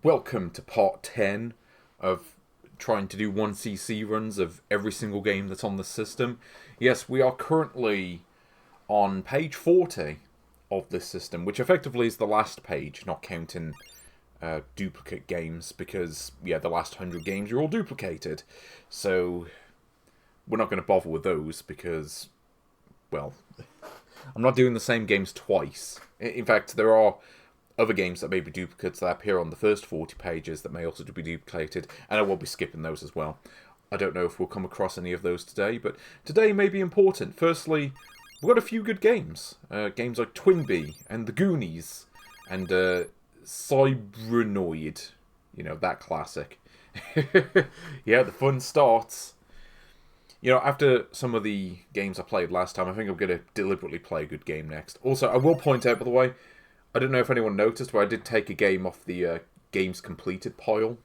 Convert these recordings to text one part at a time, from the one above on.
Welcome to part 10 of trying to do 1cc runs of every single game that's on the system. Yes, we are currently on page 40 of this system, which effectively is the last page, not counting duplicate games, because, yeah, the last 100 games are all duplicated. So, we're not going to bother with those because, well, I'm not doing the same games twice. In fact, there are other games that may be duplicates that appear on the first 40 pages that may also be duplicated, and I will be skipping those as well. I don't know if we'll come across any of those today, but today may be important. Firstly, we've got a few good games. Games like TwinBee and the Goonies and Cybernoid. You know, that classic. Yeah, the fun starts. You know, after some of the games I played last time, I think I'm going to deliberately play a good game next. Also, I will point out, by the way, I don't know if anyone noticed, but I did take a game off the games completed pile.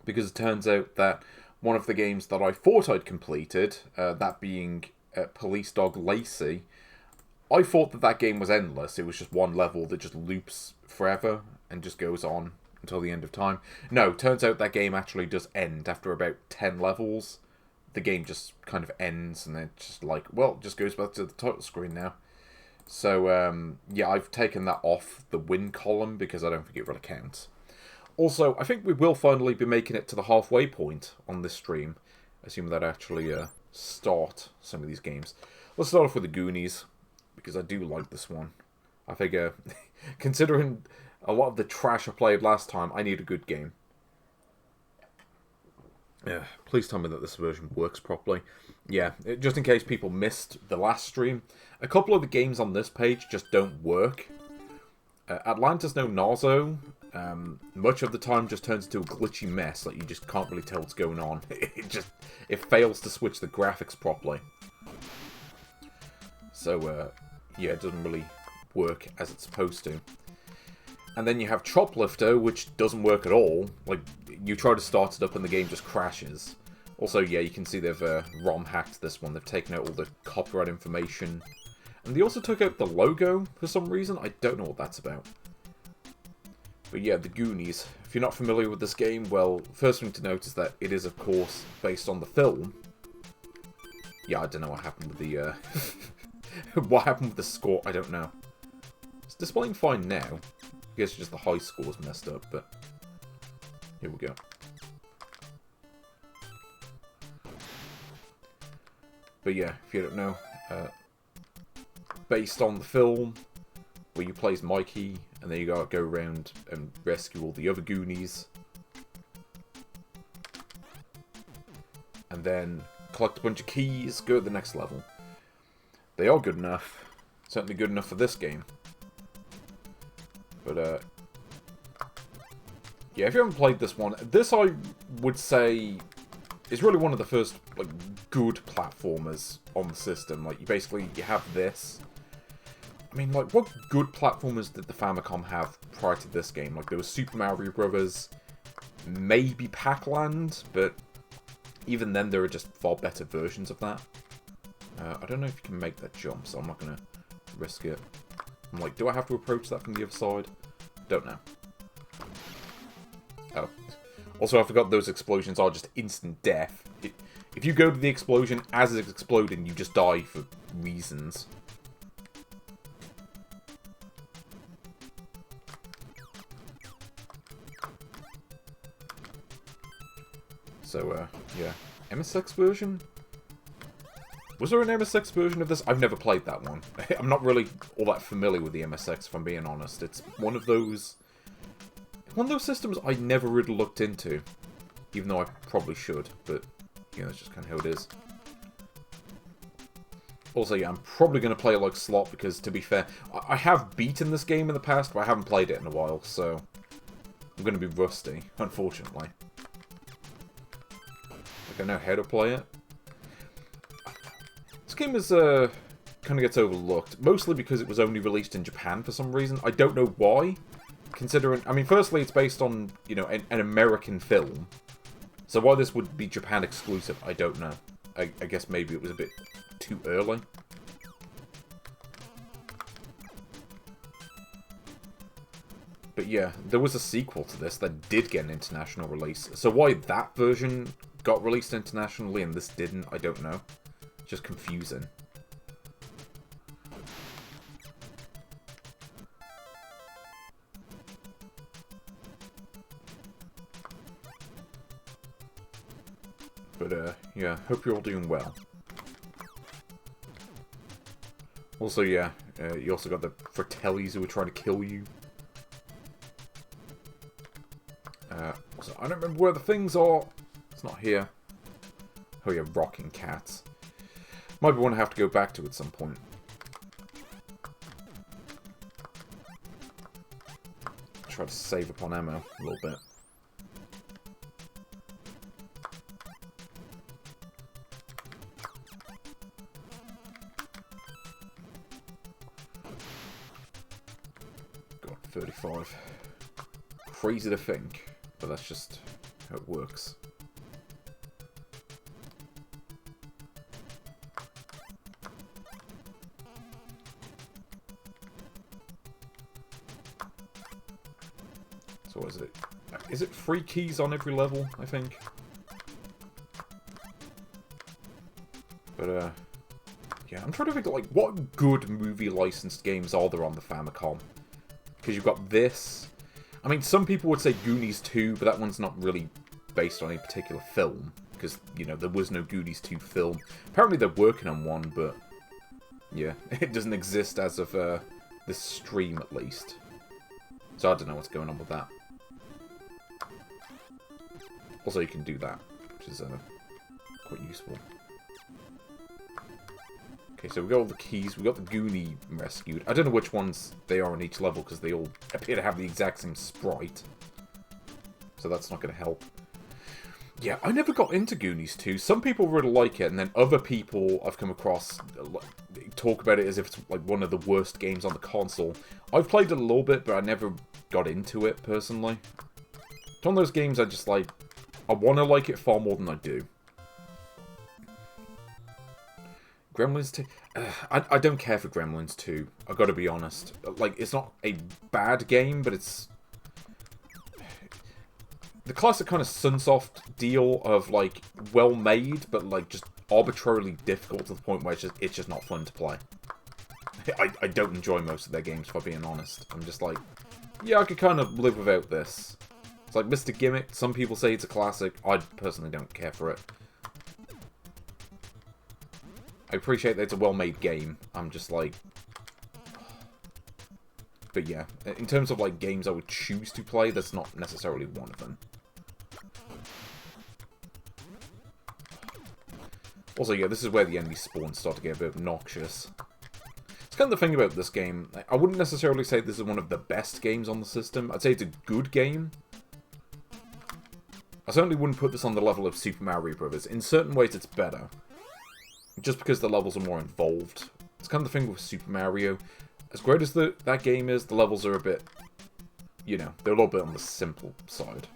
Because it turns out that one of the games that I thought I'd completed, that being Police Dog Lacey, I thought that that game was endless. It was just one level that just loops forever and just goes on until the end of time. No, turns out that game actually does end after about 10 levels. The game just kind of ends and it's just like, well, it just goes back to the title screen now. So, yeah, I've taken that off the win column because I don't think it really counts. Also, I think we will finally be making it to the halfway point on this stream, assuming that I actually start some of these games. Let's start off with the Goonies, because I do like this one. I figure, considering a lot of the trash I played last time, I need a good game. Yeah, please tell me that this version works properly. Yeah, just in case people missed the last stream, a couple of the games on this page just don't work. Atlantis No Nazo, much of the time just turns into a glitchy mess, like you just can't really tell what's going on. It fails to switch the graphics properly. So, yeah, it doesn't really work as it's supposed to. And then you have Choplifter, which doesn't work at all. Like, you try to start it up and the game just crashes. Also, yeah, you can see they've ROM hacked this one. They've taken out all the copyright information. And they also took out the logo for some reason. I don't know what that's about. But yeah, the Goonies. If you're not familiar with this game, well, first thing to note is that it is, of course, based on the film. Yeah, I don't know what happened with the... what happened with the score, I don't know. It's displaying fine now. I guess just the high score's messed up, but here we go. But yeah, if you don't know, based on the film, where you play as Mikey, and then you gotta go around and rescue all the other Goonies. And then collect a bunch of keys, go to the next level. They are good enough. Certainly good enough for this game. But, yeah, if you haven't played this one, this I would say is really one of the first, like, good platformers on the system. Like, you have this. I mean, like, what good platformers did the Famicom have prior to this game? Like, there was Super Mario Brothers, maybe Pac-Land, but even then there are just far better versions of that. I don't know if you can make that jump, so I'm not going to risk it. I'm like, do I have to approach that from the other side? Don't know. Oh. Also, I forgot those explosions are just instant death. If you go to the explosion as it's exploding, you just die for reasons. So, yeah. MSX version? Was there an MSX version of this? I've never played that one. I'm not really all that familiar with the MSX, if I'm being honest. It's one of those systems I never really looked into. Even though I probably should, but, you know, that's just kind of how it is. Also, yeah, I'm probably going to play it like Slot, because, to be fair, I have beaten this game in the past, but I haven't played it in a while, so I'm going to be rusty, unfortunately. Like, I know how to play it. This game is, kind of gets overlooked, mostly because it was only released in Japan for some reason. I don't know why, considering, I mean, firstly, it's based on, you know, an American film. So why this would be Japan exclusive, I don't know. I guess maybe it was a bit too early. But yeah, there was a sequel to this that did get an international release. So why that version got released internationally and this didn't, I don't know. Just confusing. But, yeah, hope you're all doing well. Also, yeah, you also got the Fratellis who were trying to kill you. So I don't remember where the things are. It's not here. Oh yeah, rocking cats. Might be one I have to go back to at some point. Try to save up on ammo a little bit. God, 35. Crazy to think, but that's just how it works. So what is it? Is it 3 keys on every level, I think? But, yeah, I'm trying to think, like, what good movie licensed games are there on the Famicom? Because you've got this. I mean, some people would say Goonies 2, but that one's not really based on any particular film. Because, you know, there was no Goonies 2 film. Apparently they're working on one, but, yeah, it doesn't exist as of this stream, at least. So I don't know what's going on with that. Also, you can do that, which is quite useful. Okay, so we got all the keys. We got the Goonie rescued. I don't know which ones they are on each level because they all appear to have the exact same sprite. So that's not going to help. Yeah, I never got into Goonies 2. Some people really like it, and then other people I've come across talk about it as if it's like one of the worst games on the console. I've played it a little bit, but I never got into it, personally. It's one of those games I just like... I want to like it far more than I do. Gremlins 2... I don't care for Gremlins 2. I've got to be honest. Like, it's not a bad game, but it's... the classic kind of Sunsoft deal of, like, well-made, but, like, just arbitrarily difficult to the point where it's just not fun to play. I don't enjoy most of their games, if I'm being honest. I'm just like, yeah, I could kind of live without this. It's like Mr. Gimmick. Some people say it's a classic. I personally don't care for it. I appreciate that it's a well-made game. I'm just like... But yeah, in terms of like games I would choose to play, that's not necessarily one of them. Also, yeah, this is where the enemy spawns start to get a bit obnoxious. It's kind of the thing about this game. I wouldn't necessarily say this is one of the best games on the system. I'd say it's a good game. I certainly wouldn't put this on the level of Super Mario Bros. In certain ways, it's better. Just because the levels are more involved. It's kind of the thing with Super Mario. As great as that game is, the levels are a bit... you know, they're a little bit on the simple side.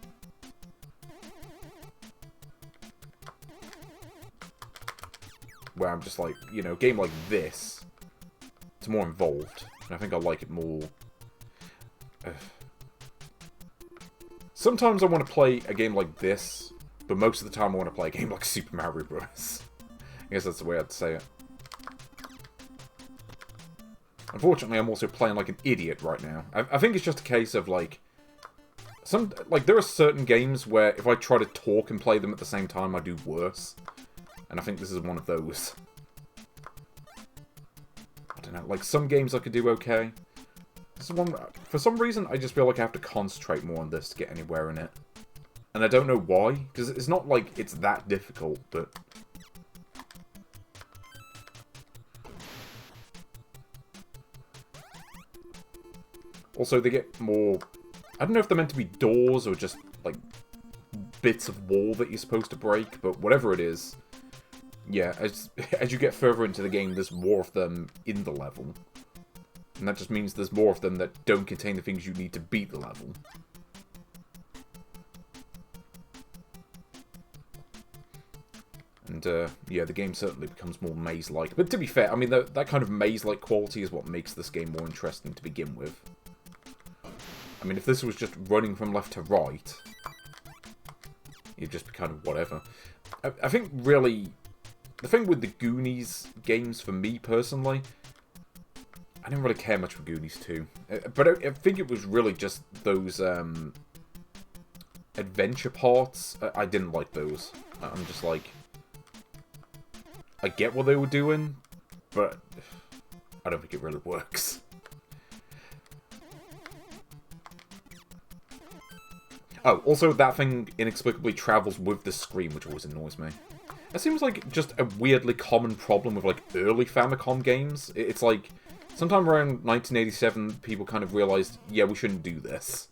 Where I'm just like, you know, a game like this, it's more involved. And I think I like it more... Sometimes I want to play a game like this, but most of the time I want to play a game like Super Mario Bros. I guess that's the way I'd say it. Unfortunately, I'm also playing like an idiot right now. I think it's just a case of, like... there are certain games where if I try to talk and play them at the same time, I do worse. And I think this is one of those. I don't know, like, some games I could do okay. This is one... for some reason, I just feel like I have to concentrate more on this to get anywhere in it. And I don't know why, because it's not like it's that difficult, but... Also, they get more... I don't know if they're meant to be doors or just, like, bits of wall that you're supposed to break, but whatever it is, yeah, as you get further into the game, there's more of them in the level. And that just means there's more of them that don't contain the things you need to beat the level. And, yeah, the game certainly becomes more maze-like. But to be fair, I mean, that kind of maze-like quality is what makes this game more interesting to begin with. I mean, if this was just running from left to right, it'd just be kind of whatever. I think, really, the thing with the Goonies games, for me personally, I didn't really care much for Goonies 2. But I think it was really just those adventure parts. I didn't like those. I'm just like, I get what they were doing, but I don't think it really works. Oh, also that thing inexplicably travels with the screen, which always annoys me. It seems like just a weirdly common problem with like early Famicom games. It's like, sometime around 1987, people kind of realized, yeah, we shouldn't do this.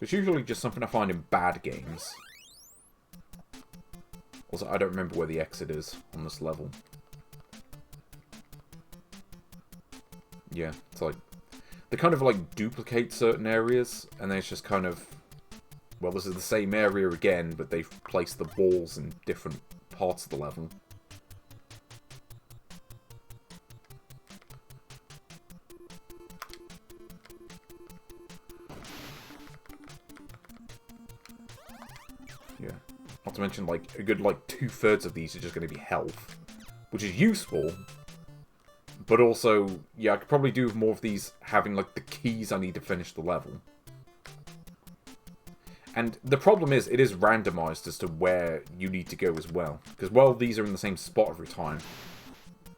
It's usually just something I find in bad games. Also, I don't remember where the exit is on this level. Yeah, it's like, they kind of like duplicate certain areas, and then it's just kind of, well, this is the same area again, but they've placed the balls in different parts of the level. Yeah. Not to mention, like, a good, like, 2/3 of these are just going to be health, which is useful. But also, yeah, I could probably do with more of these having, like, the keys I need to finish the level. And the problem is, it is randomized as to where you need to go as well. Because while these are in the same spot every time,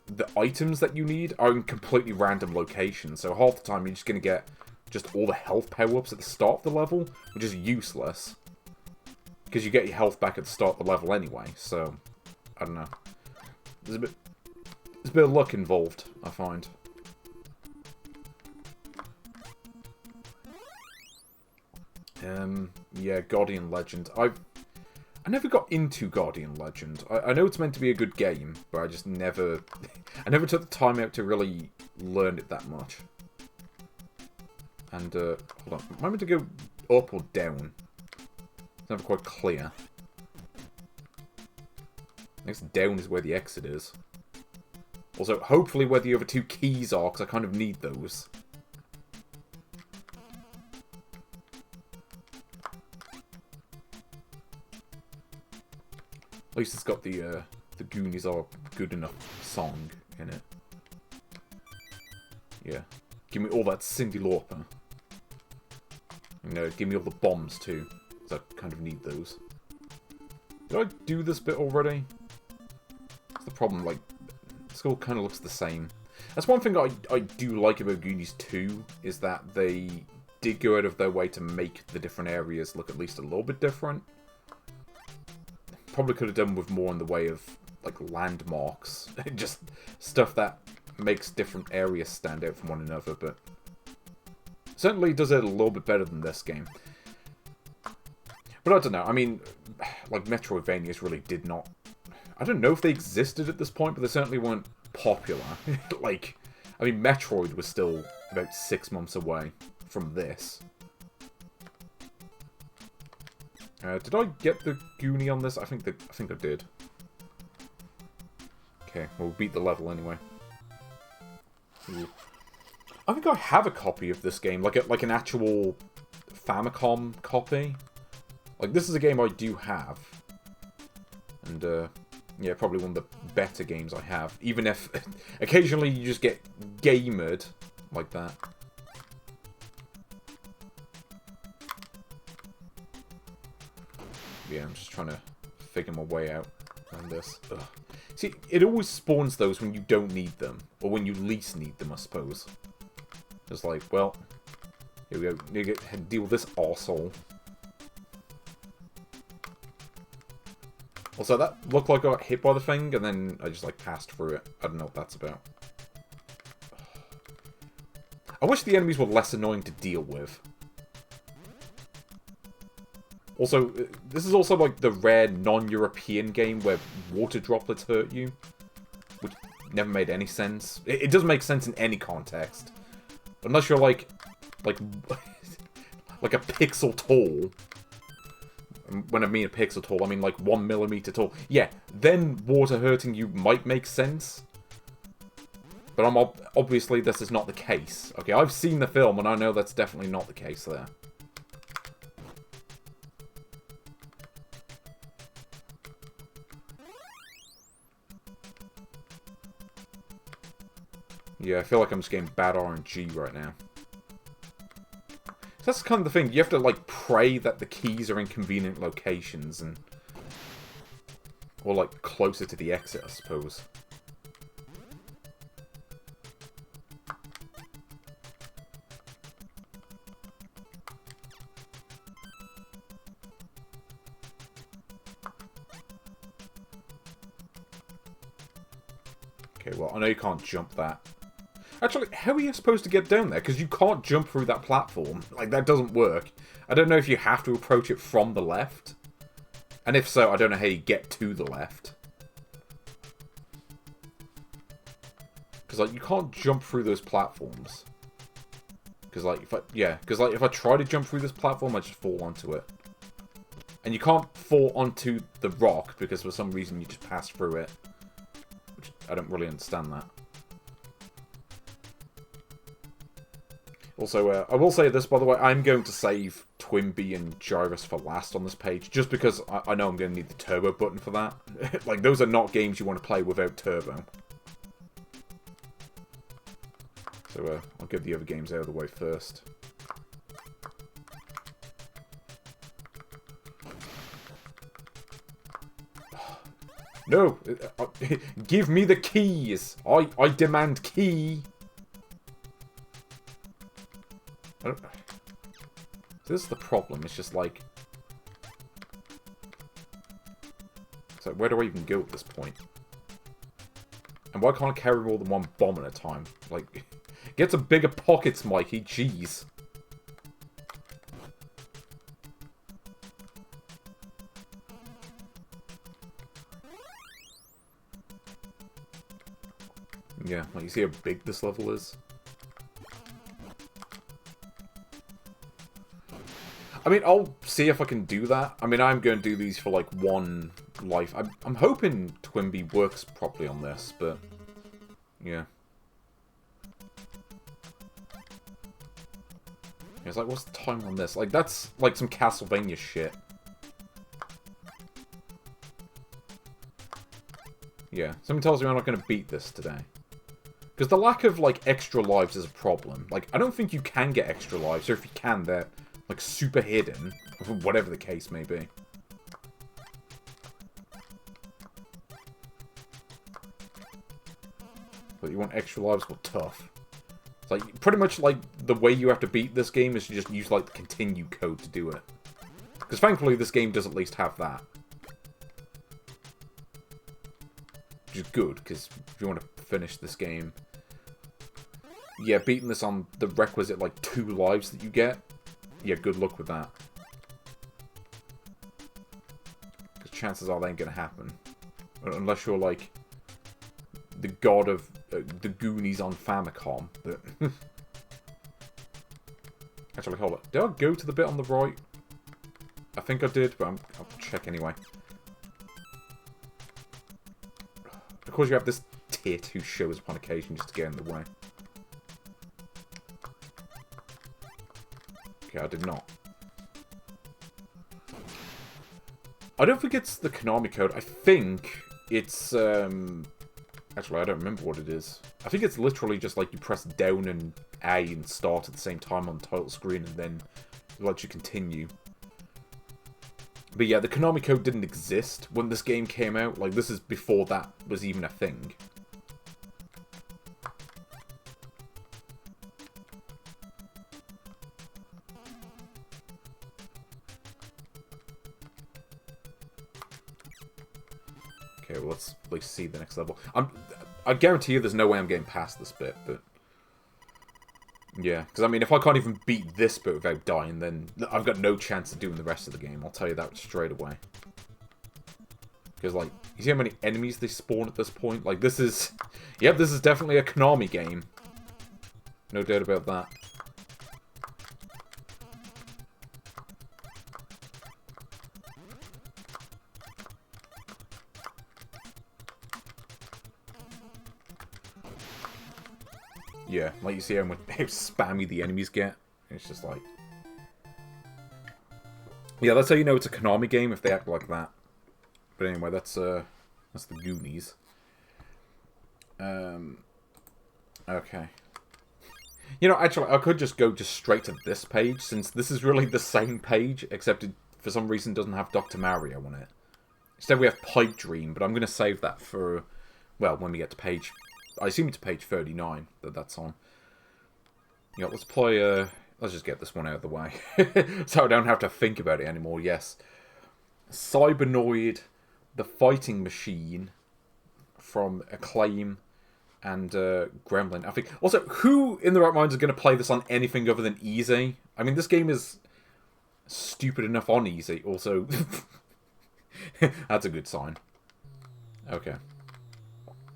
the items that you need are in completely random locations. So half the time, you're just going to get just all the health power-ups at the start of the level, which is useless. Because you get your health back at the start of the level anyway, so, I don't know. There's a bit of luck involved, I find. Yeah, Guardian Legend. I never got into Guardian Legend. I know it's meant to be a good game, but I just never... I never took the time out to really learn it that much. And, hold on. Am I meant to go up or down? It's never quite clear. I guess down is where the exit is. Also, hopefully where the other two keys are, because I kind of need those. At least it's got the Goonies are good enough song in it. Yeah. Give me all that Cyndi Lauper. And give me all the bombs too, because I kind of need those. Did I do this bit already? That's the problem, like, this all kind of looks the same. That's one thing I do like about Goonies 2, is that they did go out of their way to make the different areas look at least a little bit different. Probably could have done with more in the way of, like, landmarks. Just stuff that makes different areas stand out from one another, but certainly does it a little bit better than this game. But I don't know, I mean, like, Metroidvanias really did not... I don't know if they existed at this point, but they certainly weren't popular. Like, I mean, Metroid was still about 6 months away from this. Did I get the Goonie on this? I think I did. Okay, well, we beat the level anyway. Ooh. I think I have a copy of this game, like an actual Famicom copy. Like, this is a game I do have. And, yeah, probably one of the better games I have. Even if occasionally you just get gamered like that. Yeah, I'm just trying to figure my way out on this. Ugh. See, it always spawns those when you don't need them. Or when you least need them, I suppose. It's like, well, here we go. Need to deal with this arsehole. Also, that looked like I got hit by the thing, and then I just, like, passed through it. I don't know what that's about. I wish the enemies were less annoying to deal with. Also, this is also, like, the rare non-European game where water droplets hurt you. Which never made any sense. It doesn't make sense in any context. Unless you're, like a pixel tall. when I mean a pixel tall, I mean like 1 millimeter tall. Yeah, then water hurting you might make sense. But obviously this is not the case. Okay, I've seen the film and I know that's definitely not the case there. Yeah, I feel like I'm just getting bad RNG right now. So that's kind of the thing. You have to, like, pray that the keys are in convenient locations and... Or, like, closer to the exit, I suppose. Okay, well, I know you can't jump that. Actually, how are you supposed to get down there? Because you can't jump through that platform. Like, that doesn't work. I don't know if you have to approach it from the left. And if so, I don't know how you get to the left. Because, like, you can't jump through those platforms. Because, like, if I try to jump through this platform, I just fall onto it. And you can't fall onto the rock, because for some reason you just pass through it. Which, I don't really understand that. Also, I will say this, by the way, I'm going to save TwinBee and Gyruss for last on this page, just because I know I'm going to need the turbo button for that. Like, those are not games you want to play without turbo. So, I'll get the other games out of the way first. No! Give me the keys! I demand key! This is the problem, it's just like... It's like, where do I even go at this point? And why can't I carry more than one bomb at a time? Like, get some bigger pockets, Mikey, jeez. Yeah, like, you see how big this level is? I mean, I'll see if I can do that. I mean, I'm going to do these for, like, one life. I'm hoping TwinBee works properly on this, but... Yeah. It's like, what's the timer on this? Like, that's, like, some Castlevania shit. Yeah, something tells me I'm not going to beat this today. Because the lack of, like, extra lives is a problem. Like, I don't think you can get extra lives, or if you can, they're... like, super hidden, whatever the case may be. But you want extra lives, but tough. It's like, pretty much like, the way you have to beat this game is to just use, like, the continue code to do it. Because thankfully, this game does at least have that. Which is good, because if you want to finish this game... Yeah, beating this on the requisite, like, 2 lives that you get... Yeah, good luck with that. Because chances are that ain't gonna happen. Unless you're like the god of the Goonies on Famicom. Actually, hold it. Did I go to the bit on the right? I think I did, but I'll check anyway. Of course, you have this tit who shows up on occasion just to get in the way. Okay, I did not. I don't think it's the Konami code. I think it's, actually, I don't remember what it is. I think it's literally just like you press down and A and start at the same time on the title screen, and then it lets you continue. But yeah, the Konami code didn't exist when this game came out. Like, this is before that was even a thing. Okay, well, let's at least see the next level. I guarantee you there's no way I'm getting past this bit, but... Yeah, because I mean, if I can't even beat this bit without dying, then I've got no chance of doing the rest of the game. I'll tell you that straight away. Because, like, you see how many enemies they spawn at this point? Like, this is... Yep, this is definitely a Konami game. No doubt about that. Yeah, like you see how spammy the enemies get. It's just like... Yeah, that's how you know it's a Konami game, if they act like that. But anyway, that's the Goonies. Okay. You know, actually, I could just go straight to this page, since this is really the same page, except it, for some reason, doesn't have Dr. Mario on it. Instead, we have Pipe Dream, but I'm going to save that for, well, when we get to page... I assume it's page 39 that's on. Yeah, let's play, let's just get this one out of the way. So I don't have to think about it anymore, yes. Cybernoid, the fighting machine from Acclaim and Gremlin. I think. Also, who in the right mind is going to play this on anything other than easy? I mean, this game is stupid enough on easy. Also, that's a good sign. Okay.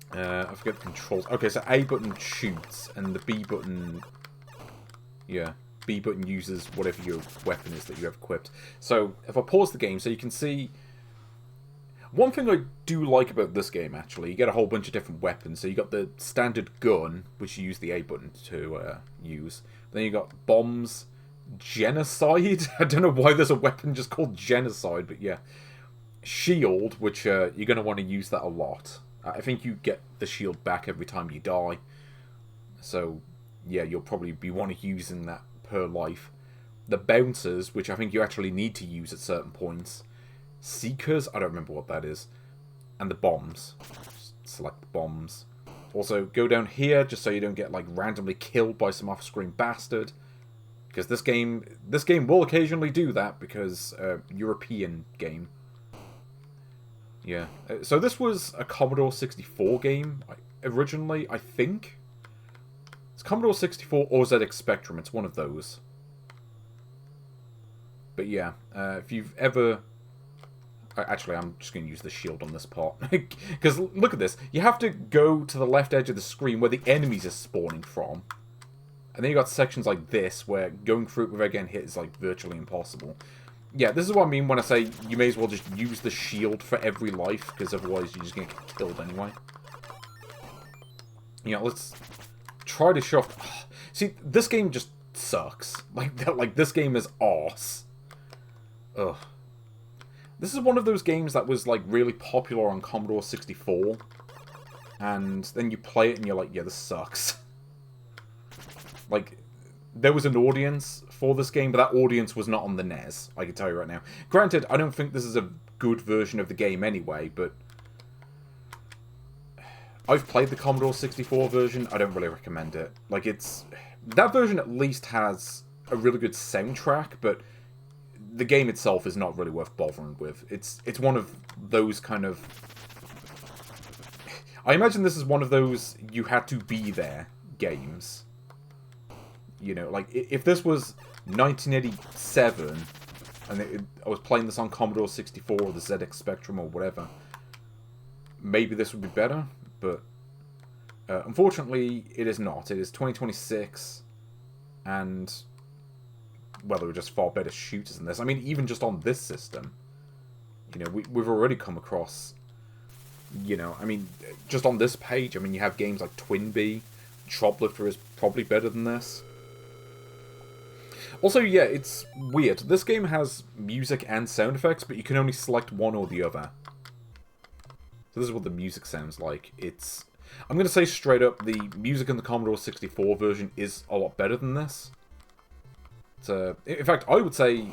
I forget the controls. Okay, so A button shoots, and the B button... Yeah, B button uses whatever your weapon is that you have equipped. So, if I pause the game, so you can see... One thing I do like about this game, actually, you get a whole bunch of different weapons. So you got the standard gun, which you use the A button to use. Then you got bombs, genocide. I don't know why there's a weapon just called genocide, but yeah. Shield, which you're going to want to use that a lot. I think you get the shield back every time you die. So, yeah, you'll probably be wanting using that per life. The bouncers, which I think you actually need to use at certain points. Seekers, I don't remember what that is. And the bombs. Just select the bombs. Also, go down here just so you don't get like randomly killed by some off-screen bastard. Because this game will occasionally do that because European game. Yeah. So this was a Commodore 64 game originally, I think. It's Commodore 64 or ZX Spectrum. It's one of those. But yeah, if you've ever... Actually, I'm just going to use the shield on this part. Because look at this. You have to go to the left edge of the screen where the enemies are spawning from. And then you got sections like this where going through it without getting hit is like virtually impossible. Yeah, this is what I mean when I say you may as well just use the shield for every life, because otherwise you're just going to get killed anyway. You know, let's try to show off... See, this game just sucks. Like this game is arse. Ugh. This is one of those games that was, like, really popular on Commodore 64. And then you play it and you're like, yeah, this sucks. Like, there was an audience for this game, but that audience was not on the NES, I can tell you right now. Granted, I don't think this is a good version of the game anyway, but... I've played the Commodore 64 version, I don't really recommend it. Like, it's... That version at least has a really good soundtrack, but... The game itself is not really worth bothering with. It's one of those kind of... I imagine this is one of those you had to be there games. You know, like, if this was 1987, and I was playing this on Commodore 64 or the ZX Spectrum or whatever, maybe this would be better, but unfortunately, it is not. It is 2026, and... Well, there were just far better shooters than this. I mean, even just on this system, you know, we've already come across, you know, I mean, just on this page, I mean, you have games like TwinBee. Troplifter is probably better than this. Also, yeah, it's weird. This game has music and sound effects, but you can only select one or the other. So this is what the music sounds like. It's... I'm going to say straight up, the music in the Commodore 64 version is a lot better than this. In fact, I would say...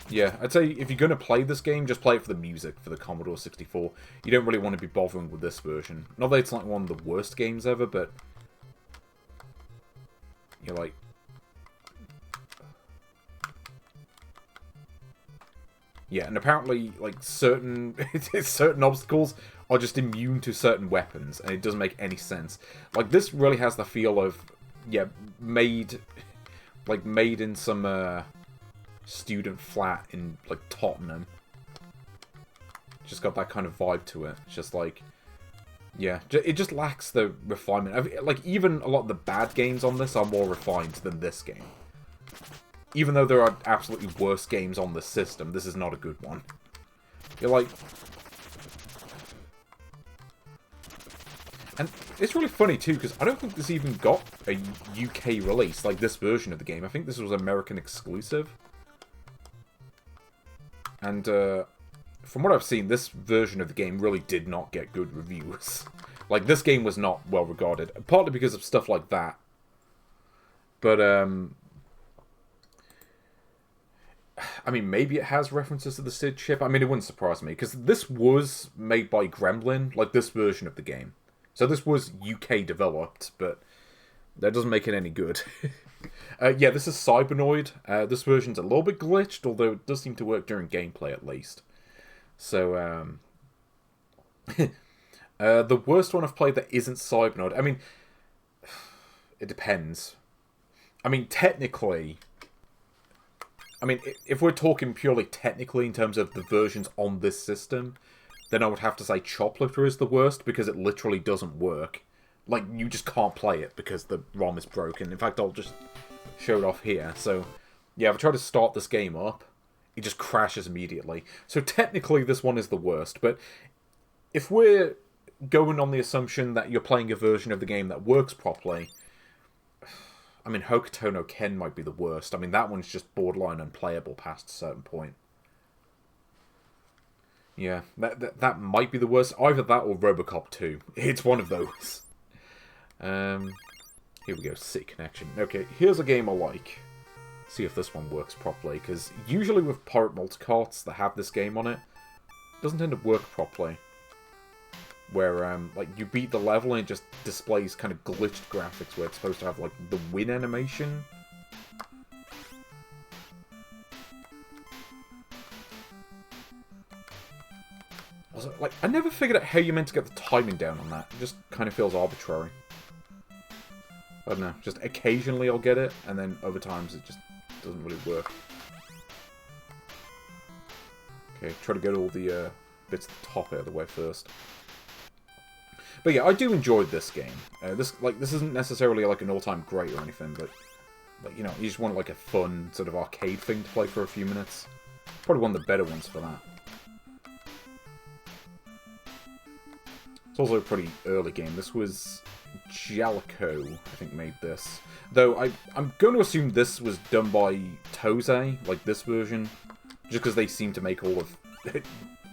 Yeah, I'd say if you're going to play this game, just play it for the music for the Commodore 64. You don't really want to be bothering with this version. Not that it's like one of the worst games ever, but... You're like... Yeah, and apparently, like, certain obstacles are just immune to certain weapons, and it doesn't make any sense. Like, this really has the feel of, yeah, made in some, student flat in, like, Tottenham. Just got that kind of vibe to it. It's just like, yeah, it just lacks the refinement. Like, even a lot of the bad games on this are more refined than this game. Even though there are absolutely worse games on the system, this is not a good one. You're like... And it's really funny too, because I don't think this even got a UK release, like this version of the game. I think this was American exclusive. And from what I've seen, this version of the game really did not get good reviews. Like, this game was not well regarded, partly because of stuff like that. But, I mean, maybe it has references to the SID chip. I mean, it wouldn't surprise me, because this was made by Gremlin, like this version of the game. So this was UK developed, but that doesn't make it any good. Yeah, this is Cybernoid. This version's a little bit glitched, although it does seem to work during gameplay at least. So, the worst one I've played that isn't Cybernoid, I mean, it depends. I mean, technically, if we're talking purely technically in terms of the versions on this system, then I would have to say Choplifter is the worst, because it literally doesn't work. Like, you just can't play it because the ROM is broken. In fact, I'll just show it off here. So, yeah, if I try to start this game up, it just crashes immediately. So technically, this one is the worst. But if we're going on the assumption that you're playing a version of the game that works properly, I mean, Hokuto no Ken might be the worst. I mean, that one's just borderline unplayable past a certain point. Yeah, that might be the worst. Either that or Robocop 2. It's one of those. Here we go, City Connection. Okay, here's a game I like. See if this one works properly, because usually with pirate multicarts that have this game on it, it doesn't tend to work properly. Where, like, you beat the level and it just displays kind of glitched graphics where it's supposed to have, like, the win animation. Also, like, I never figured out how you're meant to get the timing down on that. It just kind of feels arbitrary. I don't know, just occasionally I'll get it, and then other times it just doesn't really work. Okay, try to get all the bits at the top out of the way first. But yeah, I do enjoy this game. This isn't necessarily like an all-time great or anything, but you know, you just want like a fun sort of arcade thing to play for a few minutes. Probably one of the better ones for that. It's also a pretty early game. This was Jalico, I think, made this. Though I'm going to assume this was done by Toze, like this version, just because they seem to make all of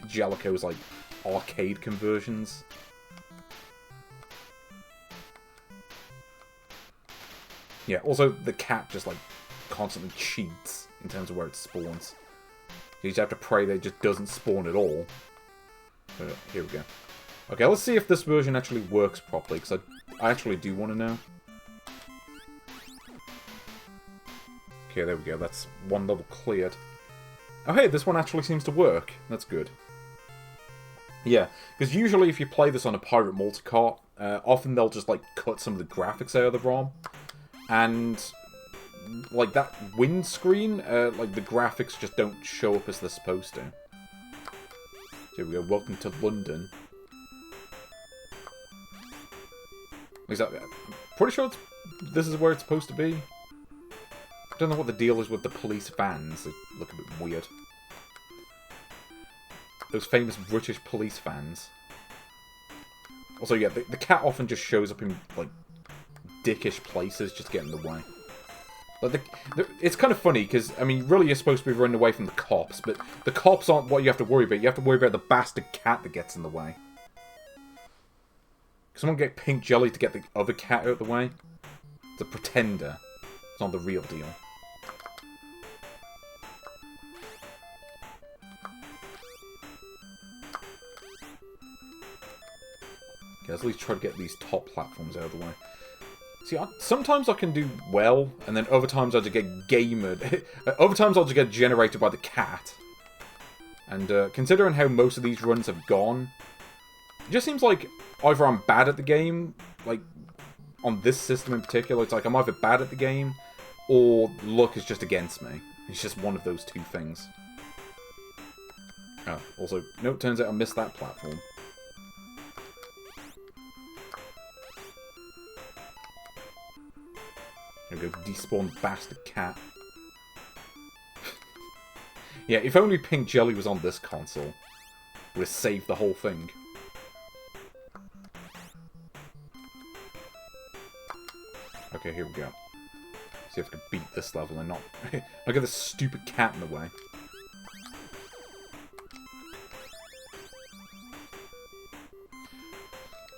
Jalico's like arcade conversions. Yeah, also the cat just like constantly cheats in terms of where it spawns. You just have to pray that it just doesn't spawn at all. But here we go. Okay, let's see if this version actually works properly, because I actually do want to know. Okay, there we go. That's one level cleared. Oh, hey, this one actually seems to work. That's good. Yeah, because usually if you play this on a pirate multicart, often they'll just, like, cut some of the graphics out of the ROM. And, like, that wind screen, like, the graphics just don't show up as they're supposed to. Here we go. Welcome to London. Exactly. I'm pretty sure this is where it's supposed to be. I don't know what the deal is with the police vans. They look a bit weird. Those famous British police vans. Also, yeah, the cat often just shows up in, like, dickish places just to get in the way. Like, it's kind of funny, because, I mean, really you're supposed to be running away from the cops, but the cops aren't what you have to worry about. You have to worry about the bastard cat that gets in the way. Someone get pink jelly to get the other cat out of the way? It's a pretender. It's not the real deal. Okay, let's at least try to get these top platforms out of the way. See, sometimes I can do well, and then other times I just get gamered. Other times I'll just get generated by the cat. And considering how most of these runs have gone, it just seems like either I'm bad at the game, like, on this system in particular, it's like I'm either bad at the game, or luck is just against me. It's just one of those two things. Oh, also, no, it turns out I missed that platform. There we go, despawn bastard cat. Yeah, if only Pink Jelly was on this console, it would have saved the whole thing. Okay, here we go. See if I can beat this level and not... I got this stupid cat in the way.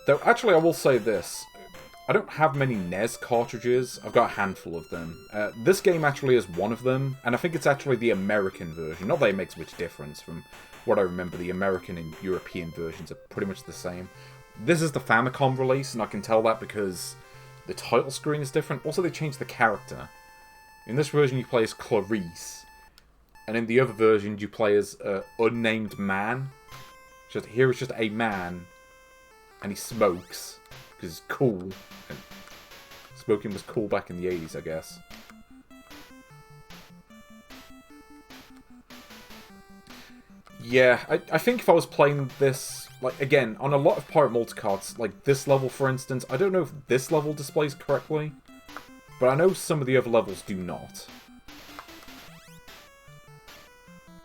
Though, actually, I will say this. I don't have many NES cartridges. I've got a handful of them. This game actually is one of them, and I think it's actually the American version. Not that it makes much difference from what I remember. The American and European versions are pretty much the same. This is the Famicom release, and I can tell that because the title screen is different. Also, they changed the character. In this version, you play as Clarice, and in the other version, you play as an unnamed man. Here it's just a man, and he smokes. Because it's cool. And smoking was cool back in the 80s, I guess. Yeah, I think if I was playing this, like, again, on a lot of pirate multicarts, like this level, for instance, I don't know if this level displays correctly, but I know some of the other levels do not.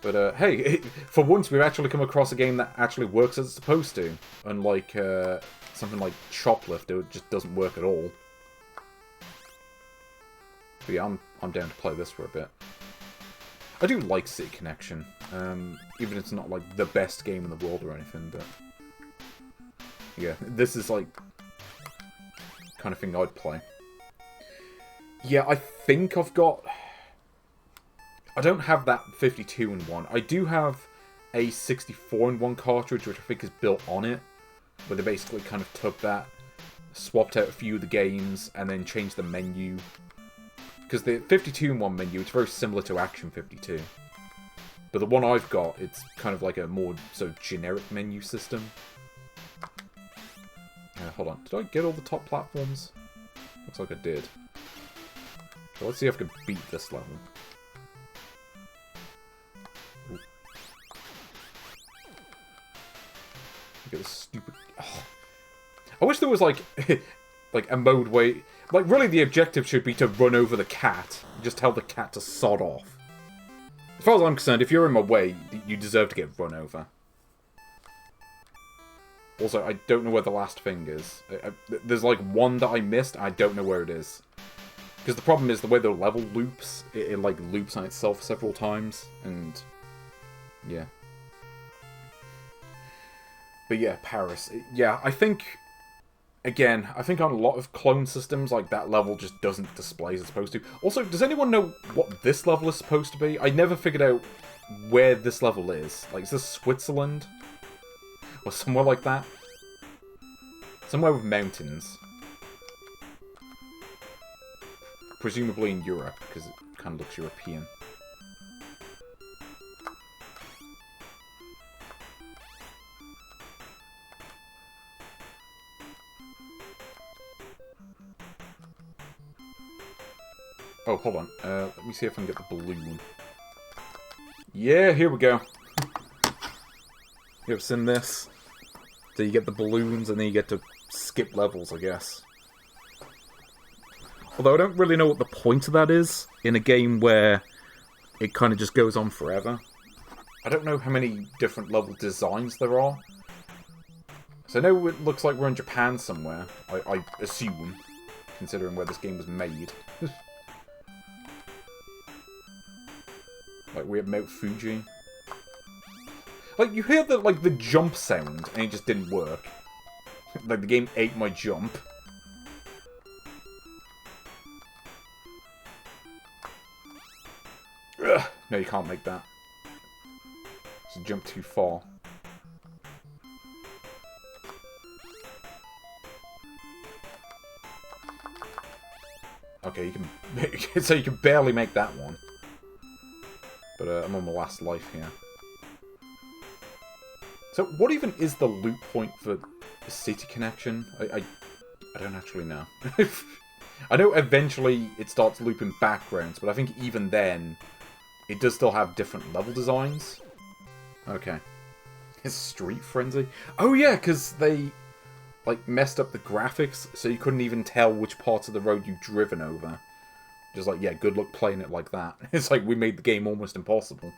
But, hey, for once we've actually come across a game that actually works as it's supposed to, unlike, something like Shoplifter, it just doesn't work at all. But yeah, I'm down to play this for a bit. I do like City Connection, even if it's not like the best game in the world or anything, but yeah, this is like kind of thing I'd play. Yeah, I think I've got... I don't have that 52-in-1. I do have a 64-in-1 cartridge, which I think is built on it, where they basically kind of took that, swapped out a few of the games, and then changed the menu. Because the 52-in-1 menu, it's very similar to Action 52. But the one I've got, it's kind of like a more sort of generic menu system. Hold on, did I get all the top platforms? Looks like I did. So let's see if I can beat this level. Ooh. Look at this stupid... Oh. I wish there was, like, like a mode where... Like, really the objective should be to run over the cat. Just tell the cat to sod off. As far as I'm concerned, if you're in my way, you deserve to get run over. Also, I don't know where the last thing is. There's, like, one that I missed, I don't know where it is. Because the problem is, the way the level loops, it like, loops on itself several times, and... yeah. But yeah, Paris. Yeah, I think... Again, I think on a lot of clone systems, like, that level just doesn't display as it's supposed to. Also, does anyone know what this level is supposed to be? I never figured out where this level is. Like, is this Switzerland? Or somewhere like that? Somewhere with mountains. Presumably in Europe, because it kind of looks European. Oh, hold on. Let me see if I can get the balloon. Yeah, here we go. You ever seen this? So you get the balloons, and then you get to skip levels, I guess. Although I don't really know what the point of that is, in a game where it kind of just goes on forever. I don't know how many different level designs there are. So I know it looks like we're in Japan somewhere, I assume, considering where this game was made. Like, we have Mount Fuji. Like, you hear the, like, the jump sound, and it just didn't work. Like, the game ate my jump. Ugh. No, you can't make that. It's a jump too far. Okay, you can... so you can barely make that one. But I'm on my last life here. So, what even is the loop point for the City Connection? I don't actually know. I know eventually it starts looping backgrounds, but I think even then, it does still have different level designs. Okay. It's Street Frenzy? Oh yeah, because they, like, messed up the graphics, so you couldn't even tell which parts of the road you'd driven over. Just like, yeah, good luck playing it like that. It's like we made the game almost impossible.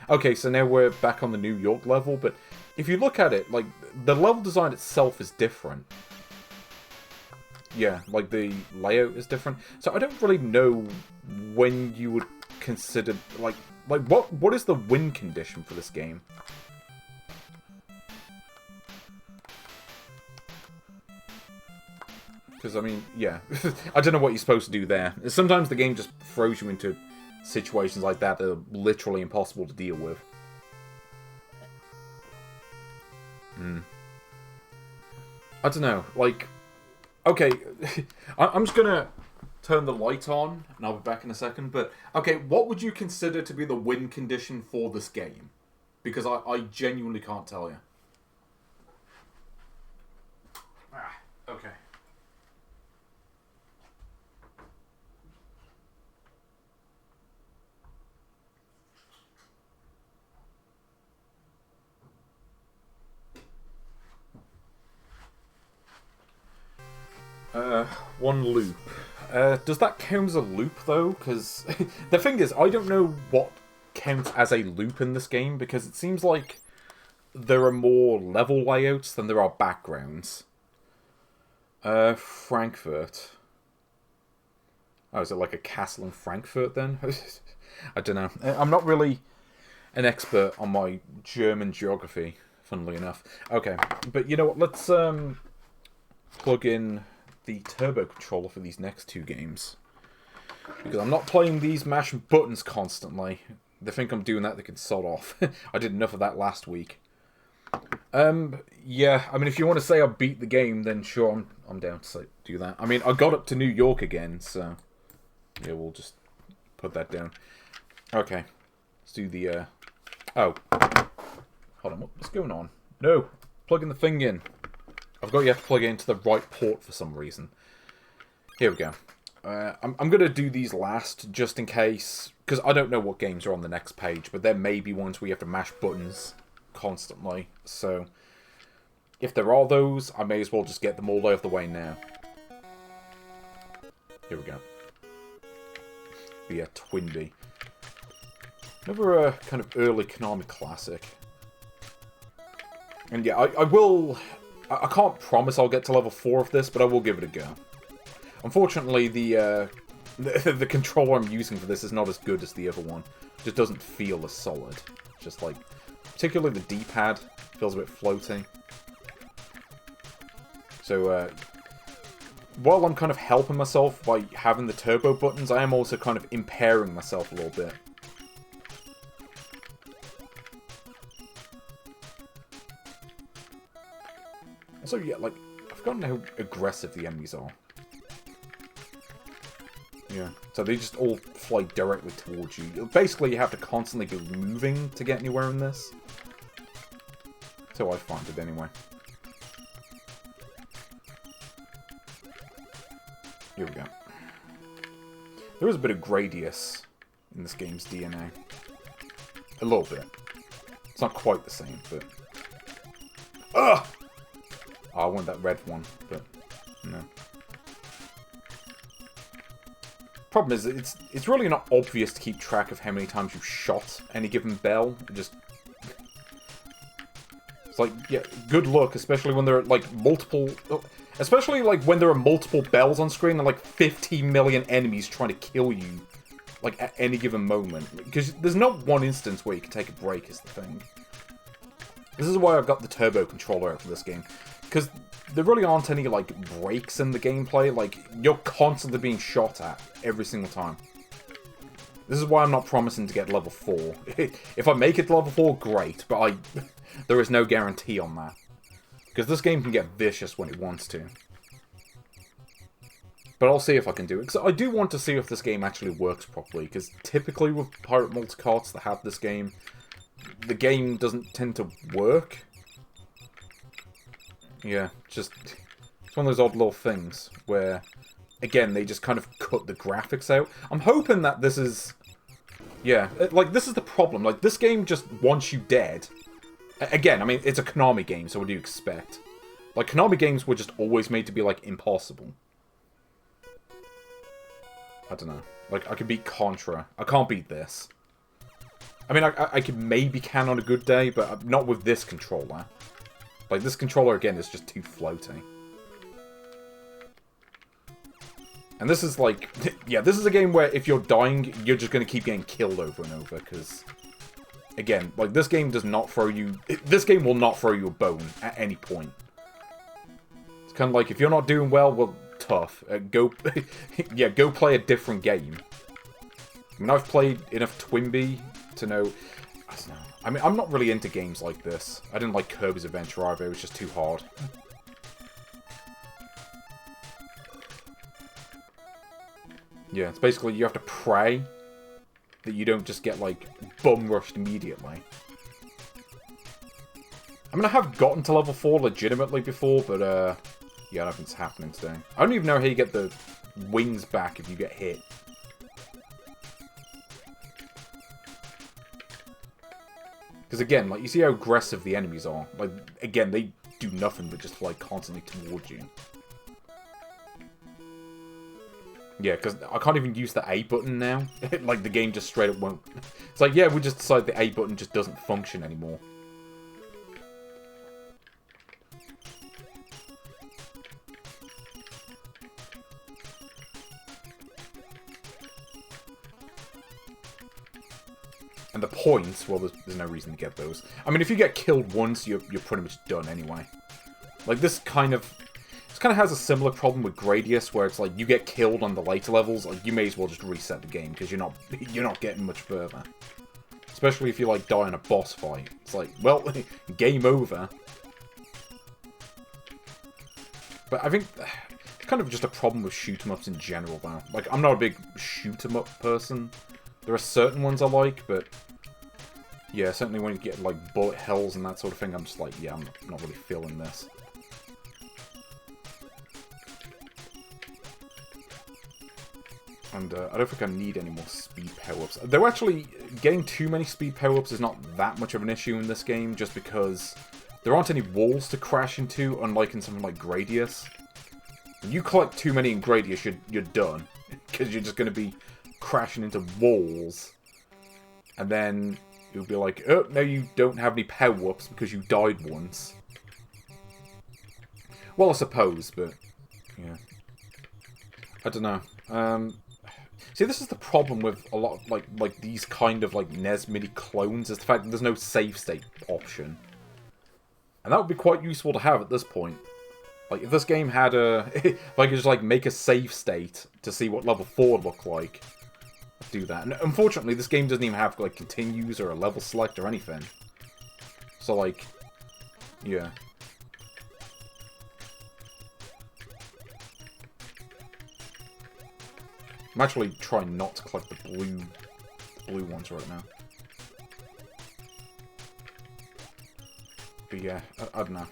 Okay, so now we're back on the New York level, but if you look at it, like, the level design itself is different. yeah, like the layout is different. So I don't really know when you would consider, like what is the win condition for this game? Because, I mean, yeah, I don't know what you're supposed to do there. Sometimes the game just throws you into situations like that that are literally impossible to deal with. I don't know, like, okay, I'm just gonna turn the light on, and I'll be back in a second, but, okay, what would you consider to be the win condition for this game? Because I genuinely can't tell you. Okay. One loop. Does that count as a loop, though? Because the thing is, I don't know what counts as a loop in this game, because it seems like there are more level layouts than there are backgrounds. Frankfurt. Oh, is it like a castle in Frankfurt, then? I don't know. I'm not really an expert on my German geography, funnily enough. Okay, but you know what? Let's plug in the turbo controller for these next two games, because I'm not playing these mashing buttons constantly. They think I'm doing that, they can sod off. I did enough of that last week. Yeah, I mean, if you want to say I beat the game, then sure, I'm down to do that. I mean, I got up to New York again, so yeah, we'll just put that down. Okay, let's do the oh, hold on, what's going on? No, plugging the thing in. I've got you have to plug it into the right port for some reason. Here we go. I'm going to do these last, just in case, because I don't know what games are on the next page, but there may be ones where you have to mash buttons constantly. So, if there are those, I may as well just get them all out of the way now. Here we go. The TwinBee. Another kind of early Konami classic. And yeah, I will... I can't promise I'll get to level 4 of this, but I will give it a go. Unfortunately, the controller I'm using for this is not as good as the other one. It just doesn't feel as solid. Just like, particularly the D-pad feels a bit floaty. So, while I'm kind of helping myself by having the turbo buttons, I am also kind of impairing myself a little bit. So yeah, like, I've forgotten how aggressive the enemies are. Yeah, so they just all fly directly towards you. Basically, you have to constantly be moving to get anywhere in this. That's how I find it, anyway. Here we go. There is a bit of Gradius in this game's DNA. A little bit. It's not quite the same, but... Ugh! Oh, I want that red one, but no. Problem is, it's really not obvious to keep track of how many times you've shot any given bell. It's like, yeah, good luck, especially when there are like multiple, especially like when there are multiple bells on screen and like 50 million enemies trying to kill you, like at any given moment. Because there's not one instance where you can take a break, is the thing. This is why I've got the turbo controller out for this game. Because there really aren't any, like, breaks in the gameplay. Like, you're constantly being shot at every single time. This is why I'm not promising to get level 4. If I make it to level 4, great. But there is no guarantee on that. Because this game can get vicious when it wants to. But I'll see if I can do it. Because I do want to see if this game actually works properly. Because typically with pirate multicarts that have this game, the game doesn't tend to work. Yeah, it's one of those odd little things where, again, they just kind of cut the graphics out. I'm hoping that this is... Yeah, like, this is the problem. Like, this game just wants you dead. Again, I mean, it's a Konami game, so what do you expect? Like, Konami games were just always made to be, like, impossible. I don't know. Like, I could beat Contra. I can't beat this. I mean, I could maybe can on a good day, but not with this controller. Like, this controller, again, is just too floaty. And this is like, yeah, this is a game where if you're dying, you're just going to keep getting killed over and over, because, again, like, this game does not throw you, this game will not throw you a bone at any point. It's kind of like, if you're not doing well, tough. Go, yeah, go play a different game. I mean, I've played enough TwinBee to know, I don't know. I mean, I'm not really into games like this. I didn't like Kirby's Adventure either, it was just too hard. Yeah, it's basically you have to pray that you don't just get, like, bum-rushed immediately. I mean, I have gotten to level 4 legitimately before, but, yeah, I don't think it's happening today. I don't even know how you get the wings back if you get hit. Because, again, like, you see how aggressive the enemies are. Like, again, they do nothing but just fly constantly towards you. Yeah, because I can't even use the A button now. Like, the game just straight up won't... It's like, yeah, we just decided the A button just doesn't function anymore. And the points, well, there's no reason to get those. I mean, if you get killed once, you're pretty much done anyway. Like, this kind of has a similar problem with Gradius, where it's like, you get killed on the later levels, like, you may as well just reset the game, because you're not getting much further. Especially if you, like, die in a boss fight. It's like, well, game over. But I think it's kind of just a problem with shoot-em-ups in general, though. Like, I'm not a big shoot-em-up person. There are certain ones I like, but... yeah, certainly when you get, like, bullet hells and that sort of thing, I'm just like, yeah, I'm not really feeling this. And I don't think I need any more speed power-ups. Though actually, getting too many speed power-ups is not that much of an issue in this game, just because there aren't any walls to crash into, unlike in something like Gradius. If you collect too many in Gradius, you're done. Because you're just going to be crashing into walls. And then you'll be like, oh, now you don't have any power-ups because you died once. Well, I suppose, but... yeah. I don't know. See, this is the problem with a lot of, like these kind of, like, NES MIDI clones, is the fact that there's no save state option. And that would be quite useful to have at this point. Like, if this game had a... if I could just, like, make a save state to see what level 4 would look like, I'd do that. And unfortunately, this game doesn't even have, like, continues or a level select or anything. So, like, yeah. I'm actually trying not to collect the blue ones right now. But yeah, I don't know.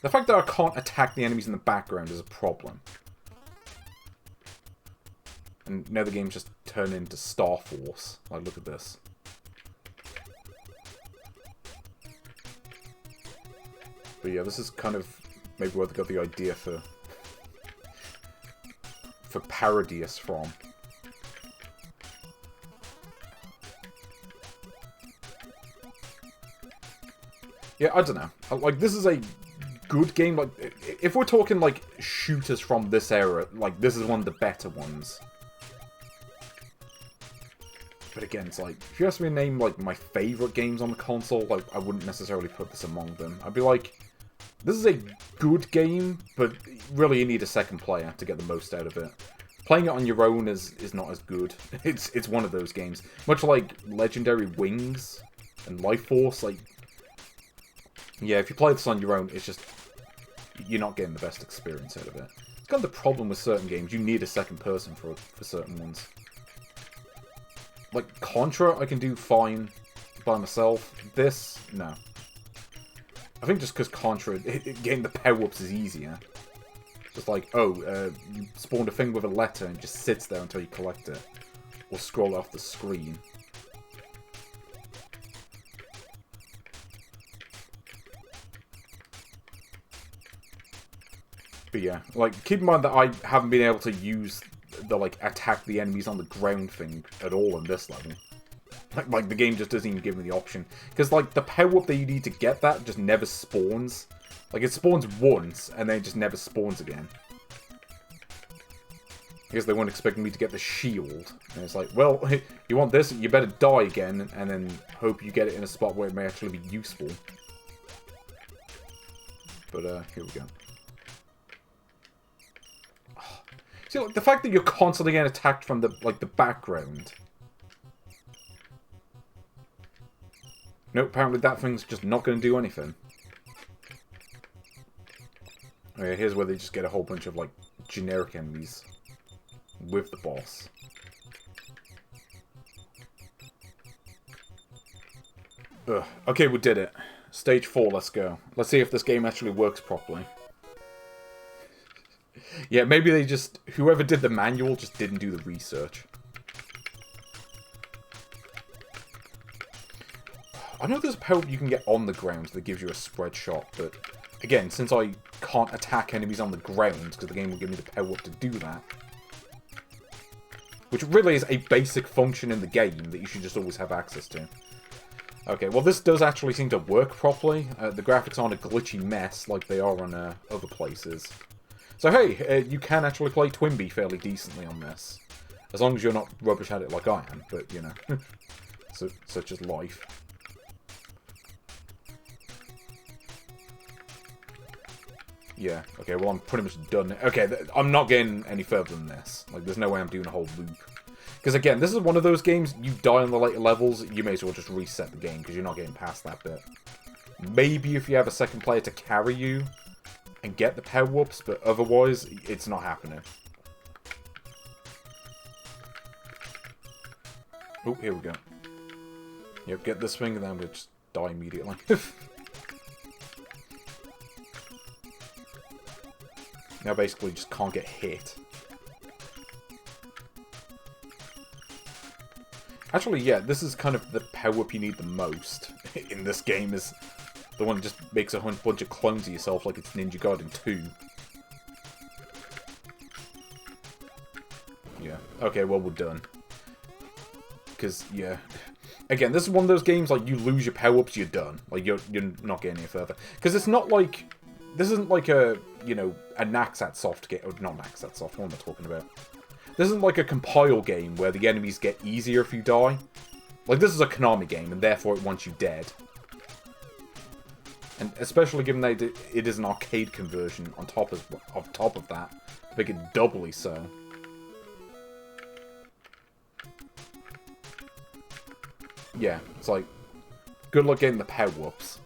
The fact that I can't attack the enemies in the background is a problem. And now the game's just turned into Star Force. Like, look at this. But yeah, this is kind of maybe where they got the idea for Parodius from. Yeah, I don't know. Like, this is a good game. Like, if we're talking, like, shooters from this era, like, this is one of the better ones. But again, it's like, if you ask me to name, like, my favourite games on the console, like, I wouldn't necessarily put this among them. I'd be like, this is a good game, but really you need a second player to get the most out of it. Playing it on your own is not as good. It's one of those games. Much like Legendary Wings and Life Force, like... yeah, if you play this on your own, it's just... you're not getting the best experience out of it. It's kind of the problem with certain games. You need a second person for certain ones. Like, Contra, I can do fine by myself. This, no. I think just because Contra, getting the power-ups is easier. Just like, oh, you spawned a thing with a letter and it just sits there until you collect it. Or scroll off the screen. But yeah, like, keep in mind that I haven't been able to use the, like, attack the enemies on the ground thing at all in this level. Like the game just doesn't even give me the option. Because, like, the power-up that you need to get that just never spawns. Like, it spawns once, and then it just never spawns again. I guess they weren't expecting me to get the shield. And it's like, well, you want this, you better die again, and then hope you get it in a spot where it may actually be useful. But, here we go. See, like, the fact that you're constantly getting attacked from the, like, the background. Nope, apparently that thing's just not going to do anything. Okay, here's where they just get a whole bunch of, like, generic enemies with the boss. Ugh. Okay, we did it. Stage 4, let's go. Let's see if this game actually works properly. Yeah, maybe they just... Whoever did the manual just didn't do the research. I know there's a power you can get on the ground that gives you a spread shot, but... Again, since I can't attack enemies on the ground, because the game will give me the power up to do that. Which really is a basic function in the game that you should just always have access to. Okay, well this does actually seem to work properly. The graphics aren't a glitchy mess like they are on other places. So hey, you can actually play TwinBee fairly decently on this. As long as you're not rubbish at it like I am, but you know. Such is life. Yeah, okay, well I'm pretty much done. Okay, I'm not getting any further than this. Like, there's no way I'm doing a whole loop. Because again, this is one of those games, you die on the later levels, you may as well just reset the game, because you're not getting past that bit. Maybe if you have a second player to carry you, and get the power-ups, but otherwise, it's not happening. Oh, here we go. Yep, get this thing, and then we'll just die immediately. Now basically just can't get hit. Actually, yeah, this is kind of the power-up you need the most in this game, is the one that just makes a bunch of clones of yourself like it's Ninja Gaiden 2. Yeah, okay, well, we're done. Because, yeah. Again, this is one of those games, like, you lose your power-ups, you're done. Like, you're not getting any further. Because it's not like... This isn't like a, you know, a Naxat soft game. Not Naxat soft, what am I talking about? This isn't like a compile game where the enemies get easier if you die. Like, this is a Konami game, and therefore it wants you dead. And especially given that it is an arcade conversion on top of that, to make it doubly so. Yeah, it's like, good luck getting the power-ups.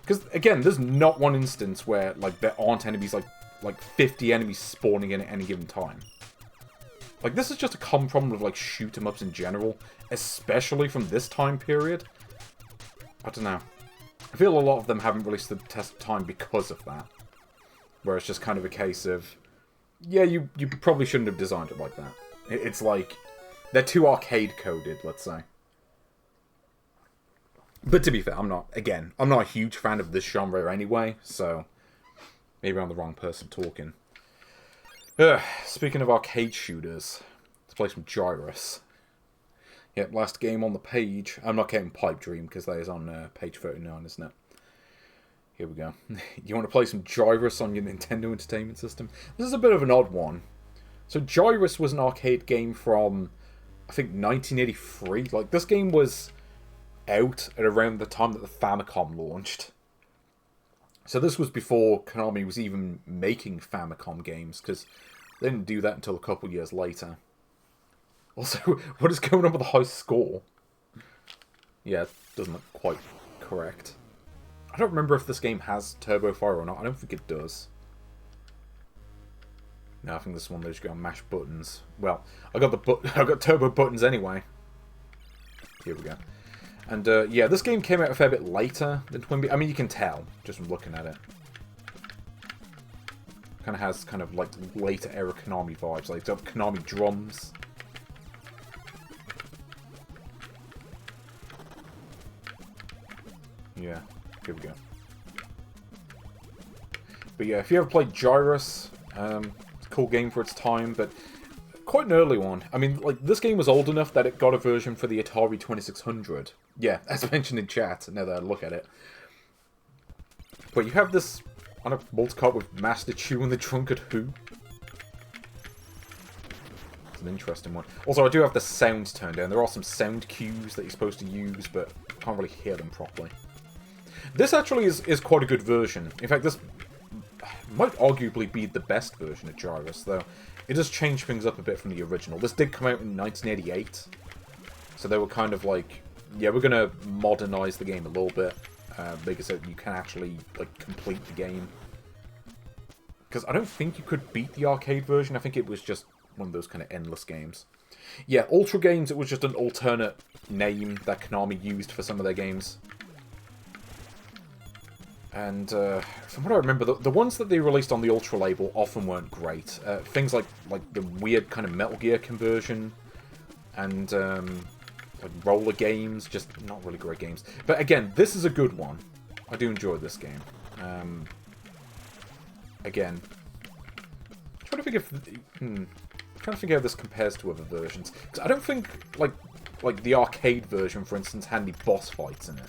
Because, again, there's not one instance where, like, there aren't enemies, like 50 enemies spawning in at any given time. Like, this is just a common problem with, like, shoot-em-ups in general, especially from this time period. I don't know. I feel a lot of them haven't released the test of time because of that. Where it's just kind of a case of, yeah, you probably shouldn't have designed it like that. It's like, they're too arcade-coded, let's say. But to be fair, I'm not a huge fan of this genre anyway, so maybe I'm the wrong person talking. Speaking of arcade shooters, let's play some Gyruss. Yep, last game on the page. I'm not counting Pipe Dream, because that is on page 39, isn't it? Here we go. You want to play some Gyruss on your Nintendo Entertainment System? This is a bit of an odd one. So Gyruss was an arcade game from, I think, 1983. Like, this game was out at around the time that the Famicom launched. So this was before Konami was even making Famicom games, because they didn't do that until a couple years later. Also, what is going on with the high score? Yeah, it doesn't look quite correct. I don't remember if this game has Turbo Fire or not. I don't think it does. No, I think this one, they just go and mash buttons. Well, I got turbo buttons anyway. Here we go. And, yeah, this game came out a fair bit later than TwinBee. I mean, you can tell, just from looking at it. Kind of has, kind of, like, later era Konami vibes. Like, it's got Konami drums. Yeah, here we go. But yeah, if you ever played Gyruss, it's a cool game for its time, but quite an early one. I mean, like, this game was old enough that it got a version for the Atari 2600. Yeah, as mentioned in chat, now that I look at it. But you have this, I don't know, multi-cart with Master Chew and the Drunkard Who. It's an interesting one. Also, I do have the sounds turned down. There are some sound cues that you're supposed to use, but I can't really hear them properly. This actually is quite a good version. In fact, this might arguably be the best version of Gyruss, though. It does change things up a bit from the original. This did come out in 1988, so they were kind of like, yeah, we're going to modernize the game a little bit, make it so you can actually like complete the game. Because I don't think you could beat the arcade version. I think it was just one of those kind of endless games. Yeah, Ultra Games, it was just an alternate name that Konami used for some of their games. And from what I remember, the ones that they released on the Ultra label often weren't great. Things like the weird kind of Metal Gear conversion and like roller games, just not really great games. But again, this is a good one. I do enjoy this game. Again, trying to think if trying to think how this compares to other versions. Because I don't think like the arcade version, for instance, had any boss fights in it.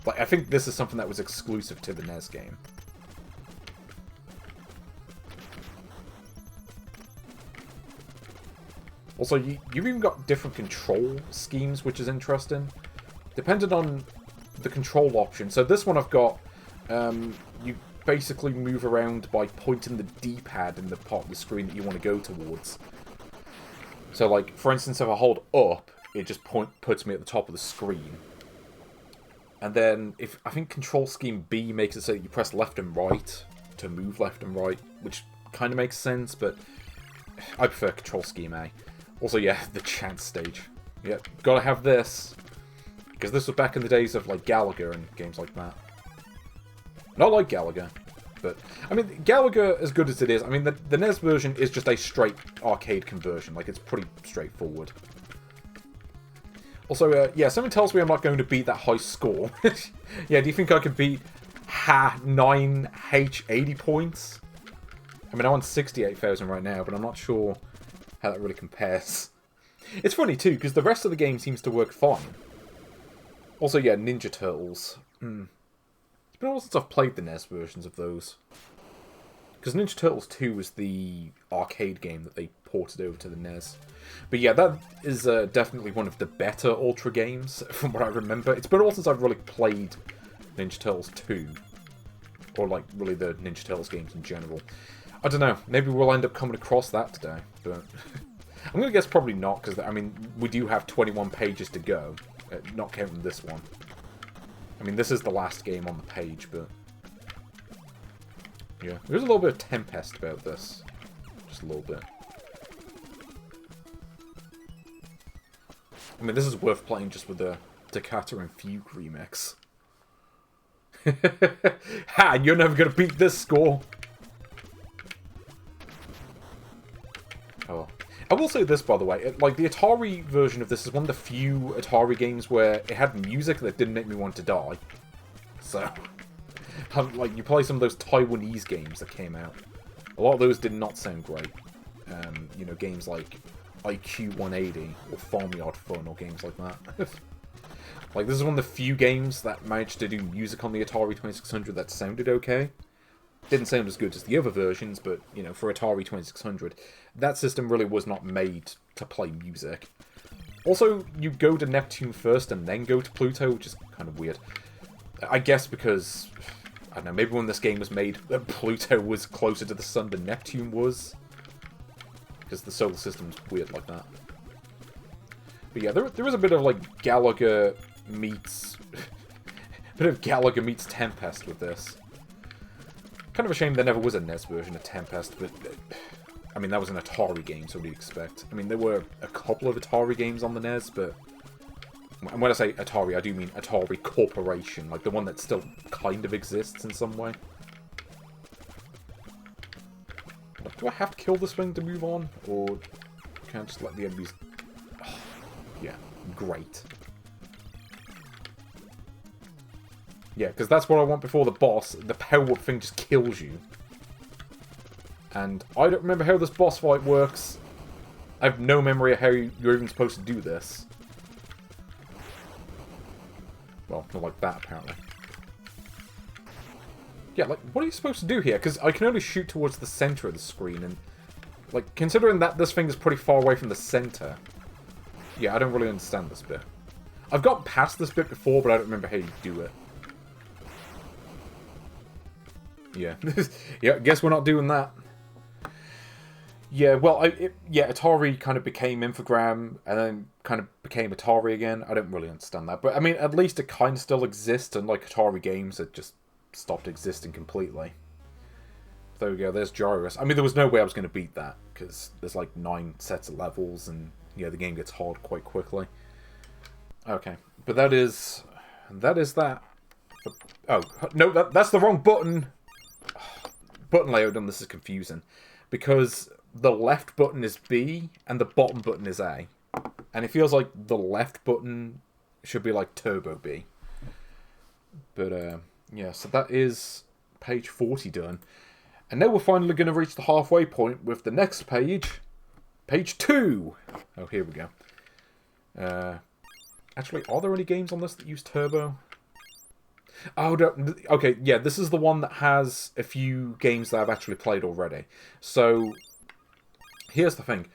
Like, I think this is something that was exclusive to the NES game. Also, you've even got different control schemes, which is interesting. Depending on the control option. So this one I've got, you basically move around by pointing the D-pad in the part of the screen that you want to go towards. So, like, for instance, if I hold up, it just puts me at the top of the screen. And then, I think Control Scheme B makes it so that you press left and right to move left and right, which kind of makes sense, but I prefer Control Scheme A. Also, yeah, the chance stage. Yeah, gotta have this. Because this was back in the days of, like, Galaga and games like that. Not like Galaga, but... I mean, Galaga, as good as it is, I mean, the NES version is just a straight arcade conversion. Like, it's pretty straightforward. Also, yeah, something tells me I'm not going to beat that high score. Yeah, do you think I could beat 9H 80 points? I mean, I'm on 68,000 right now, but I'm not sure how that really compares. It's funny, too, because the rest of the game seems to work fine. Also, yeah, Ninja Turtles. It's been a while since I've played the NES versions of those. Because Ninja Turtles 2 was the arcade game that they ported over to the NES. But yeah, that is definitely one of the better Ultra games, from what I remember. It's been a while since I've really played Ninja Turtles 2. Or, like, really the Ninja Turtles games in general. I don't know, maybe we'll end up coming across that today, but... I'm going to guess probably not, because, I mean, we do have 21 pages to go, not counting this one. I mean, this is the last game on the page, but... yeah, there's a little bit of Tempest about this. Just a little bit. I mean, this is worth playing just with the Takata and Fugue remix. Ha! You're never gonna beat this score! Oh. I will say this, by the way. Like, the Atari version of this is one of the few Atari games where it had music that didn't make me want to die. So... like, you play some of those Taiwanese games that came out. A lot of those did not sound great. You know, games like IQ 180 or Farmyard Fun or games like that. Like, this is one of the few games that managed to do music on the Atari 2600 that sounded okay. Didn't sound as good as the other versions, but, you know, for Atari 2600, that system really was not made to play music. Also, you go to Neptune first and then go to Pluto, which is kind of weird. I guess because... I don't know, maybe when this game was made, Pluto was closer to the Sun than Neptune was. Because the solar system's weird like that. But yeah, there is a bit of, like, Galaga meets... a bit of Galaga meets Tempest with this. Kind of a shame there never was a NES version of Tempest, but... I mean, that was an Atari game, so what do you expect? I mean, there were a couple of Atari games on the NES, but... And when I say Atari, I do mean Atari Corporation, like the one that still kind of exists in some way. Do I have to kill this thing to move on? Or can I just let the enemies... Oh, yeah, great. Yeah, because that's what I want before the boss. The power-up thing just kills you. And I don't remember how this boss fight works. I have no memory of how you're even supposed to do this. Well, not like that, apparently. Yeah, like, what are you supposed to do here? Because I can only shoot towards the center of the screen, and Like, considering that this thing is pretty far away from the center. Yeah, I don't really understand this bit. I've gotten past this bit before, but I don't remember how you do it. Yeah. Yeah, guess we're not doing that. Yeah, well, Atari kind of became Infogram, and then kind of became Atari again. I don't really understand that. But, I mean, at least it kind of still exists, and like Atari games, it just stopped existing completely. There we go, there's Gyruss. I mean, there was no way I was going to beat that, because there's like 9 sets of levels, and yeah, the game gets hard quite quickly. Okay, but that is that. Oh, no, that's the wrong button! Button layout on this is confusing, because the left button is B, and the bottom button is A. And it feels like the left button should be like Turbo B. But, yeah, so that is page 40 done. And now we're finally going to reach the halfway point with the next page. Page 2! Oh, here we go. Actually, are there any games on this that use Turbo? Oh, no, okay, yeah, this is the one that has a few games that I've actually played already. So, here's the thing.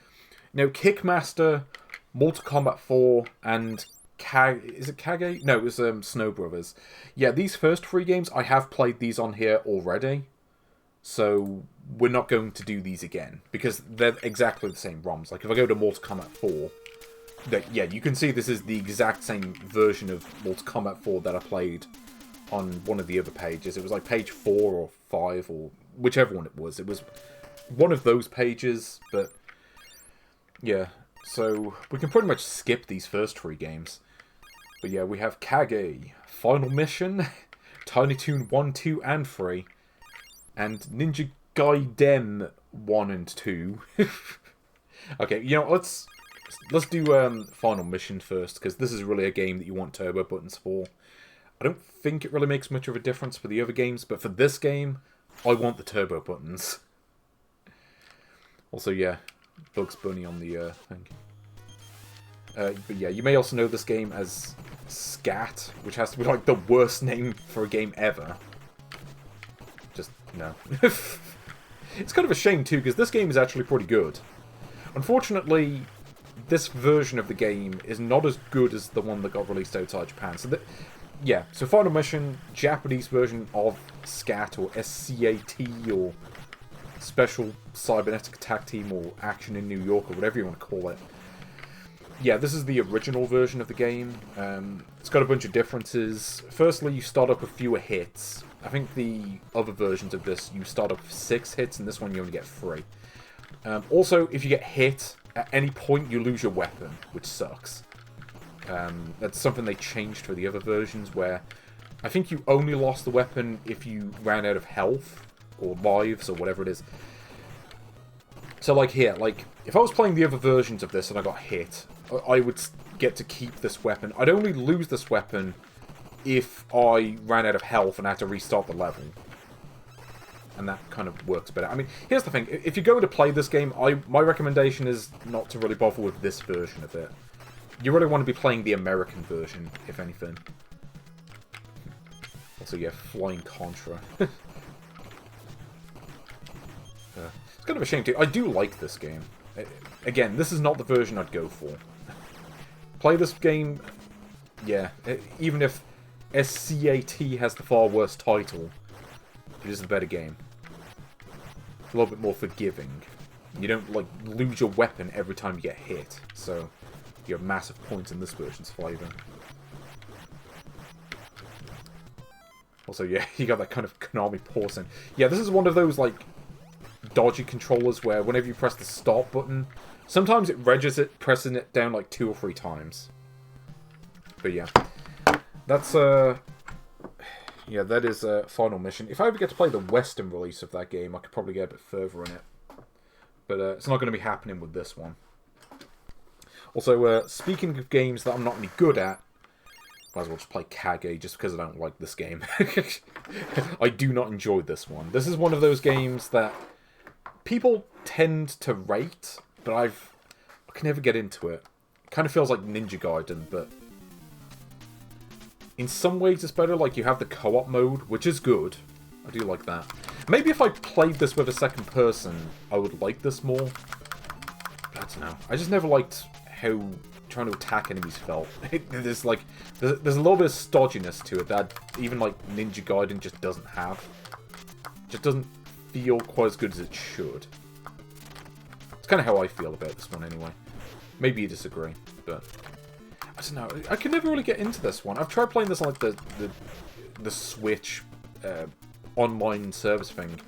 Now, Kickmaster, Mortal Kombat 4, and Kage... Is it Kage? No, it was Snow Brothers. Yeah, these first 3 games, I have played these on here already. So, we're not going to do these again. Because they're exactly the same ROMs. Like, if I go to Mortal Kombat 4... Yeah, you can see this is the exact same version of Mortal Kombat 4 that I played on one of the other pages. It was like page 4 or 5 or whichever one it was. It was one of those pages, but yeah. So we can pretty much skip these first 3 games. But yeah, we have Kage, Final Mission, Tiny Toon 1, 2, and 3, and Ninja Gaiden 1 and 2. Okay, you know, let's do Final Mission first, because this is really a game that you want turbo buttons for. I don't think it really makes much of a difference for the other games, but for this game, I want the turbo buttons. Also, yeah, Bugs Bunny on the thing. But yeah, you may also know this game as Scat, which has to be like the worst name for a game ever. Just, no. It's kind of a shame too, because this game is actually pretty good. Unfortunately, this version of the game is not as good as the one that got released outside Japan. So yeah, so Final Mission, Japanese version of SCAT, or SCAT, or Special Cybernetic Attack Team, or Action in New York, or whatever you want to call it. Yeah, this is the original version of the game. It's got a bunch of differences. Firstly, you start up with fewer hits. I think the other versions of this, you start up with 6 hits, and this one you only get 3. Also, if you get hit, at any point you lose your weapon, which sucks. That's something they changed for the other versions, where I think you only lost the weapon if you ran out of health, or lives, or whatever it is. So, like here, like, if I was playing the other versions of this and I got hit, I would get to keep this weapon. I'd only lose this weapon if I ran out of health and I had to restart the level. And that kind of works better. I mean, here's the thing. If you're going to play this game, my recommendation is not to really bother with this version of it. You really want to be playing the American version, if anything. Also, yeah, Flying Contra. It's kind of a shame, too. I do like this game. Again, this is not the version I'd go for. Play this game, yeah, even if SCAT has the far worse title, it is a better game. It's a little bit more forgiving. You don't, like, lose your weapon every time you get hit, so you have massive points in this version's favour. Also, yeah, you got that kind of Konami porcelain. Yeah, this is one of those, like, dodgy controllers where whenever you press the stop button, sometimes it registers it, pressing it down like 2 or 3 times. But yeah, that's yeah, that is Final Mission. If I ever get to play the Western release of that game, I could probably get a bit further in it. But it's not going to be happening with this one. Also, speaking of games that I'm not any good at, might as well just play Kage just because I don't like this game. I do not enjoy this one. This is one of those games that people tend to rate, but I can never get into it. It kind of feels like Ninja Gaiden, but in some ways it's better. Like, you have the co-op mode, which is good, I do like that. Maybe if I played this with a second person, I would like this more. I don't know. I just never liked how trying to attack enemies felt. There's like, there's a little bit of stodginess to it that even like Ninja Gaiden just doesn't have. Just doesn't feel quite as good as it should. It's kind of how I feel about this one anyway. Maybe you disagree, but I don't know. I can never really get into this one. I've tried playing this on like the Switch online service thing.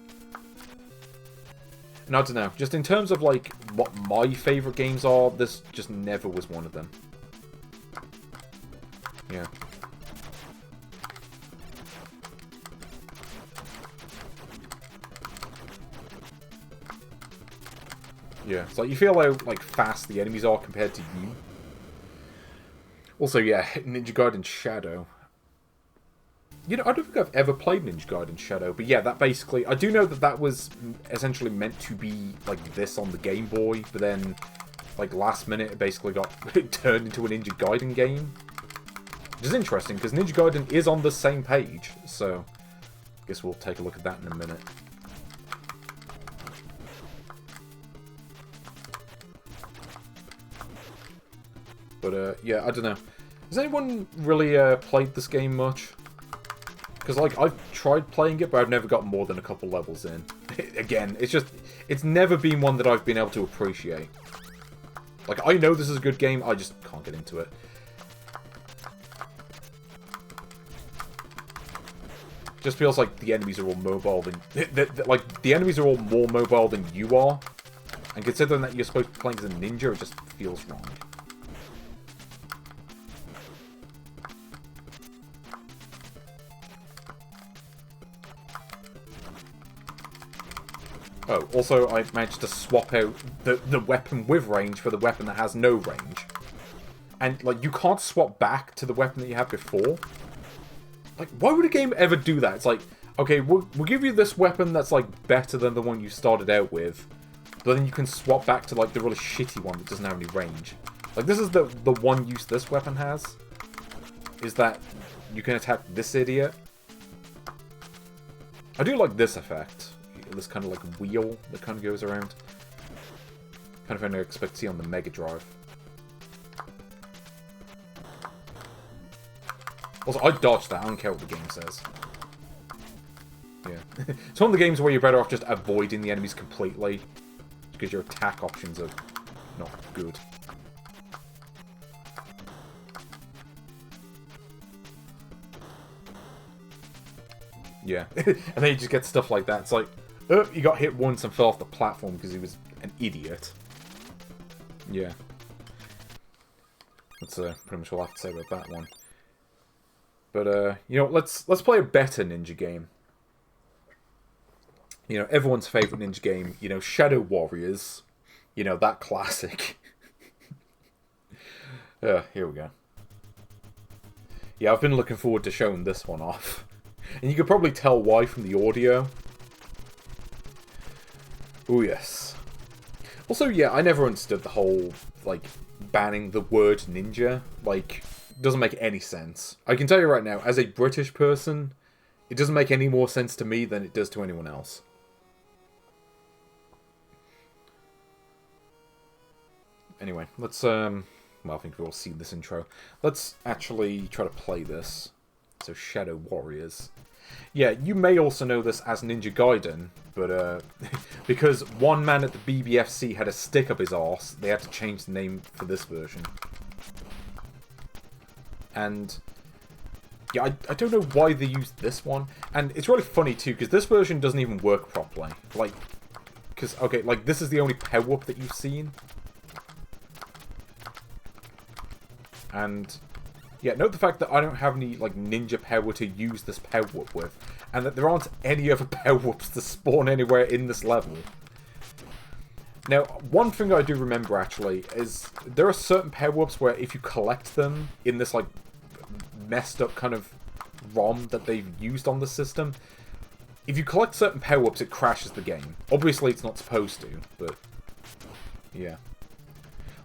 And I don't know. Just in terms of like what my favourite games are, this just never was one of them. Yeah. Yeah, it's like you feel how like fast the enemies are compared to you. Also, yeah, Ninja Gaiden Shadow. You know, I don't think I've ever played Ninja Gaiden Shadow, but yeah, that basically... I do know that that was essentially meant to be like this on the Game Boy, but then, like, last minute it basically got turned into a Ninja Gaiden game. Which is interesting, because Ninja Gaiden is on the same page, so... I guess we'll take a look at that in a minute. But, yeah, I don't know. Has anyone really played this game much? Because, like, I've tried playing it, but I've never got more than a couple levels in. Again, it's just... It's never been one that I've been able to appreciate. Like, I know this is a good game, I just can't get into it. Just feels like the enemies are all mobile than... like, the enemies are all more mobile than you are. And considering that you're supposed to be playing as a ninja, it just feels wrong. Oh, also I managed to swap out the weapon with range for the weapon that has no range. And, like, you can't swap back to the weapon that you had before. Like, why would a game ever do that? It's like, okay, we'll give you this weapon that's, like, better than the one you started out with. But then you can swap back to, like, the really shitty one that doesn't have any range. Like, this is the one use this weapon has. Is that you can attack this idiot. I do like this effect. This kind of like wheel that kind of goes around. Kind of thing I expect to see on the Mega Drive. Also, I dodged that. I don't care what the game says. Yeah. It's one of the games where you're better off just avoiding the enemies completely. Because your attack options are not good. Yeah. And then you just get stuff like that. It's like, oh, he got hit once and fell off the platform because he was an idiot. Yeah. That's pretty much all I have to say about that one. But, you know, let's play a better ninja game. You know, everyone's favourite ninja game. You know, Shadow Warriors. You know, that classic. Here we go. Yeah, I've been looking forward to showing this one off. And you could probably tell why from the audio. Oh, yes. Also, yeah, I never understood the whole, like, banning the word ninja. Like, doesn't make any sense. I can tell you right now, as a British person, it doesn't make any more sense to me than it does to anyone else. Anyway, let's, well, I think we've all seen this intro. Let's actually try to play this. So, Shadow Warriors. Yeah, you may also know this as Ninja Gaiden, but because one man at the BBFC had a stick up his arse, they had to change the name for this version. And yeah, I don't know why they used this one. And it's really funny too, because this version doesn't even work properly. Like, because, okay, like, this is the only power-up that you've seen. And yeah, note the fact that I don't have any, like, ninja power to use this power-up with. And that there aren't any other power-ups to spawn anywhere in this level. Now, one thing I do remember, actually, is there are certain power-ups where if you collect them in this, like, messed up kind of ROM that they've used on the system, if you collect certain power-ups, it crashes the game. Obviously, it's not supposed to, but yeah.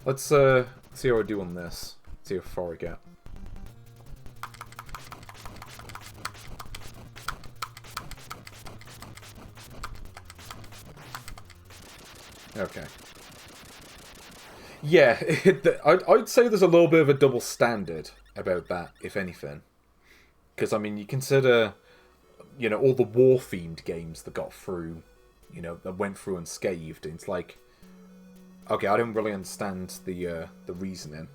Let's see how I do on this. See how far I get. Okay. Yeah, I'd say there's a little bit of a double standard about that, if anything. Because, I mean, you consider, you know, all the war-themed games that got through, you know, that went through unscathed. And it's like, okay, I don't really understand the reasoning.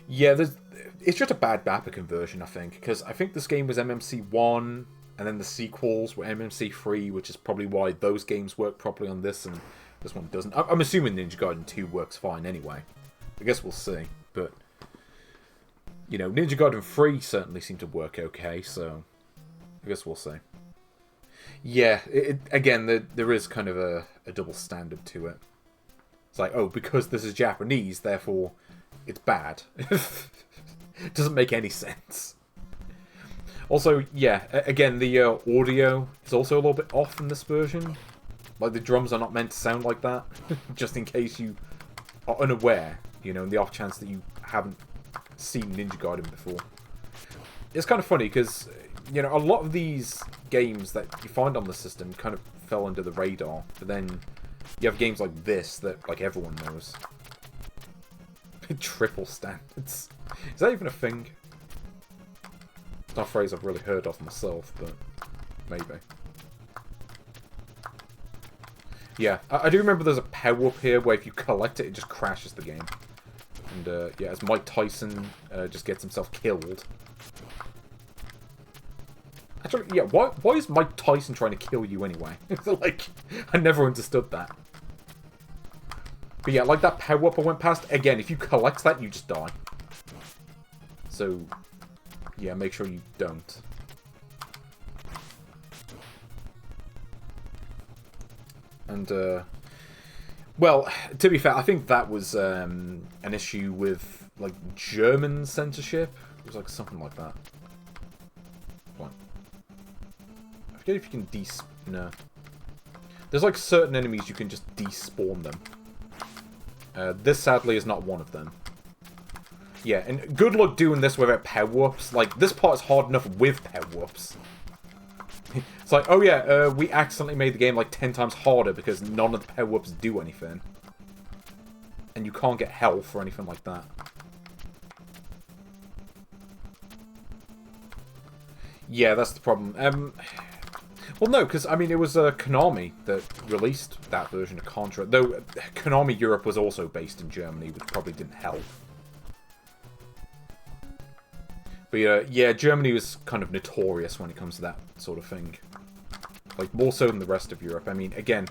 Yeah, it's just a bad mapper conversion, I think. Because I think this game was MMC1, and then the sequels were MMC3, which is probably why those games work properly on this, and this one doesn't. I'm assuming Ninja Gaiden 2 works fine anyway. I guess we'll see. But, you know, Ninja Gaiden 3 certainly seemed to work okay, so I guess we'll see. Yeah, again, there is kind of a double standard to it. It's like, oh, because this is Japanese, therefore it's bad. It doesn't make any sense. Also, yeah, again, the audio is also a little bit off in this version. Like, the drums are not meant to sound like that. Just in case you are unaware, you know, in the off chance that you haven't seen Ninja Gaiden before. It's kind of funny, because, you know, a lot of these games that you find on the system kind of fell under the radar. But then you have games like this that, like, everyone knows. Triple standards. Is that even a thing? It's not a phrase I've really heard of myself, but maybe. Yeah, I do remember there's a power-up here where if you collect it, it just crashes the game. And, yeah, as Mike Tyson just gets himself killed. Actually, yeah, why is Mike Tyson trying to kill you anyway? Like, I never understood that. But yeah, like that power-up I went past, again, if you collect that, you just die. So, yeah, make sure you don't. And, well, to be fair, I think that was an issue with, like, German censorship. It was, like, something like that. What? I forget if you can no. There's, like, certain enemies you can just despawn them. This, sadly, is not one of them. Yeah, and good luck doing this without power-ups. Like, this part is hard enough with power-ups. It's like, oh yeah, we accidentally made the game like 10 times harder because none of the power-ups do anything. And you can't get health or anything like that. Yeah, that's the problem. Well, no, because, I mean, it was Konami that released that version of Contra. Though, Konami Europe was also based in Germany, which probably didn't help. But yeah, Germany was kind of notorious when it comes to that sort of thing. Like, more so than the rest of Europe. I mean, again,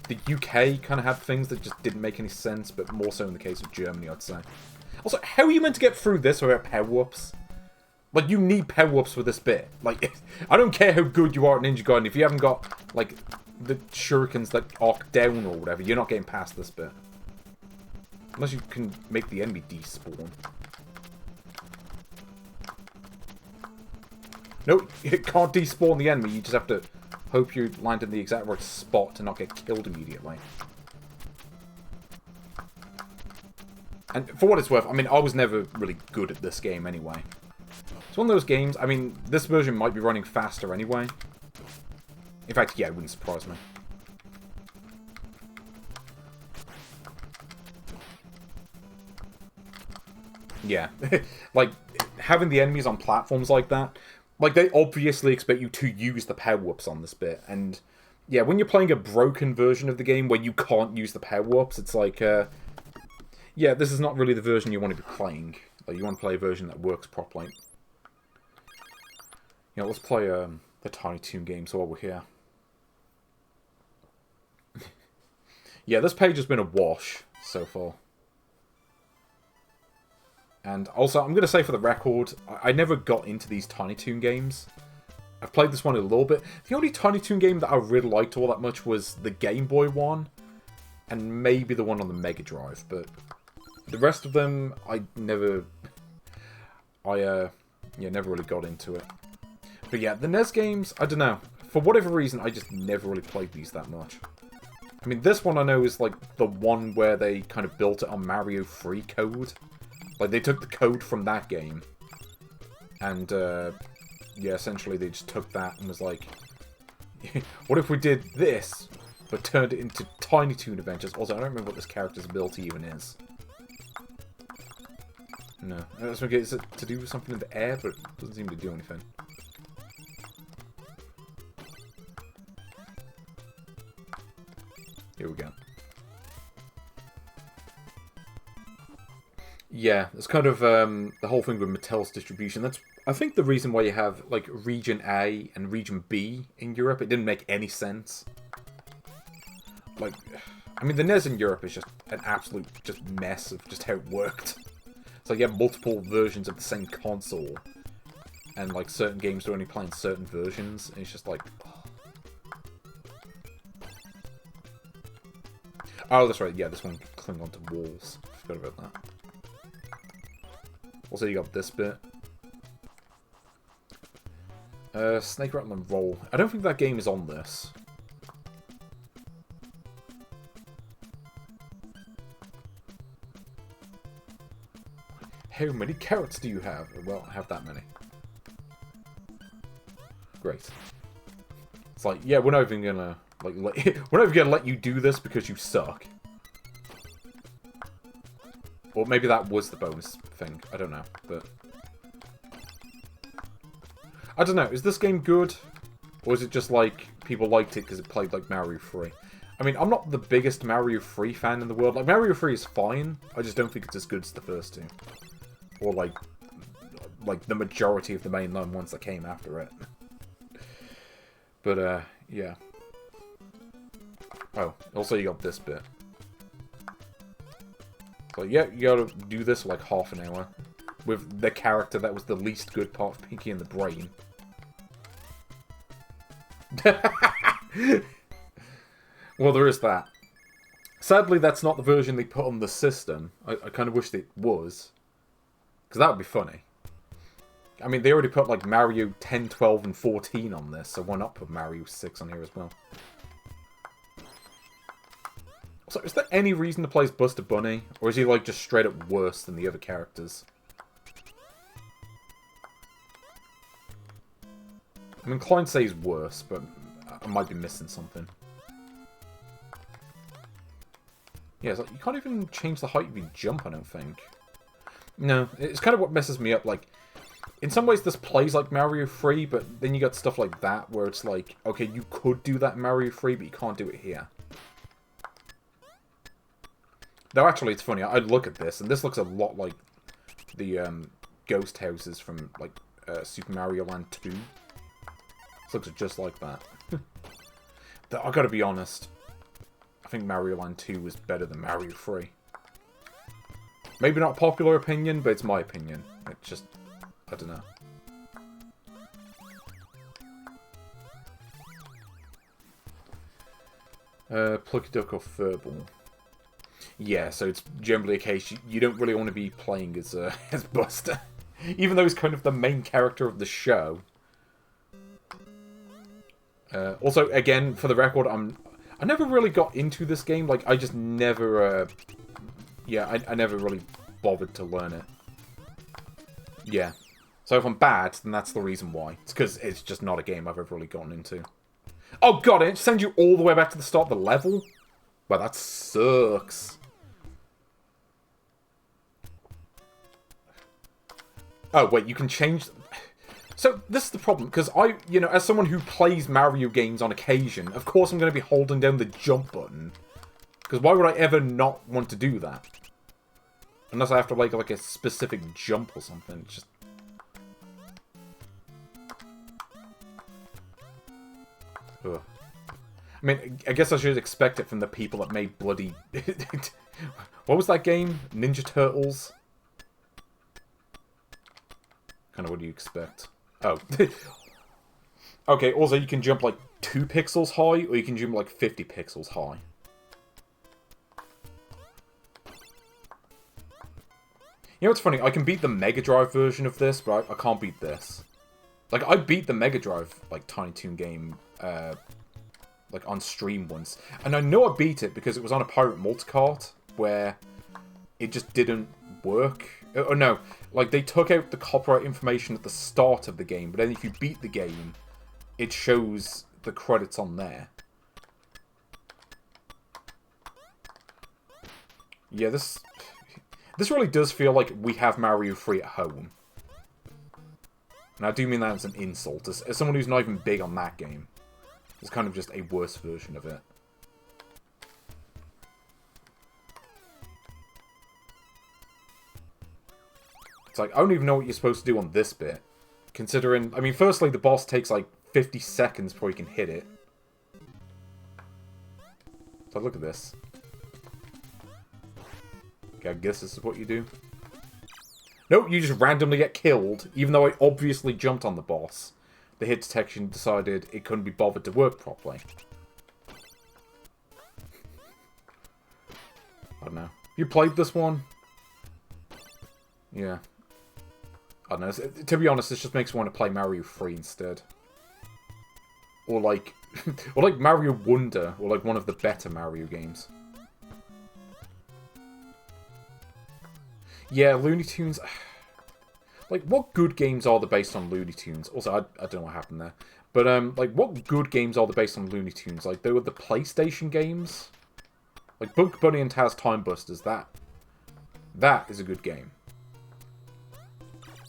the UK kind of had things that just didn't make any sense, but more so in the case of Germany, I'd say. Also, how are you meant to get through this without power-ups? Like, you need power-ups for this bit. Like, I don't care how good you are at Ninja Gaiden, if you haven't got, like, the shurikens that arc down or whatever, you're not getting past this bit. Unless you can make the enemy despawn. No, you can't despawn the enemy, you just have to hope you land in the exact right spot to not get killed immediately. And for what it's worth, I mean, I was never really good at this game anyway. It's one of those games, I mean, this version might be running faster anyway. In fact, yeah, it wouldn't surprise me. Yeah, like, having the enemies on platforms like that, like, they obviously expect you to use the power-ups on this bit, and yeah, when you're playing a broken version of the game where you can't use the power-ups, it's like, yeah, this is not really the version you want to be playing. Like, you want to play a version that works properly. You know, let's play the Tiny Toon games while we're here. Yeah, this page has been a wash so far. And also, I'm going to say for the record, I never got into these Tiny Toon games. I've played this one a little bit. The only Tiny Toon game that I really liked all that much was the Game Boy one. And maybe the one on the Mega Drive. But the rest of them, I never... yeah, never really got into it. But yeah, the NES games, I don't know. For whatever reason, I just never really played these that much. I mean, this one I know is like the one where they kind of built it on Mario 3 code. Like, they took the code from that game. And, yeah, essentially they just took that and was like, what if we did this, but turned it into Tiny Toon Adventures. Also, I don't remember what this character's ability even is. No. Is it to do with something in the air, but it doesn't seem to do anything. Here we go. Yeah, it's kind of the whole thing with Mattel's distribution. That's, I think, the reason why you have, like, Region A and Region B in Europe. It didn't make any sense. Like, I mean, the NES in Europe is just an absolute just mess of just how it worked. It's like you have multiple versions of the same console, and, like, certain games are only playing certain versions, and it's just like... Oh, that's right, yeah, this one can cling onto walls. Forgot about that. Also, you got this bit. Snake Rattle and Roll. I don't think that game is on this. How many carrots do you have? Well, I have that many. Great. It's like, yeah, we're not even gonna we're not even gonna let you do this because you suck. Or maybe that was the bonus thing. I don't know, but I don't know. Is this game good, or is it just like people liked it because it played like Mario 3? I mean, I'm not the biggest Mario 3 fan in the world. Like, Mario 3 is fine. I just don't think it's as good as the first two, or like the majority of the mainline ones that came after it. But yeah. Oh, also you got this bit. So yeah, you gotta do this for like half an hour with the character that was the least good part of Pinky and the Brain. Well, there is that. Sadly, that's not the version they put on the system. I kind of wished it was, because that would be funny. I mean, they already put like Mario 10, 12, and 14 on this, so why not put Mario 6 on here as well? So, is there any reason to play as Buster Bunny? Or is he, like, just straight up worse than the other characters? I'm inclined to say he's worse, but I might be missing something. Yeah, it's like, you can't even change the height of your jump, I don't think. No, it's kind of what messes me up, like... In some ways, this plays like Mario 3, but then you got stuff like that, where it's like, okay, you could do that in Mario 3, but you can't do it here. Though, actually, it's funny. I look at this, and this looks a lot like the ghost houses from, like, Super Mario Land 2. This looks just like that. I've got to be honest. I think Mario Land 2 was better than Mario 3. Maybe not popular opinion, but it's my opinion. It just... I don't know. Plucky Duck or Furball. Yeah, so it's generally a case you don't really want to be playing as as Buster. Even though he's kind of the main character of the show. Also, again, for the record, I never really got into this game. Like, I just never... yeah, I never really bothered to learn it. Yeah. So if I'm bad, then that's the reason why. It's because it's just not a game I've ever really gotten into. Oh god, it sends you all the way back to the start of the level? Well, that sucks. Oh, wait, you can change... So, this is the problem, because as someone who plays Mario games on occasion, of course I'm going to be holding down the jump button. Because why would I ever not want to do that? Unless I have to, like a specific jump or something. It's just... Ugh. I mean, I guess I should expect it from the people that made bloody... What was that game? Ninja Turtles? Kind of what do you expect? Oh. Okay, also you can jump like 2 pixels high, or you can jump like 50 pixels high. You know what's funny? I can beat the Mega Drive version of this, but I can't beat this. Like, I beat the Mega Drive, like, Tiny Toon game, like, on stream once. And I know I beat it because it was on a pirate multicart, where it just didn't work. Oh, no. Like, they took out the copyright information at the start of the game, but then if you beat the game, it shows the credits on there. Yeah, this really does feel like we have Mario 3 at home. And I do mean that as an insult. As someone who's not even big on that game. It's kind of just a worse version of it. It's like, I don't even know what you're supposed to do on this bit. Considering, I mean, firstly, the boss takes like 50 seconds before you can hit it. So look at this. Okay, I guess this is what you do. Nope, you just randomly get killed, even though I obviously jumped on the boss. The hit detection decided it couldn't be bothered to work properly. I don't know. You played this one? Yeah. I don't know. To be honest, this just makes me want to play Mario 3 instead. Or like... or like Mario Wonder, or like one of the better Mario games. Yeah, Looney Tunes... Like, what good games are there based on Looney Tunes? Also, I don't know what happened there. But, like, what good games are there based on Looney Tunes? Like, there were the PlayStation games. Like, Bug Bunny and Taz Time Busters, that is a good game.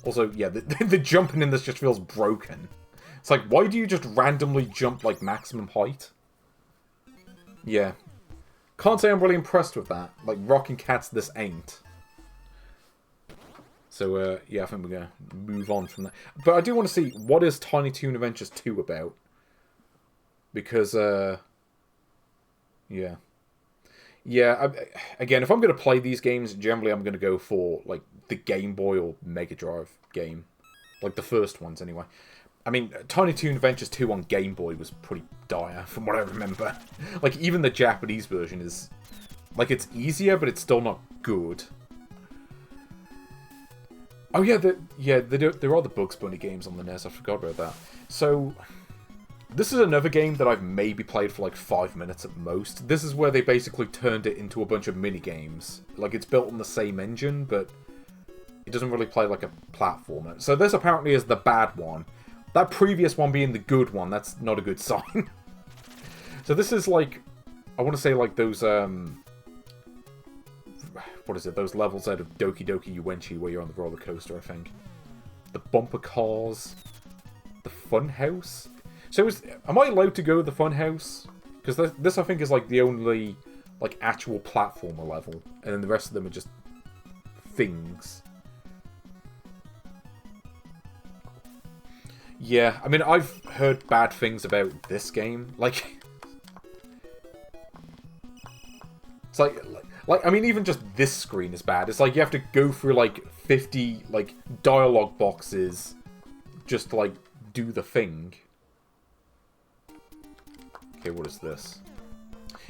Also, yeah, the jumping in this just feels broken. It's like, why do you just randomly jump, like, maximum height? Yeah. Can't say I'm really impressed with that. Like, Rockin' Cats, this ain't. So, yeah, I think we're going to move on from that. But I do want to see, what is Tiny Toon Adventures 2 about? Because, yeah. Yeah, again, if I'm going to play these games, generally I'm going to go for, like, the Game Boy or Mega Drive game. Like, the first ones, anyway. I mean, Tiny Toon Adventures 2 on Game Boy was pretty dire, from what I remember. Like, even the Japanese version is... Like, it's easier, but it's still not good. Oh yeah, there are the Bugs Bunny games on the NES, I forgot about that. So, this is another game that I've maybe played for like 5 minutes at most. This is where they basically turned it into a bunch of mini-games. Like, it's built on the same engine, but it doesn't really play like a platformer. So this apparently is the bad one. That previous one being the good one, that's not a good sign. So this is like, I want to say like those, what is it? Those levels out of Doki Doki Uwenchi where you're on the roller coaster, I think. The bumper cars. The fun house. So am I allowed to go to the fun house? Because this I think is like the only like actual platformer level, and then the rest of them are just things. Yeah, I mean I've heard bad things about this game. Like, it's like I mean, even just this screen is bad. It's like you have to go through, like, 50, like, dialogue boxes just to, like, do the thing. Okay, what is this?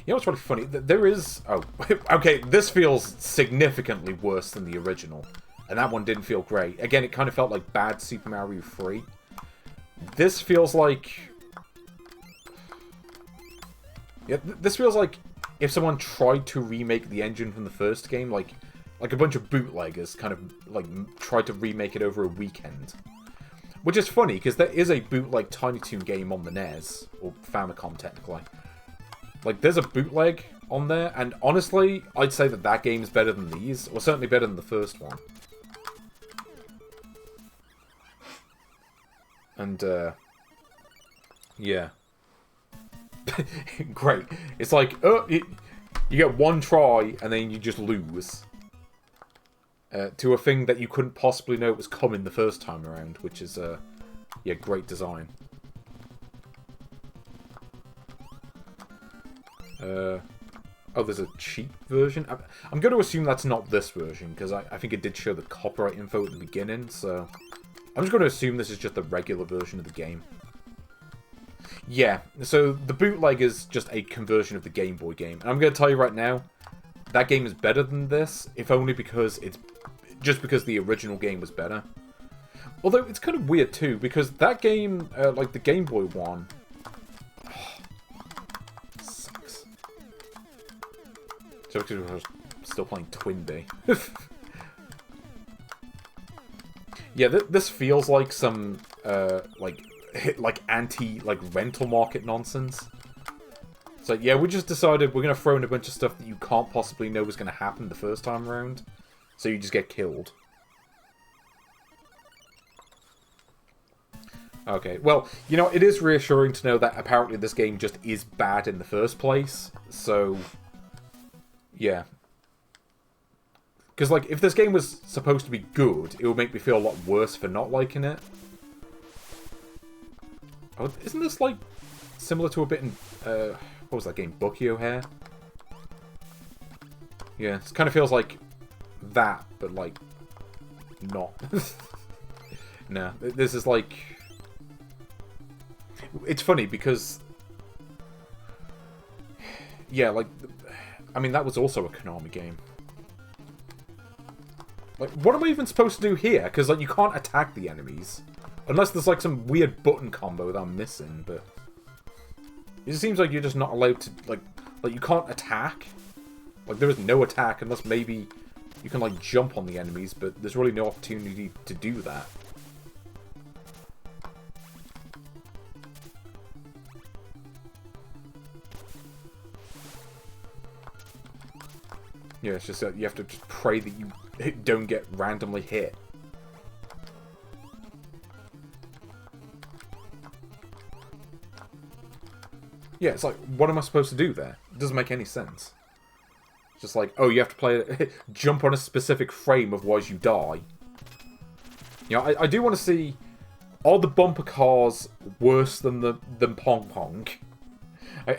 You know what's really funny? There is... Oh, okay, this feels significantly worse than the original. And that one didn't feel great. Again, it kind of felt like bad Super Mario 3. This feels like... Yeah, this feels like... If someone tried to remake the engine from the first game, like a bunch of bootleggers kind of, like, tried to remake it over a weekend. Which is funny, because there is a bootleg Tiny Toon game on the NES, or Famicom, technically. Like, there's a bootleg on there, and honestly, I'd say that game is better than these, or certainly better than the first one. And, yeah. Great. It's like, you get one try, and then you just lose. To a thing that you couldn't possibly know was coming the first time around, which is, yeah, great design. Oh, there's a cheap version? I'm going to assume that's not this version, because I think it did show the copyright info at the beginning, so... I'm just going to assume this is just the regular version of the game. Yeah, so the bootleg is just a conversion of the Game Boy game. And I'm going to tell you right now, that game is better than this, if only because it's... just because the original game was better. Although, it's kind of weird too, because that game, like the Game Boy one... sucks. So because I was still playing TwinBee. Yeah, this feels like some, like anti, like, rental market nonsense. So yeah, we just decided we're going to throw in a bunch of stuff that you can't possibly know was going to happen the first time around. So you just get killed. Okay, well, you know, it is reassuring to know that apparently this game just is bad in the first place. So, yeah. Because, like, if this game was supposed to be good, it would make me feel a lot worse for not liking it. Oh, isn't this, like, similar to a bit in, what was that game, Bucky O'Hare? Yeah, it kind of feels like that, but, like, not. No, this is, like... It's funny, because... Yeah, like... I mean, that was also a Konami game. Like, what am I even supposed to do here? Because, like, you can't attack the enemies. Unless there's, like, some weird button combo that I'm missing, but... It seems like you're just not allowed to, like, you can't attack. Like, there is no attack unless maybe you can, like, jump on the enemies, but there's really no opportunity to do that. Yeah, it's just that you have to just pray that you don't get randomly hit. Yeah, it's like, what am I supposed to do there? It doesn't make any sense. It's just like, oh, you have to play jump on a specific frame, otherwise you die. You know, I do want to see, are the bumper cars worse than Pong Pong?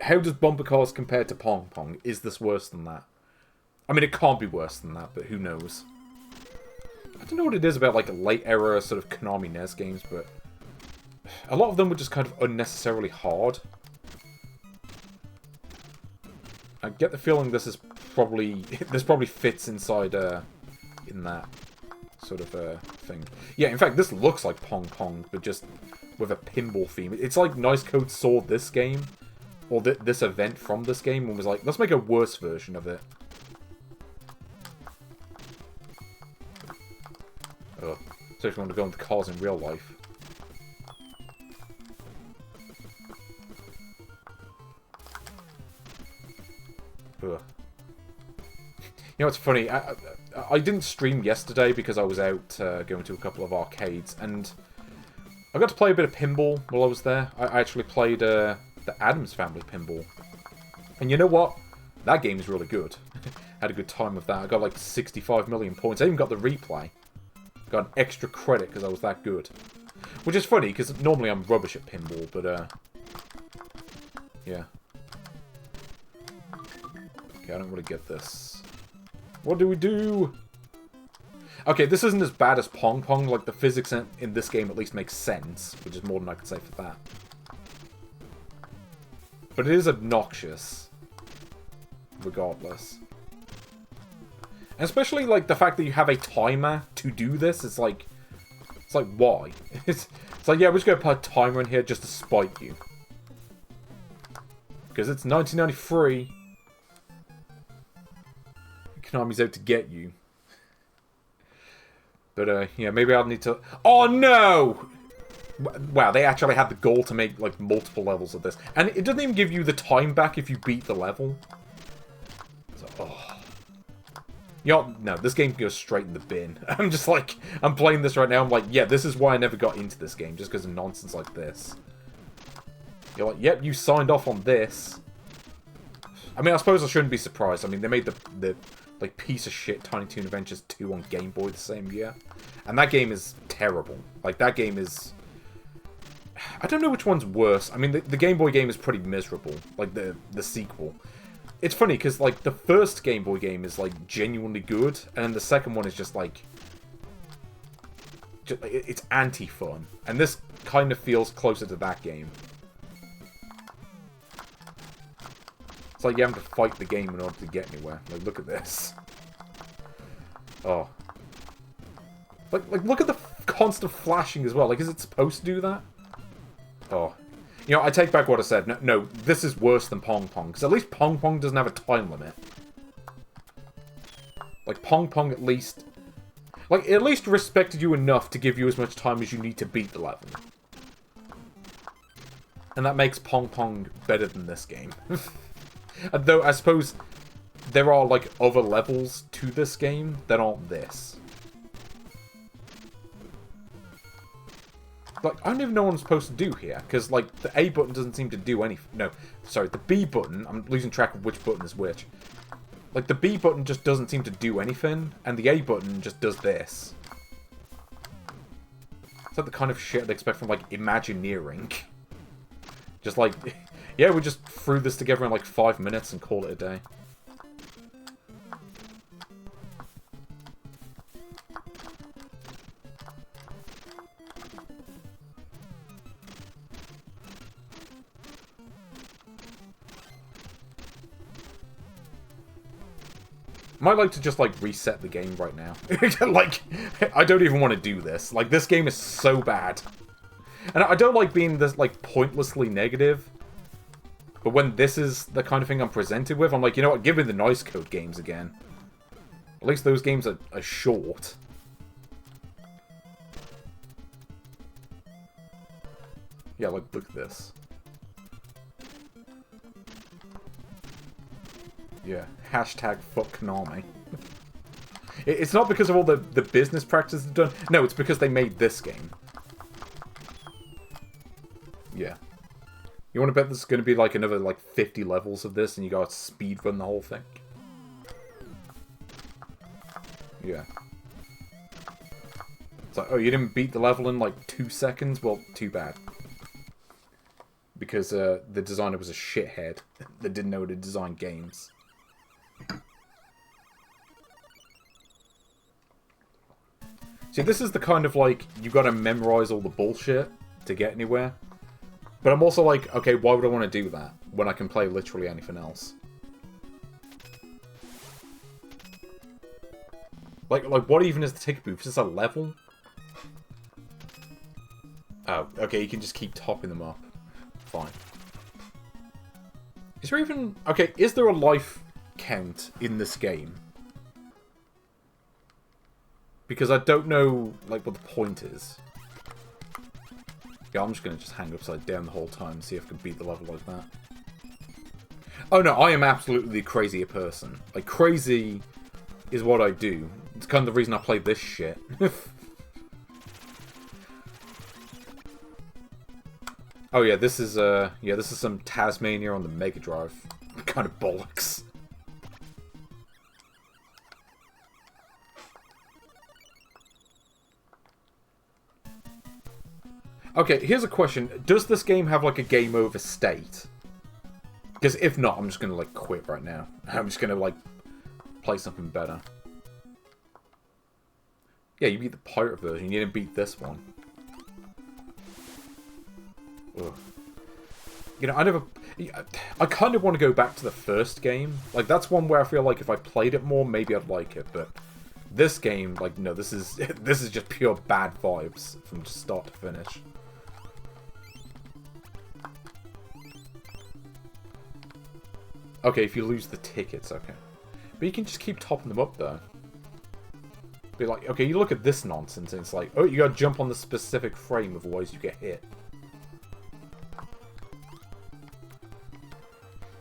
How does bumper cars compare to Pong Pong? Is this worse than that? I mean, it can't be worse than that, but who knows? I don't know what it is about, like, late-era sort of Konami NES games, but... A lot of them were just kind of unnecessarily hard. I get the feeling this is probably... this probably fits inside, in that sort of, thing. Yeah, in fact, this looks like Pong Pong, but just with a pinball theme. It's like Nice Code saw this game, or this event from this game, and was like, let's make a worse version of it. Ugh. So if you want to go into cars in real life. Ugh. You know, it's funny, I didn't stream yesterday because I was out going to a couple of arcades, and I got to play a bit of pinball while I was there. I actually played the Addams Family pinball. And you know what? That game is really good. Had a good time with that. I got like 65 million points. I even got the replay. Got an extra credit because I was that good. Which is funny, because normally I'm rubbish at pinball, but, yeah. Okay, I don't really get this. What do we do? Okay, this isn't as bad as Pong Pong. Like, the physics in this game at least makes sense, which is more than I can say for that. But it is obnoxious. Regardless. And especially, like, the fact that you have a timer to do this, it's like, why? It's like, yeah, we're just going to put a timer in here just to spite you. Because it's 1993. Konami's out to get you. But, yeah, maybe I'll need to... Oh, no! Wow, they actually had the goal to make, like, multiple levels of this. And it doesn't even give you the time back if you beat the level. So, oh... Yo, no, this game goes straight in the bin. I'm just like, I'm playing this right now, I'm like, yeah, this is why I never got into this game, just because of nonsense like this. You're like, yep, you signed off on this. I mean, I suppose I shouldn't be surprised. I mean, they made the like, piece of shit Tiny Toon Adventures 2 on Game Boy the same year. And that game is terrible. Like, that game is... I don't know which one's worse. I mean, the Game Boy game is pretty miserable. Like, the sequel. It's funny, because, like, the first Game Boy game is, like, genuinely good, and then the second one is just, like... it's anti-fun. And this kind of feels closer to that game. It's like you having to fight the game in order to get anywhere. Like, look at this. Oh. Like, look at the constant flashing as well. Like, is it supposed to do that? Oh. You know, I take back what I said. No, this is worse than Pong Pong. Because at least Pong Pong doesn't have a time limit. Like, Pong Pong at least... Like, it at least respected you enough to give you as much time as you need to beat the level. And that makes Pong Pong better than this game. Though, I suppose there are, like, other levels to this game that aren't this. Like, I don't even know what I'm supposed to do here, because, like, the A button doesn't seem to do anything. No, sorry, the B button, I'm losing track of which button is which. Like, the B button just doesn't seem to do anything, and the A button just does this. Is that the kind of shit I'd expect from, like, Imagineering? Just like, yeah, we just threw this together in, like, 5 minutes and called it a day. Might like to just, like, reset the game right now. Like, I don't even want to do this. Like, this game is so bad. And I don't like being this, like, pointlessly negative. But when this is the kind of thing I'm presented with, I'm like, you know what, give me the nice code games again. At least those games are short. Yeah, like, look at this. Yeah, hashtag fuck Konami. It's not because of all the business practices they've done. No, it's because they made this game. Yeah. You want to bet there's going to be like another like 50 levels of this and you got to speedrun the whole thing? Yeah. It's like, oh, you didn't beat the level in like 2 seconds? Well, too bad. Because the designer was a shithead that didn't know how to design games. See, this is the kind of, like, you gotta memorize all the bullshit to get anywhere. But I'm also like, okay, why would I want to do that when I can play literally anything else? Like, what even is the ticket booth? Is this a level? Oh, okay, you can just keep topping them up. Fine. Is there even... Okay, is there a life count in this game? Because I don't know, like, what the point is. Yeah, I'm just going to just hang upside down the whole time and see if I can beat the level like that. Oh no, I am absolutely the crazier person. Like, crazy is what I do. It's kind of the reason I play this shit. Oh yeah, this is some Tasmania on the Mega Drive. Kind of bollocks. Okay, here's a question. Does this game have, like, a game over state? Because if not, I'm just gonna, like, quit right now. I'm just gonna, like, play something better. Yeah, you beat the pirate version. You didn't beat this one. Ugh. You know, I kind of want to go back to the first game. Like, that's one where I feel like if I played it more, maybe I'd like it. But this game, like, no, this is just pure bad vibes from start to finish. Okay, if you lose the tickets, okay. But you can just keep topping them up, though. Be like, okay, you look at this nonsense, and it's like, oh, you gotta jump on the specific frame, otherwise you get hit.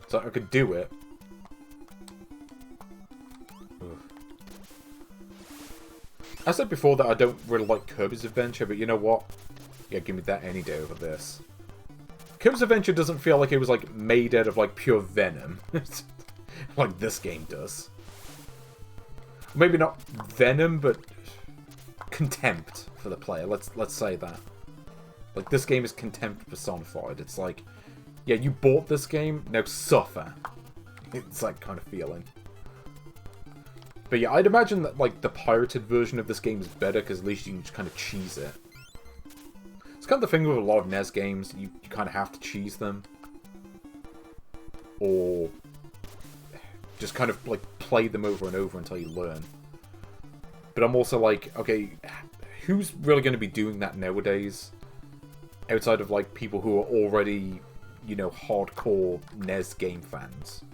So I could do it. Ugh. I said before that I don't really like Kirby's Adventure, but you know what? Yeah, give me that any day over this. Kirby's Adventure doesn't feel like it was, like, made out of, like, pure venom. Like this game does. Maybe not venom, but contempt for the player. Let's say that. Like, this game is contempt personified. It's like, yeah, you bought this game, now suffer. It's that kind of feeling. But yeah, I'd imagine that, like, the pirated version of this game is better, because at least you can just kind of cheese it. It's kind of the thing with a lot of NES games, you kind of have to cheese them. Or just kind of, like, play them over and over until you learn. But I'm also like, okay, who's really going to be doing that nowadays? Outside of, like, people who are already, you know, hardcore NES game fans.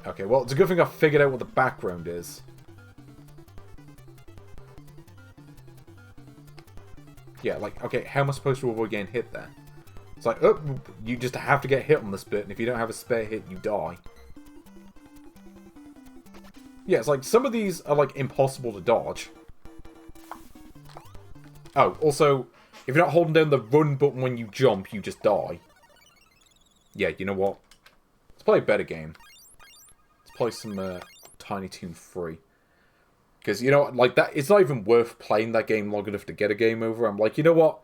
Okay, well, it's a good thing I figured out what the background is. Yeah, like, okay, how am I supposed to avoid getting hit there? It's like, oh, you just have to get hit on this bit, and if you don't have a spare hit, you die. Yeah, it's like, some of these are, like, impossible to dodge. Oh, also, if you're not holding down the run button when you jump, you just die. Yeah, you know what? Let's play a better game. Let's play some Tiny Toon 3. Because, you know, like, that, it's not even worth playing that game long enough to get a game over. I'm like, you know what?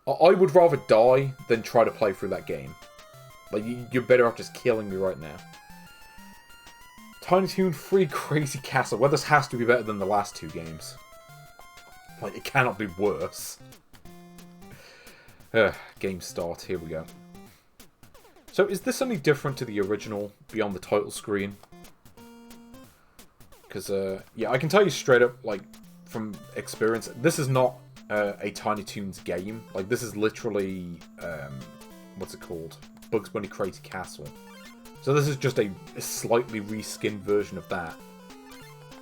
I would rather die than try to play through that game. Like, you're better off just killing me right now. Tiny Toon 3 Crazy Castle. Well, this has to be better than the last two games. Like, it cannot be worse. Game start. Here we go. So, is this something different to the original beyond the title screen? Because, yeah, I can tell you straight up, like, from experience, this is not a Tiny Toons game. Like, this is literally, what's it called? Bugs Bunny Crazy Castle. So this is just a slightly reskinned version of that.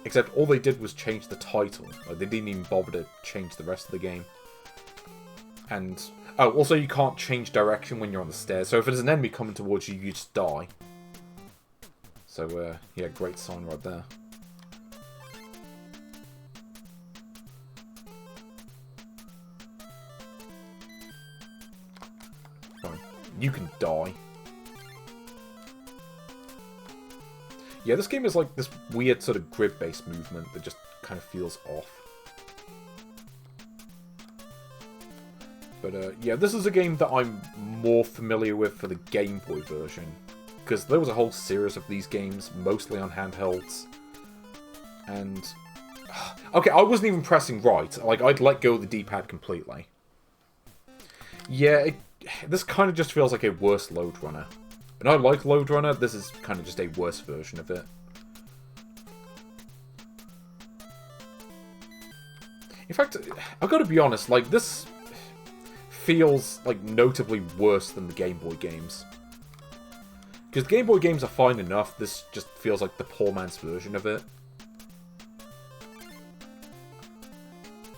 Except all they did was change the title. Like, they didn't even bother to change the rest of the game. And, oh, also you can't change direction when you're on the stairs. So if there's an enemy coming towards you, you just die. So, yeah, great sign right there. Fine. You can die. Yeah, this game is like this weird sort of grid-based movement that just kind of feels off. But, yeah, this is a game that I'm more familiar with for the Game Boy version. Because there was a whole series of these games, mostly on handhelds. And... okay, I wasn't even pressing right. Like, I'd let go of the D-pad completely. Yeah, this kind of just feels like a worse Load Runner. And I like Load Runner, this is kind of just a worse version of it. In fact, I've got to be honest, like, this feels, like, notably worse than the Game Boy games. Because the Game Boy games are fine enough, this just feels like the poor man's version of it.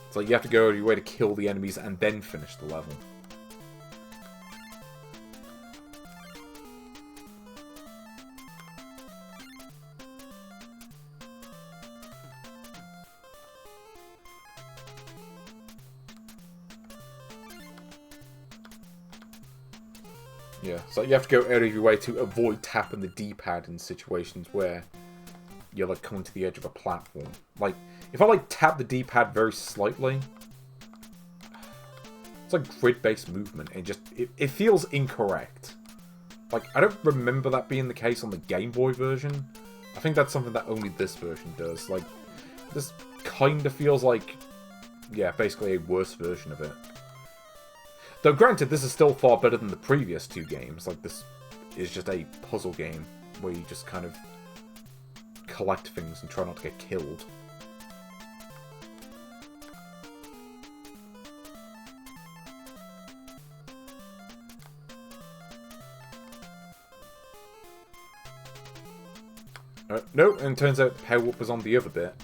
It's like you have to go out of your way to kill the enemies and then finish the level. Yeah, so you have to go out of your way to avoid tapping the D-pad in situations where you're, like, coming to the edge of a platform. Like, if I, like, tap the D-pad very slightly, it's like grid-based movement. It feels incorrect. Like, I don't remember that being the case on the Game Boy version. I think that's something that only this version does. Like, this kind of feels like, yeah, basically a worse version of it. Though granted, this is still far better than the previous two games. Like, this is just a puzzle game where you just kind of collect things and try not to get killed. No, and it turns out the power up was on the other bit.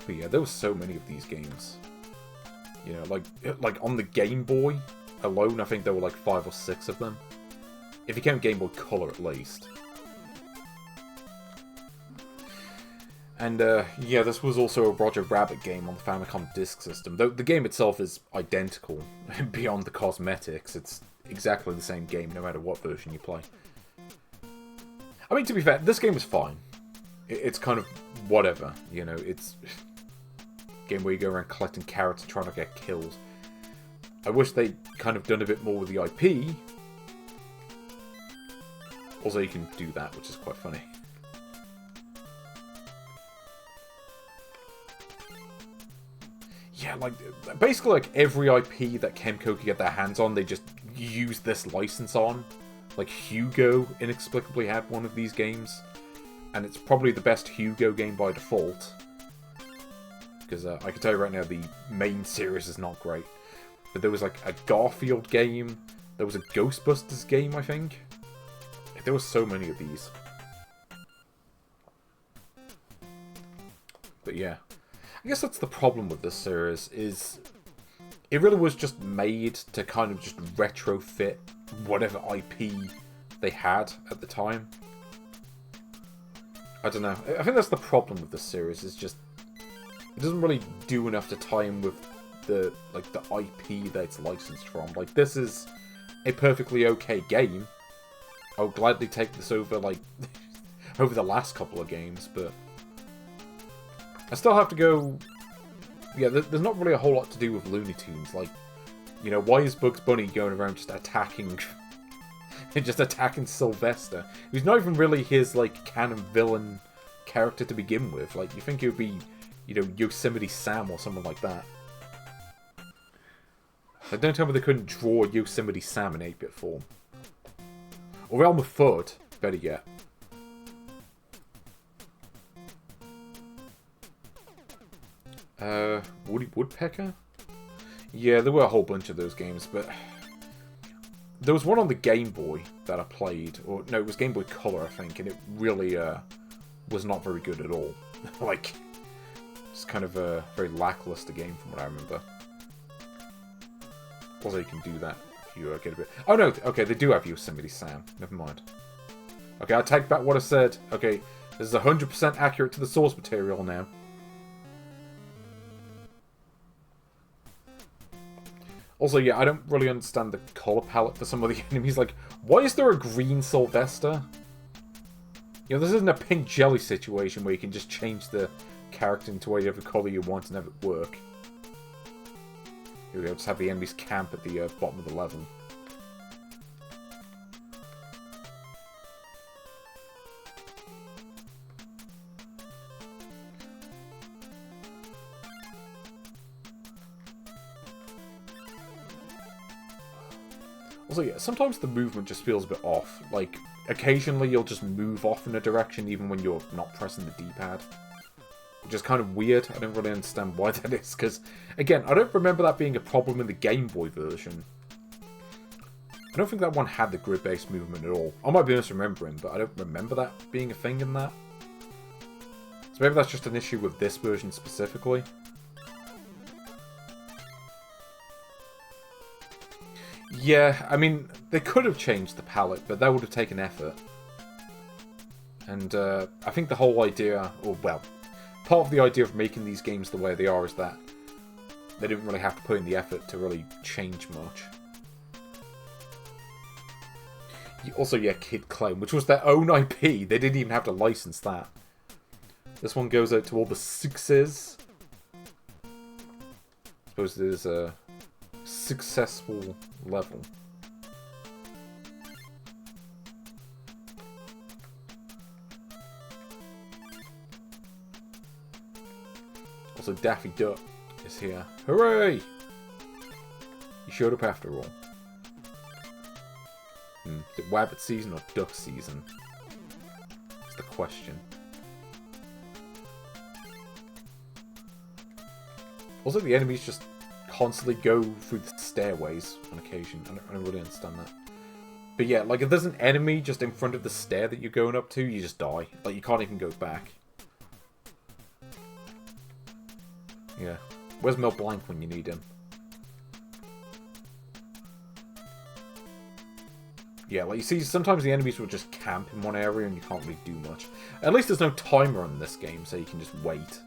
But yeah, there were so many of these games. You know, like on the Game Boy alone, I think there were like 5 or 6 of them. If you count Game Boy Color, at least. And, yeah, this was also a Roger Rabbit game on the Famicom Disk System. Though the game itself is identical. Beyond the cosmetics, it's exactly the same game, no matter what version you play. I mean, to be fair, this game is fine. It's kind of whatever, you know, it's a game where you go around collecting carrots and trying not to get killed. I wish they'd kind of done a bit more with the IP. Also, you can do that, which is quite funny. Yeah, like, basically, like, every IP that Kemco could get their hands on, they just use this license on. Like, Hugo inexplicably had one of these games. And it's probably the best Hugo game by default. Because I can tell you right now, the main series is not great. But there was like a Garfield game. There was a Ghostbusters game, I think. There were so many of these. But yeah. I guess that's the problem with this series, is it really was just made to kind of just retrofit whatever IP they had at the time. I don't know. I think that's the problem with this series, is just it doesn't really do enough to tie in with the IP that it's licensed from. Like, this is a perfectly okay game. I would gladly take this over, like, over the last couple of games, but I still have to go... Yeah, there's not really a whole lot to do with Looney Tunes. Like, you know, why is Bugs Bunny going around just attacking... just attacking Sylvester? He's not even really his, like, canon villain character to begin with. Like, you think it would be, you know, Yosemite Sam or someone like that. Like, don't tell me they couldn't draw Yosemite Sam in 8-bit form. Or Elmer Fudd, better yet. Woody Woodpecker? Yeah, there were a whole bunch of those games, but... There was one on the Game Boy that I played, or no, it was Game Boy Color, I think, and it really, was not very good at all. Like, it's kind of a very lackluster game from what I remember. Also, you can do that if you get a bit... Oh no, okay, they do have Yosemite Sam. Never mind. Okay, I take back what I said. Okay, this is 100% accurate to the source material now. Also, yeah, I don't really understand the color palette for some of the enemies. Like, why is there a green Sylvester? You know, this isn't a pink jelly situation where you can just change the character into whatever color you want and have it work. Here we go, just have the enemies camp at the bottom of the level. Also, yeah, sometimes the movement just feels a bit off. Like, occasionally you'll just move off in a direction even when you're not pressing the D-pad. Which is kind of weird. I don't really understand why that is, because, again, I don't remember that being a problem in the Game Boy version. I don't think that one had the grid-based movement at all. I might be misremembering, but I don't remember that being a thing in that. So maybe that's just an issue with this version specifically. Yeah, I mean, they could have changed the palette, but that would have taken effort. And I think the whole idea, or well, part of the idea of making these games the way they are is that they didn't really have to put in the effort to really change much. Also, yeah, Kid Clown, which was their own IP. They didn't even have to license that. This one goes out to all the sixes. I suppose there's a successful level. Also, Daffy Duck is here. Hooray! He showed up after all. Is it Wabbit season or Duck season? That's the question. Also, the enemies just constantly go through the stairways on occasion. I don't really understand that. But yeah, like if there's an enemy just in front of the stair that you're going up to, you just die. Like you can't even go back. Yeah. Where's Mel Blanc when you need him? Yeah, like you see, sometimes the enemies will just camp in one area and you can't really do much. At least there's no timer on this game, so you can just wait.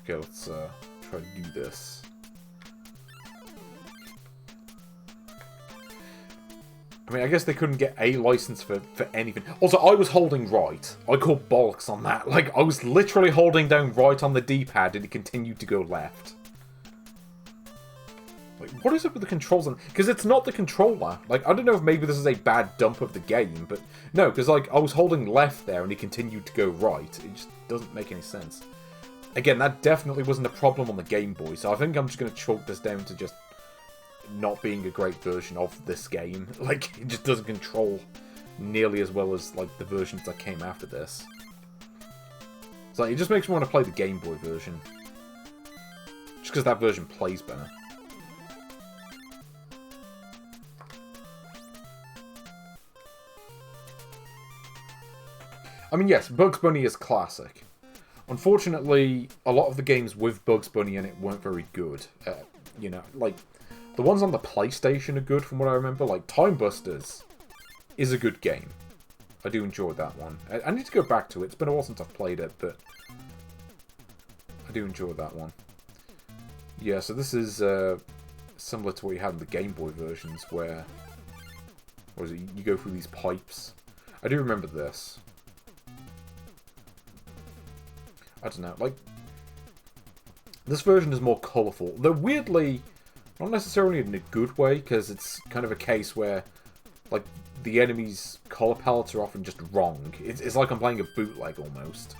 Okay, let's try to do this. I mean, I guess they couldn't get a license for anything. Also, I was holding right. I called bollocks on that. Like, I was literally holding down right on the D-pad and it continued to go left. Like, what is it with the controls? Because it's not the controller. Like, I don't know if maybe this is a bad dump of the game, but no, because, like, I was holding left there and he continued to go right. It just doesn't make any sense. Again, that definitely wasn't a problem on the Game Boy, so I think I'm just going to chalk this down to just not being a great version of this game. Like, it just doesn't control nearly as well as, like, the versions that came after this. So it just makes me want to play the Game Boy version. Just because that version plays better. I mean, yes, Bugs Bunny is classic. Unfortunately, a lot of the games with Bugs Bunny in it weren't very good. You know, like, the ones on the PlayStation are good from what I remember. Like, Time Busters is a good game. I do enjoy that one. I need to go back to it. It's been a while since I've played it, but I do enjoy that one. Yeah, so this is similar to what you had in the Game Boy versions, where... What is it? You go through these pipes. I do remember this. I don't know, like... This version is more colourful. Though weirdly, not necessarily in a good way, because it's kind of a case where, like, the enemies' colour palettes are often just wrong. It's like I'm playing a bootleg, almost.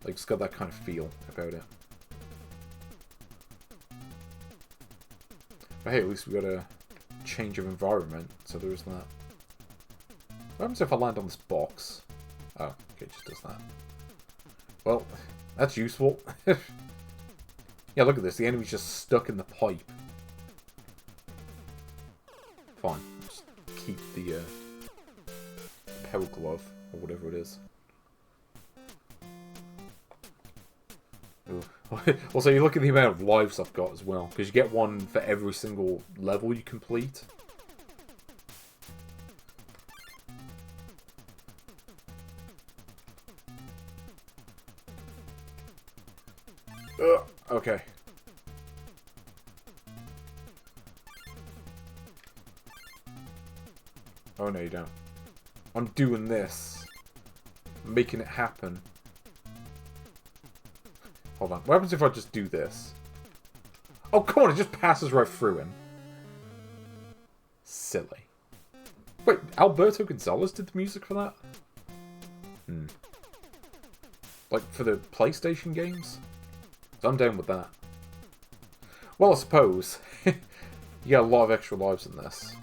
Like, it's got that kind of feel about it. But hey, at least we got a change of environment, so there is that. What happens if I land on this box? Oh, okay, it just does that. Well, that's useful. Yeah, look at this. The enemy's just stuck in the pipe. Fine. Just keep the power glove, or whatever it is. Ooh. Also, you look at the amount of lives I've got as well, because you get one for every single level you complete. Okay. Oh no, you don't. I'm doing this. I'm making it happen. Hold on. What happens if I just do this? Oh, come on, it just passes right through him. Silly. Wait, Alberto Gonzalez did the music for that? Hmm. Like, for the PlayStation games? So I'm down with that. Well, I suppose. You get a lot of extra lives in this.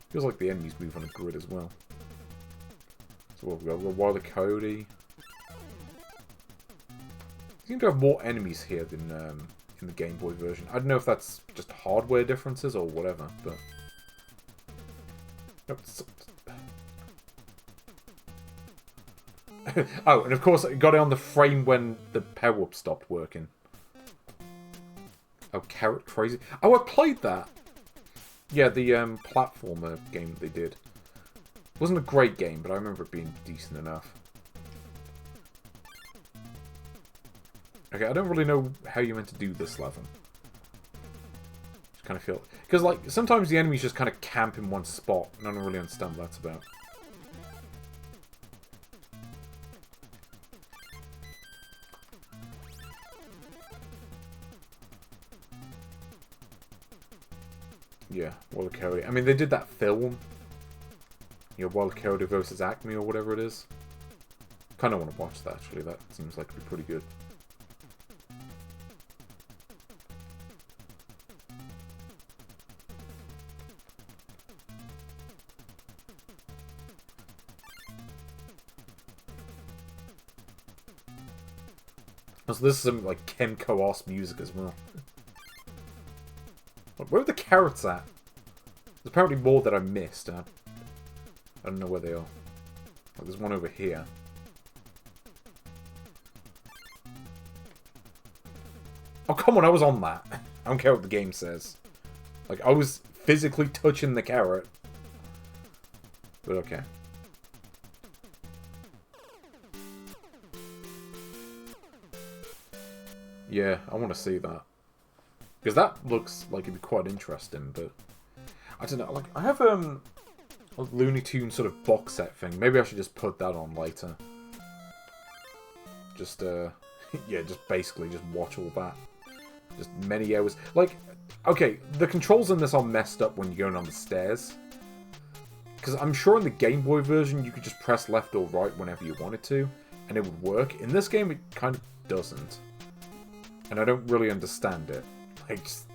Feels like the enemies move on a grid as well. So what have we got? We've got Wile E. Coyote. Seem to have more enemies here than in the Game Boy version. I don't know if that's just hardware differences or whatever, but... Oh, and of course, I got it on the frame when the power-up stopped working. Oh, Carrot Crazy. Oh, I played that! Yeah, the platformer game that they did. It wasn't a great game, but I remember it being decent enough. Okay, I don't really know how you're meant to do this level. Just kind of feel... Because, like, sometimes the enemies just kind of camp in one spot, and I don't really understand what that's about. Yeah, Wile E. Coyote. I mean, they did that film. You know, Wile E. Coyote versus Acme or whatever it is. Kind of want to watch that, actually. That seems like it'd be pretty good. So this is some, like, Ken Coas music as well. Where are the carrots at? There's apparently more that I missed. I don't know where they are. Oh, there's one over here. Oh, come on, I was on that. I don't care what the game says. Like, I was physically touching the carrot. But okay. Yeah, I want to see that. Because that looks like it'd be quite interesting, but... I don't know, like, I have, a Looney Tunes sort of box set thing. Maybe I should just put that on later. Just, Yeah, just basically just watch all that. Just many hours. Like, okay, the controls in this are messed up when you're going on the stairs. Because I'm sure in the Game Boy version you could just press left or right whenever you wanted to, and it would work. In this game, it kind of doesn't. And I don't really understand it. Like, just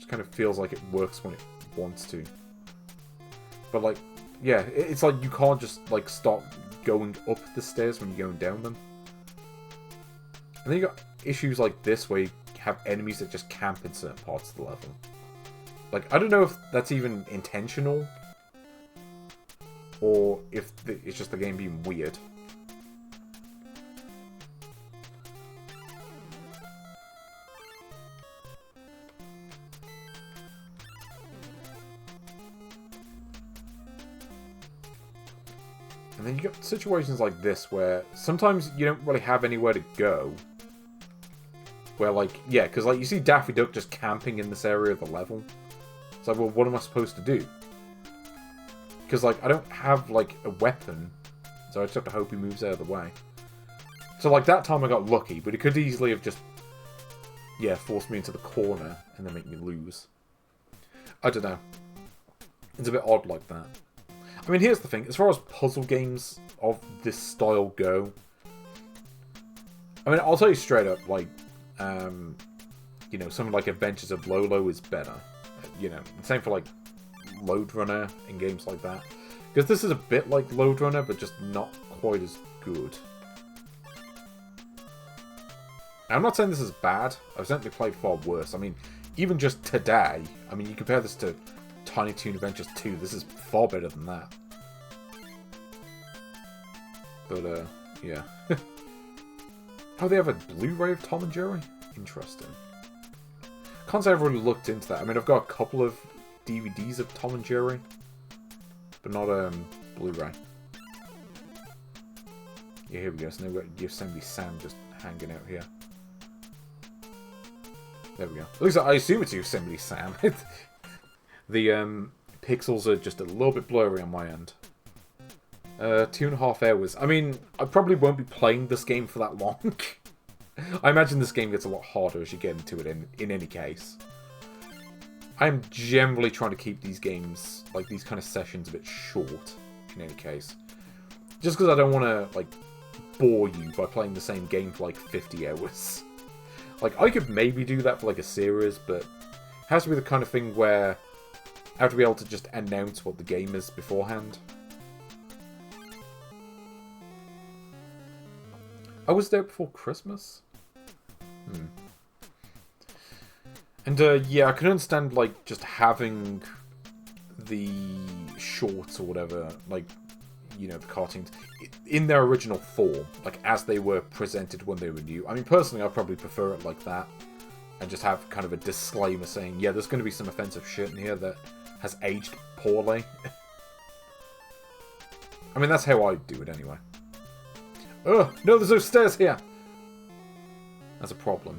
kind of feels like it works when it wants to. But, like, yeah, it's like you can't just, like, stop going up the stairs when you're going down them. And then you got issues like this where you have enemies that just camp in certain parts of the level. Like, I don't know if that's even intentional, or if it's just the game being weird. And then you get situations like this where sometimes you don't really have anywhere to go. Where, like, yeah, because, like, you see Daffy Duck just camping in this area of the level. It's like, well, what am I supposed to do? Because, like, I don't have, like, a weapon. So I just have to hope he moves out of the way. So, like, that time I got lucky, but it could easily have just, yeah, forced me into the corner and then make me lose. I don't know. It's a bit odd like that. I mean, here's the thing. As far as puzzle games of this style go, I mean, I'll tell you straight up, like, you know, something like Adventures of Lolo is better. You know, same for, like, Lode Runner and games like that. Because this is a bit like Lode Runner, but just not quite as good. I'm not saying this is bad. I've certainly played far worse. I mean, even just today, I mean, you compare this to Tiny Toon Adventures 2, this is far better than that. But, yeah. Oh, they have a Blu-ray of Tom and Jerry? Interesting. Can't say I've really looked into that. I mean, I've got a couple of DVDs of Tom and Jerry, but not Blu-ray. Yeah, here we go. So now we've got Yosemite Sam just hanging out here. There we go. At least I assume it's Yosemite Sam. The pixels are just a little bit blurry on my end. 2.5 hours. I mean, I probably won't be playing this game for that long. I imagine this game gets a lot harder as you get into it in any case. I'm generally trying to keep these games, like these kind of sessions, a bit short in any case. Just because I don't want to, like, bore you by playing the same game for like 50 hours. Like, I could maybe do that for like a series, but it has to be the kind of thing where I have to be able to just announce what the game is beforehand. I was there before Christmas? And, yeah, I can understand, like, just having the shorts or whatever, like, you know, the cartoons, in their original form, like, as they were presented when they were new. I mean, personally, I probably prefer it like that, and just have kind of a disclaimer saying, yeah, there's going to be some offensive shit in here that has aged poorly. I mean, that's how I do it anyway. Ugh, no, there's no stairs here! That's a problem.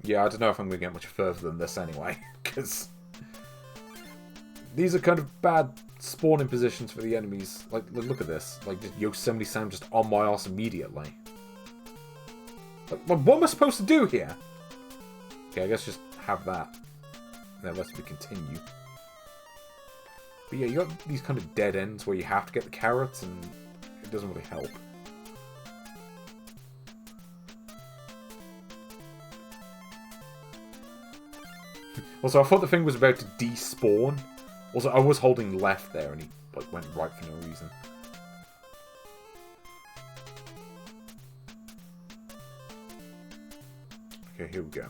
Yeah, I don't know if I'm going to get much further than this anyway, because these are kind of bad spawning positions for the enemies. Like, look at this. Like, just Yosemite Sam just on my ass immediately. Like, what am I supposed to do here? Okay, I guess just have that. Now let's continue. But yeah, you got these kind of dead ends where you have to get the carrots, and it doesn't really help. Also, I thought the thing was about to despawn. Also, I was holding left there, and he like went right for no reason. Okay, here we go.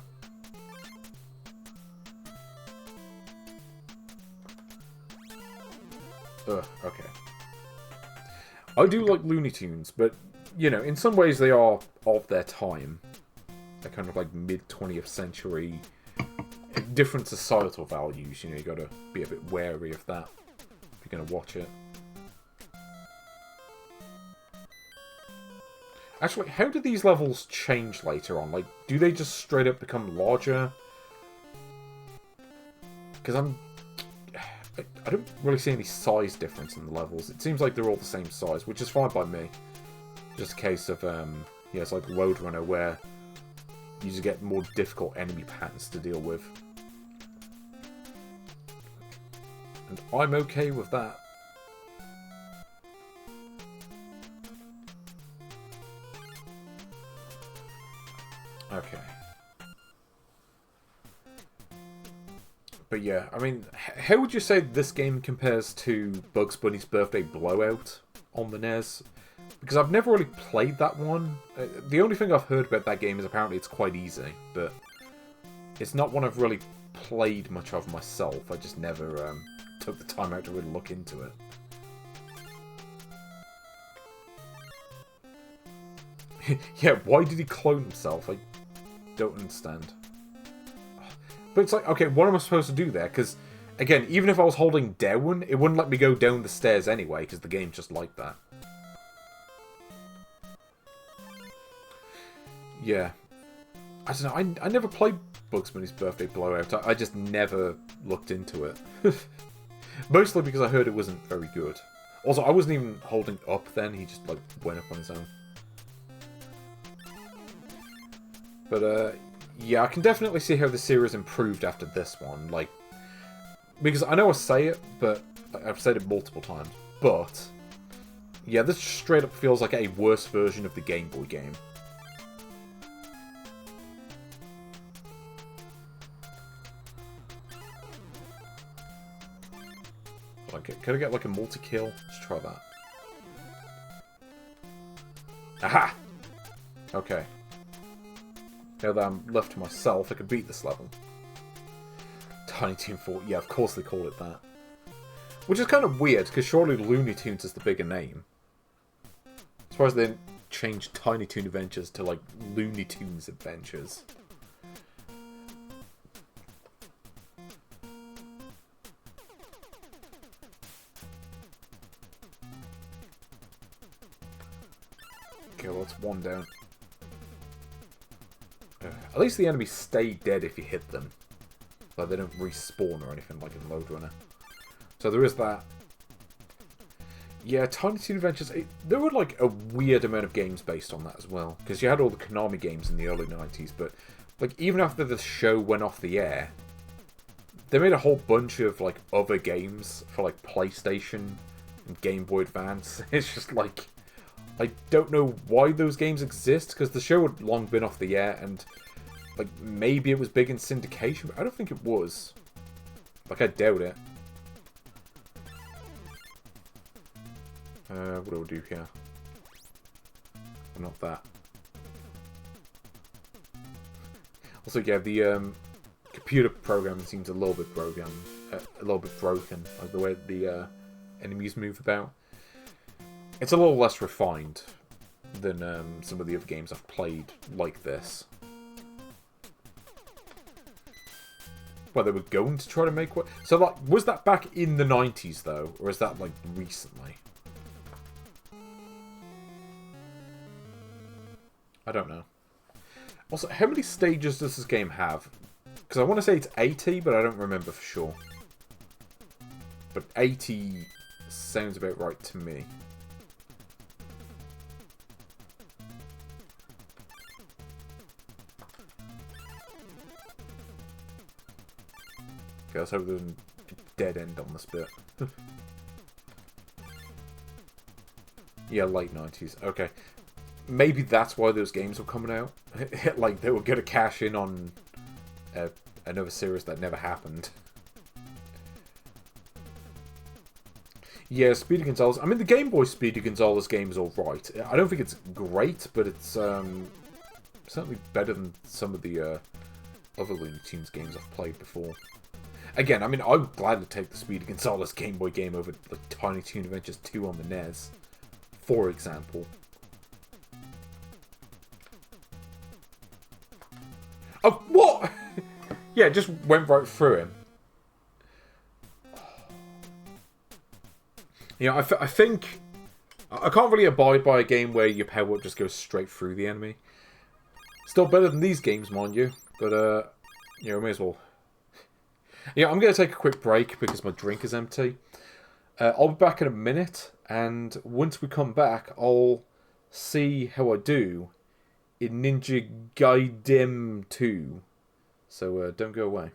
Ugh, okay. I do like Looney Tunes, but, you know, in some ways they are of their time. They're kind of like mid-20th century, different societal values, you know, you gotta be a bit wary of that if you're gonna watch it. Actually, how do these levels change later on? Like, do they just straight up become larger? Because I don't really see any size difference in the levels. It seems like they're all the same size, which is fine by me. Just a case of, yeah, it's like Roadrunner, where you just get more difficult enemy patterns to deal with. And I'm okay with that. Okay. But yeah, I mean, how would you say this game compares to Bugs Bunny's Birthday Blowout on the NES? Because I've never really played that one. The only thing I've heard about that game is apparently it's quite easy, but it's not one I've really played much of myself. I just never took the time out to really look into it. Yeah, why did he clone himself? I don't understand. But it's like, okay, what am I supposed to do there? Because, again, even if I was holding down, it wouldn't let me go down the stairs anyway, because the game's just like that. Yeah. I don't know, I never played Bugs Bunny's Birthday Blowout. I just never looked into it. Mostly because I heard it wasn't very good. Also, I wasn't even holding up then, he just, like, went up on his own. But, yeah, I can definitely see how the series improved after this one. Like, because I know I say it, but I've said it multiple times. But, yeah, this straight up feels like a worse version of the Game Boy game. Okay, could I get like a multi-kill? Let's try that. Aha! Okay. Now that I'm left to myself, I could beat this level. Tiny Toon 4. Yeah, of course they call it that. Which is kind of weird, because surely Looney Tunes is the bigger name. As far as they didn't change Tiny Toon Adventures to, like, Looney Tunes Adventures. Okay, well, that's one down. At least the enemies stay dead if you hit them. Like, they don't respawn or anything like in Roadrunner. So there is that. Yeah, Tiny Toon Adventures, there were like a weird amount of games based on that as well. Because you had all the Konami games in the early 90s, but like even after the show went off the air, they made a whole bunch of like other games for like PlayStation and Game Boy Advance. It's just like, I don't know why those games exist, because the show had long been off the air, and like maybe it was big in syndication, but I don't think it was. Like, I doubt it. What do I do here? Not that. Also, yeah, the computer programming seems a little bit broken. Like the way the enemies move about. It's a little less refined than some of the other games I've played like this. Well, they were going to try to make what? So, like, was that back in the 90s, though? Or is that, like, recently? I don't know. Also, how many stages does this game have? Because I want to say it's 80, but I don't remember for sure. But 80 sounds about right to me. Okay, let's hope there's a dead end on this bit. Yeah, late 90s. Okay. Maybe that's why those games were coming out. Like, they were going to cash in on another series that never happened. Yeah, Speedy Gonzales. I mean, the Game Boy Speedy Gonzales game is alright. I don't think it's great, but it's certainly better than some of the other Looney Tunes games I've played before. Again, I mean, I would gladly take the Speedy Gonzales Game Boy game over like, Tiny Toon Adventures 2 on the NES, for example. Oh, what? Yeah, it just went right through him. You know, I think... I can't really abide by a game where your power-up just goes straight through the enemy. Still better than these games, mind you. But, you know, may as well... Yeah, I'm going to take a quick break because my drink is empty. I'll be back in a minute, and once we come back, I'll see how I do in Ninja Gaiden II. So don't go away.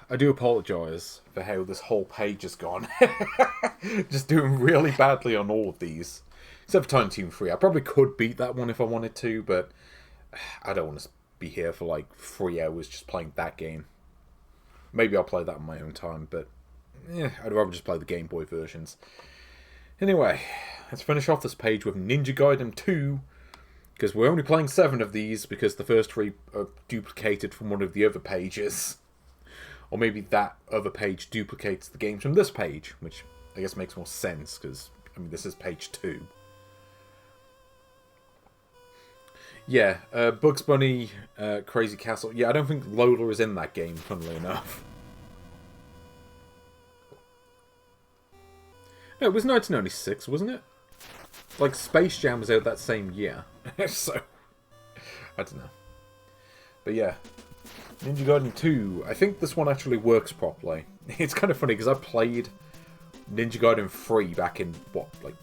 I do apologise for how this whole page has gone. Just doing really badly on all of these. Except for Toon 3. I probably could beat that one if I wanted to, but I don't want to be here for like 3 hours just playing that game. Maybe I'll play that on my own time, but I'd rather just play the Game Boy versions. Anyway, let's finish off this page with Ninja Gaiden 2, because we're only playing 7 of these because the first 3 are duplicated from one of the other pages. Or maybe that other page duplicates the games from this page, which I guess makes more sense, because, I mean, this is page 2. Yeah, Bugs Bunny, Crazy Castle. Yeah, I don't think Lola is in that game, funnily enough. No, it was 1996, wasn't it? Like, Space Jam was out that same year. So, I don't know. But yeah. Ninja Gaiden 2. I think this one actually works properly. It's kind of funny because I played Ninja Gaiden 3 back in, what, like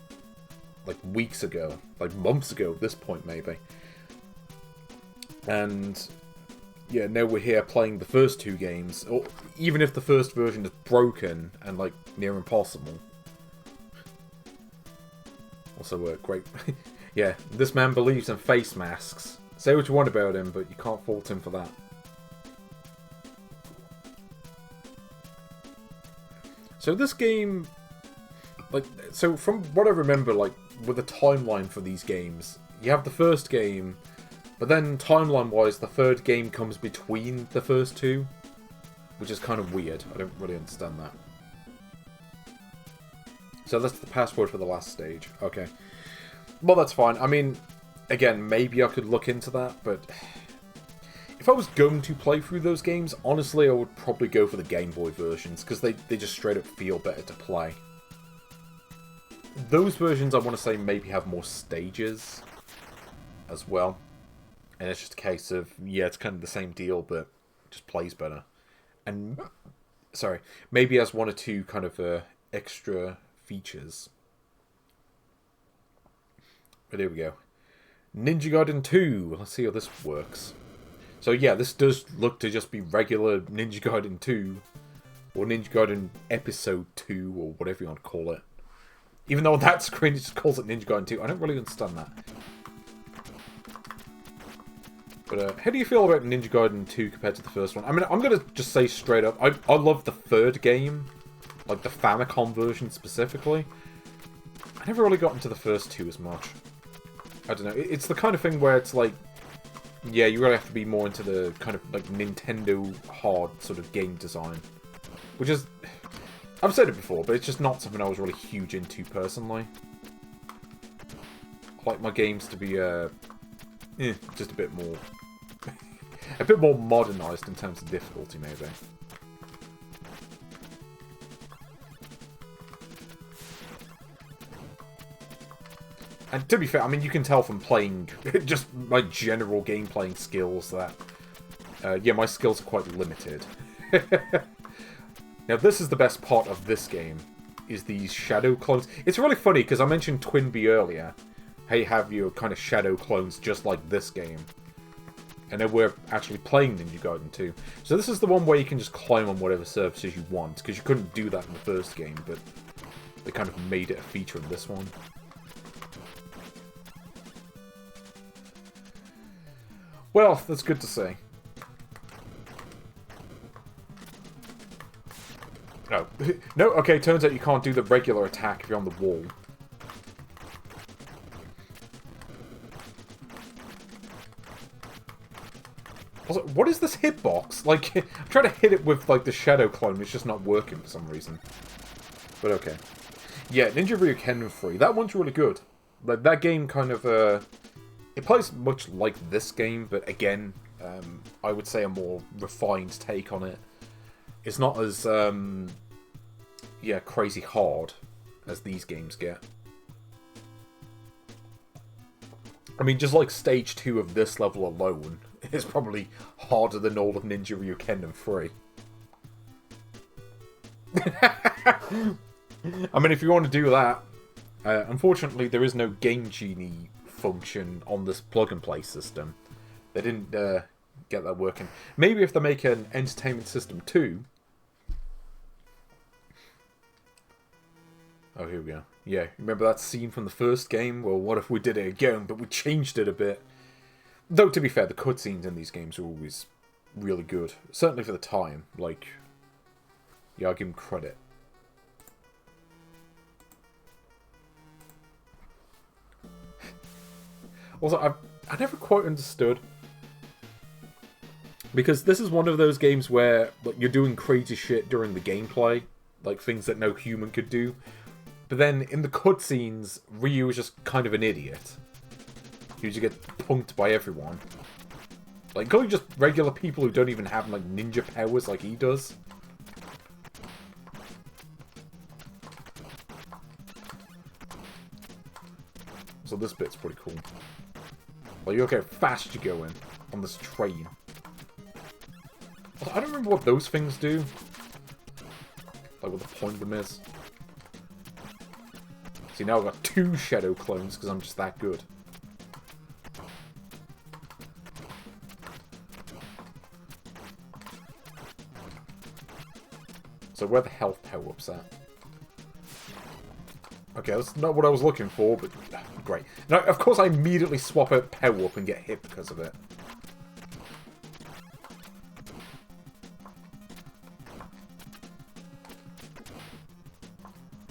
weeks ago. Like months ago at this point, maybe. And yeah, now we're here playing the first 2 games. Or even if the first version is broken and like near impossible. Also great. Yeah, this man believes in face masks. Say what you want about him, but you can't fault him for that. So this game, like, so from what I remember, like, with the timeline for these games, you have the first game, but then timeline-wise, the third game comes between the first 2, which is kind of weird. I don't really understand that. So that's the password for the last stage. Okay. Well, that's fine. I mean, again, maybe I could look into that, but if I was going to play through those games, honestly, I would probably go for the Game Boy versions, because they just straight up feel better to play. Those versions, I want to say, maybe have more stages as well. And it's just a case of, yeah, it's kind of the same deal, but it just plays better. And, sorry, maybe has one or two kind of extra features. But here we go. Ninja Gaiden 2. Let's see how this works. So yeah, this does look to just be regular Ninja Gaiden 2. Or Ninja Gaiden Episode 2, or whatever you want to call it. Even though on that screen it just calls it Ninja Gaiden 2. I don't really understand that. But how do you feel about Ninja Gaiden 2 compared to the first one? I mean, I'm going to just say straight up, I love the third game. Like the Famicom version specifically. I never really got into the first two as much. I don't know. It's the kind of thing where it's like, yeah, you really have to be more into the kind of like Nintendo hard sort of game design. Which is, I've said it before, but it's just not something I was really huge into personally. I like my games to be, just a bit more modernized in terms of difficulty, maybe. And to be fair, I mean, you can tell from playing, just my general game playing skills that, yeah, my skills are quite limited. Now, this is the best part of this game, is these shadow clones. It's really funny, because I mentioned TwinBee earlier. How you have your kind of shadow clones just like this game. And then we're actually playing Ninja Gaiden 2. So this is the one where you can just climb on whatever surfaces you want, because you couldn't do that in the first game, but they kind of made it a feature in this one. Well, that's good to see. No. No, okay, turns out you can't do the regular attack if you're on the wall. Also, what is this hitbox? Like, I'm trying to hit it with, like, the shadow clone, it's just not working for some reason. But okay. Yeah, Ninja Gaiden 3, that one's really good. Like, that game kind of, it plays much like this game, but again, I would say a more refined take on it. It's not as, yeah, crazy hard as these games get. I mean, just like Stage 2 of this level alone is probably harder than all of Ninja Gaiden 3. I mean, if you want to do that, unfortunately there is no Game Genie function on this plug-and-play system. They didn't get that working. Maybe if they make an Entertainment System 2... Oh, here we go. Yeah, remember that scene from the first game? Well, what if we did it again, but we changed it a bit? Though, to be fair, the cutscenes in these games are always really good. Certainly for the time. Like, yeah, I'll give them credit. Also, I never quite understood. Because this is one of those games where like, you're doing crazy shit during the gameplay. Like, things that no human could do. But then, in the cutscenes, Ryu is just kind of an idiot. You just get punked by everyone. Like, including just regular people who don't even have, like, ninja powers like he does. So this bit's pretty cool. Like, you look how fast you're going on this train. I don't remember what those things do. Like, what the point of them is. See, now I've got 2 shadow clones because I'm just that good. So where the health power-ups at? Okay, that's not what I was looking for, but great. Now, of course I immediately swap out power-up and get hit because of it.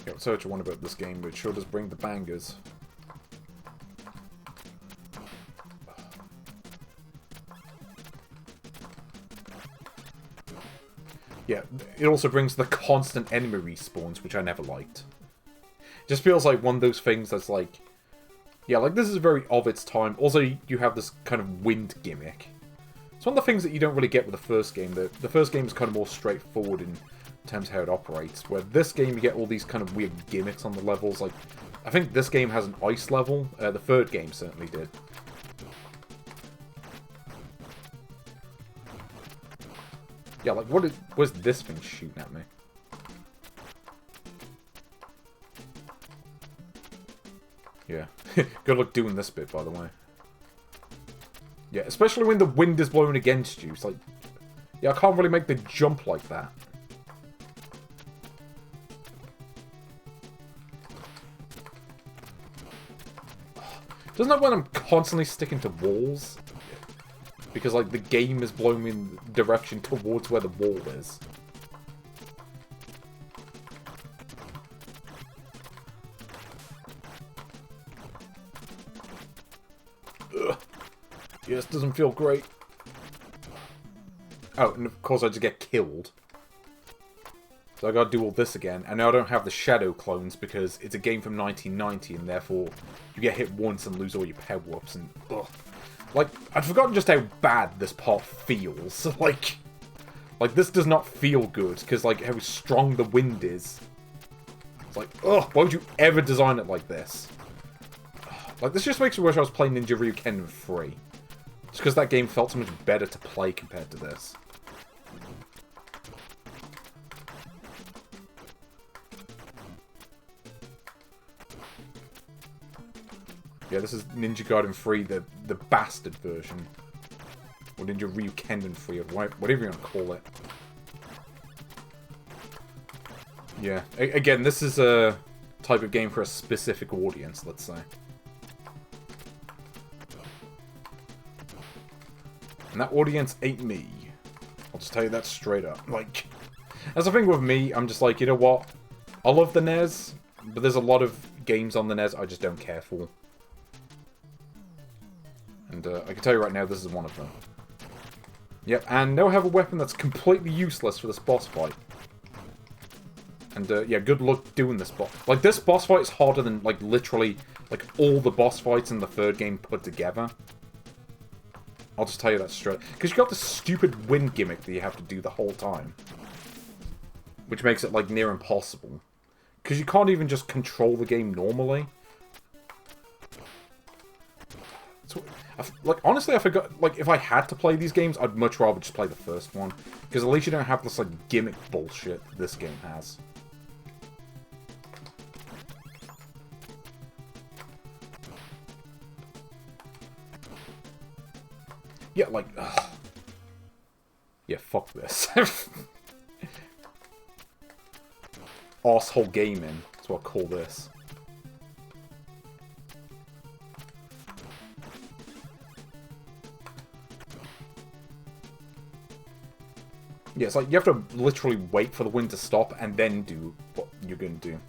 Okay, I'll search one about this game, but it sure does bring the bangers. Yeah, it also brings the constant enemy respawns, which I never liked. Just feels like one of those things that's like... Yeah, like this is very of its time. Also, you have this kind of wind gimmick. It's one of the things that you don't really get with the first game. The first game is kind of more straightforward in terms of how it operates, where this game you get all these kind of weird gimmicks on the levels. Like, I think this game has an ice level. The third game certainly did. Yeah, like, where's this thing shooting at me? Yeah. Good luck doing this bit, by the way. Yeah, especially when the wind is blowing against you. It's like, yeah, I can't really make the jump like that. Doesn't that when I'm constantly sticking to walls? Because, like, the game is blowing me in the direction towards where the wall is. Ugh. Yes, doesn't feel great. Oh, and of course I just get killed. So I gotta do all this again, and now I don't have the shadow clones because it's a game from 1990, and therefore you get hit once and lose all your power-ups, and ugh. Like, I'd forgotten just how bad this part feels. Like this does not feel good, because, like, how strong the wind is. It's like, ugh, why would you ever design it like this? Like, this just makes me wish I was playing Ninja Gaiden 3. Just because that game felt so much better to play compared to this. Yeah, this is Ninja Gaiden 3, the bastard version. Or Ninja Gaiden 3, or whatever you want to call it. Yeah, again, this is a type of game for a specific audience, let's say. And that audience ain't me. I'll just tell you that straight up. Like, that's the thing with me, I'm just like, you know what? I love the NES, but there's a lot of games on the NES I just don't care for. And I can tell you right now, this is one of them. Yep, and now I have a weapon that's completely useless for this boss fight. And yeah, good luck doing this boss. Like, this boss fight is harder than, like, literally, like, all the boss fights in the third game put together. I'll just tell you that straight. Because you've got this stupid wind gimmick that you have to do the whole time. Which makes it, like, near impossible. Because you can't even just control the game normally. So, like, honestly, I forgot, like, if I had to play these games, I'd much rather just play the first one. Because at least you don't have this, like, gimmick bullshit this game has. Yeah, like, ugh. Yeah, fuck this. Arsehole gaming, that's what I call this. Yeah, it's like you have to literally wait for the wind to stop and then do what you're going to do.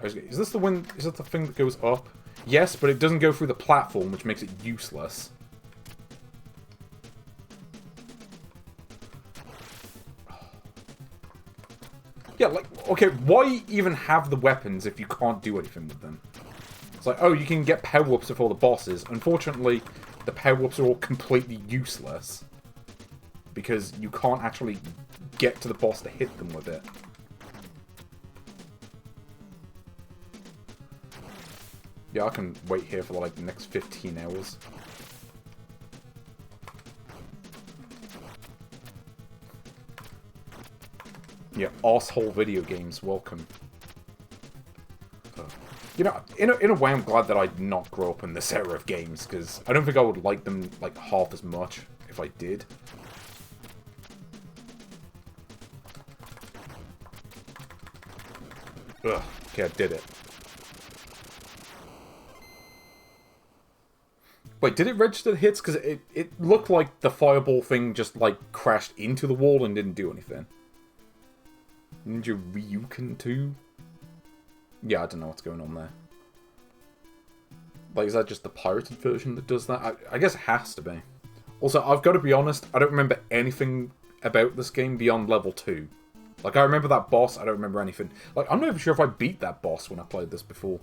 Is this the wind? Is it the thing that goes up? Yes, but it doesn't go through the platform, which makes it useless. Yeah, like, okay, why even have the weapons if you can't do anything with them? It's like, oh, you can get power-ups before the bosses. Unfortunately, the power-ups are all completely useless. Because you can't actually get to the boss to hit them with it. Yeah, I can wait here for, like, the next 15 hours. Yeah, arsehole video games, welcome. You know, in a way, I'm glad that I did not grow up in this era of games, because I don't think I would like them, like, half as much if I did. Ugh, okay, I did it. Wait, did it register the hits? Because it looked like the fireball thing just, like, crashed into the wall and didn't do anything. Ninja Gaiden II? Yeah, I don't know what's going on there. Like, is that just the pirated version that does that? I guess it has to be. Also, I've got to be honest, I don't remember anything about this game beyond level 2. Like, I remember that boss, I don't remember anything. Like, I'm not even sure if I beat that boss when I played this before.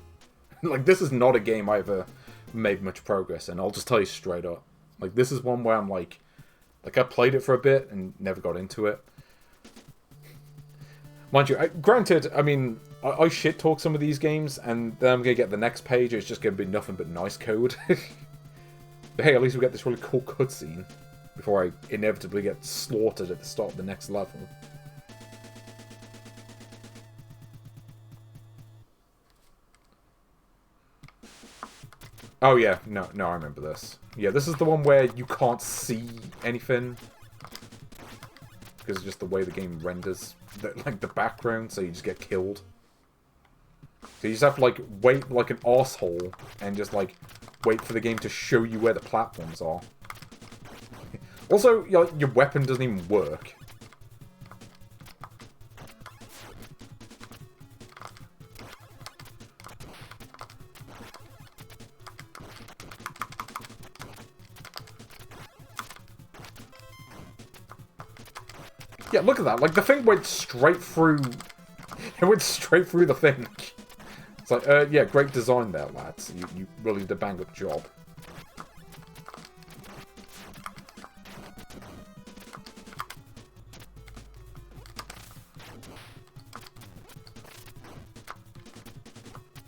Like, this is not a game I ever made much progress in, I'll just tell you straight up. Like, this is one where I'm like I played it for a bit and never got into it. Mind you, granted, I mean, I shit-talk some of these games, and then I'm going to get the next page, it's just going to be nothing but nice code. But hey, at least we get this really cool cutscene before I inevitably get slaughtered at the start of the next level. Oh yeah, no, I remember this. Yeah, this is the one where you can't see anything. Because it's just the way the game renders the background, so you just get killed. So you just have to, like, wait like an arsehole and just, like, wait for the game to show you where the platforms are. Also, your weapon doesn't even work. Yeah, look at that. Like, the thing went straight through... It went straight through the thing. It's like, yeah, great design there, lads. You really did a bang-up job.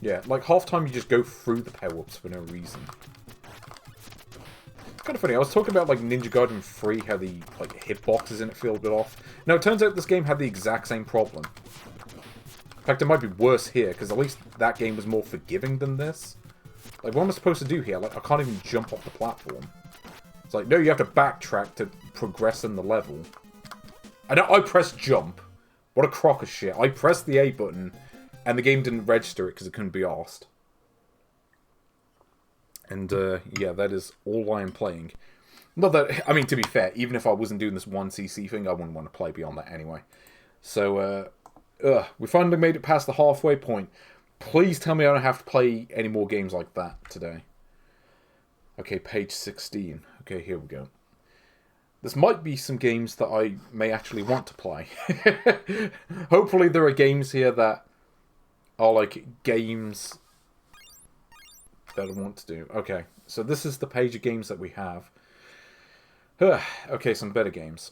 Yeah, like, half time you just go through the power-ups for no reason. It's kind of funny, I was talking about, like, Ninja Gaiden 3, how the, like, hitboxes in it feel a bit off. No, it turns out this game had the exact same problem. In fact, it might be worse here, because at least that game was more forgiving than this. Like, what am I supposed to do here? Like, I can't even jump off the platform. It's like, no, you have to backtrack to progress in the level. I pressed jump. What a crock of shit. I pressed the A button, and the game didn't register it because it couldn't be asked. And, yeah, that is all I am playing. Not that, I mean, to be fair, even if I wasn't doing this 1cc thing, I wouldn't want to play beyond that anyway. So, we finally made it past the halfway point. Please tell me I don't have to play any more games like that today. Okay, page 16. Okay, here we go. This might be some games that I may actually want to play. Hopefully there are games here that are like games that I want to do. Okay, so this is the page of games that we have. Okay, some better games.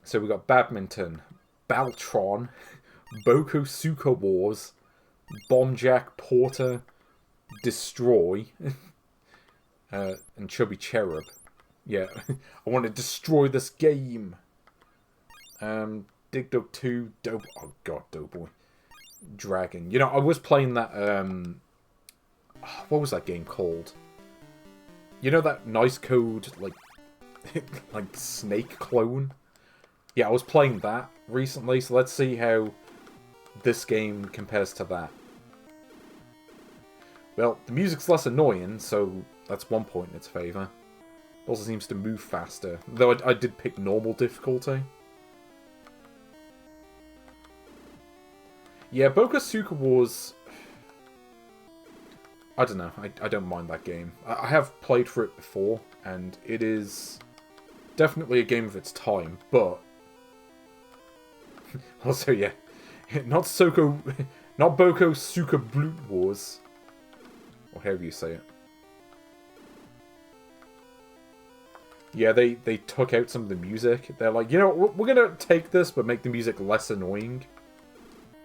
So we got Badminton, Baltron, Bokosuka Wars, Bombjack Porter, Destroy, and Chubby Cherub. Yeah, I want to destroy this game. Dig Dug 2, Dope. Oh god, Doughboy. Dragon. You know, I was playing that. What was that game called? You know that nice code, like, like snake clone? Yeah, I was playing that recently, so let's see how this game compares to that. Well, the music's less annoying, so that's one point in its favour. It also seems to move faster, though I did pick normal difficulty. Yeah, Bokosuka Wars... I don't know, I don't mind that game. I have played for it before, and it is definitely a game of its time, but... Also, yeah, not Bokosuka Bloot Wars, or however you say it. Yeah, they took out some of the music. They're like, you know, we're gonna take this, but make the music less annoying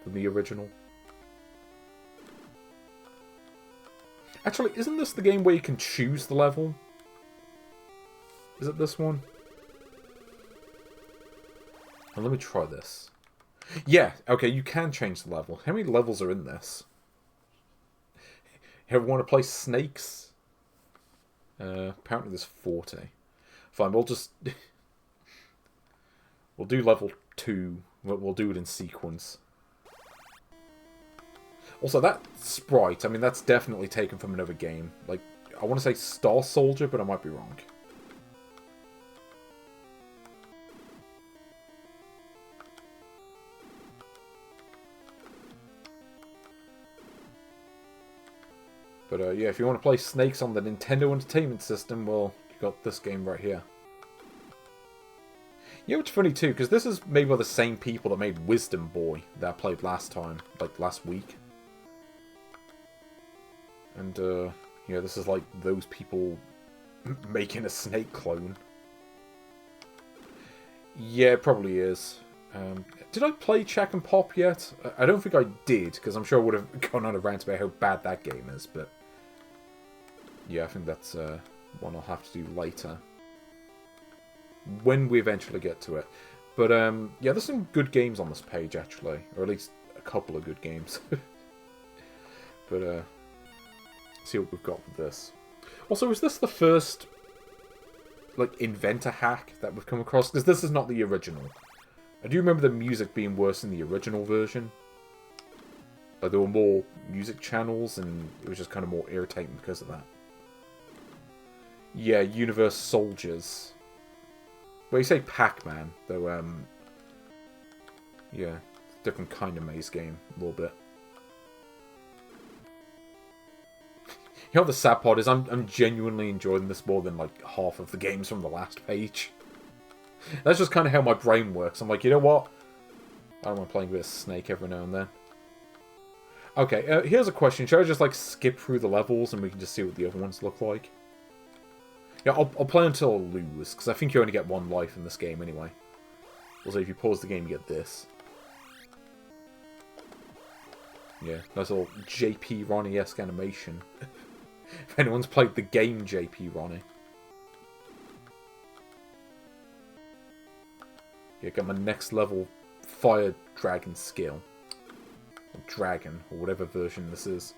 than the original. Actually, isn't this the game where you can choose the level? Is it this one? Well, let me try this. Yeah, okay, you can change the level. How many levels are in this? Ever want to play snakes? Apparently there's 40. Fine, we'll just... we'll do level 2. We'll do it in sequence. Also, that sprite, I mean, that's definitely taken from another game. Like, I want to say Star Soldier, but I might be wrong. But, yeah, if you want to play Snakes on the Nintendo Entertainment System, well, you got this game right here. You know, it's funny, too, because this is made by the same people that made Wisdom Boy that I played last time, like, last week. And, yeah, this is, like, those people making a snake clone. Yeah, it probably is. Did I play Check and Pop yet? I don't think I did, because I'm sure I would have gone on a rant about how bad that game is, but... Yeah, I think that's one I'll have to do later. When we eventually get to it. But, yeah, there's some good games on this page, actually. Or at least a couple of good games. But, see what we've got with this. Also, is this the first, like, inventor hack that we've come across? Because this is not the original. I do remember the music being worse in the original version. Like, there were more music channels, and it was just kind of more irritating because of that. Yeah, Universe Soldiers. Well, you say Pac-Man, though, yeah, different kind of maze game, a little bit. You know what the sad part is? I'm genuinely enjoying this more than, like, half of the games from the last page. That's just kind of how my brain works. I'm like, you know what? I don't mind playing with a snake every now and then. Okay, here's a question. Should I just, like, skip through the levels and we can just see what the other ones look like? Yeah, I'll play until I lose, because I think you only get one life in this game anyway. Also, if you pause the game, you get this. Yeah, nice little JP Ronnie-esque animation. If anyone's played the game JP Ronnie. Yeah, got my next level Fire Dragon skill. Or Dragon, or whatever version this is.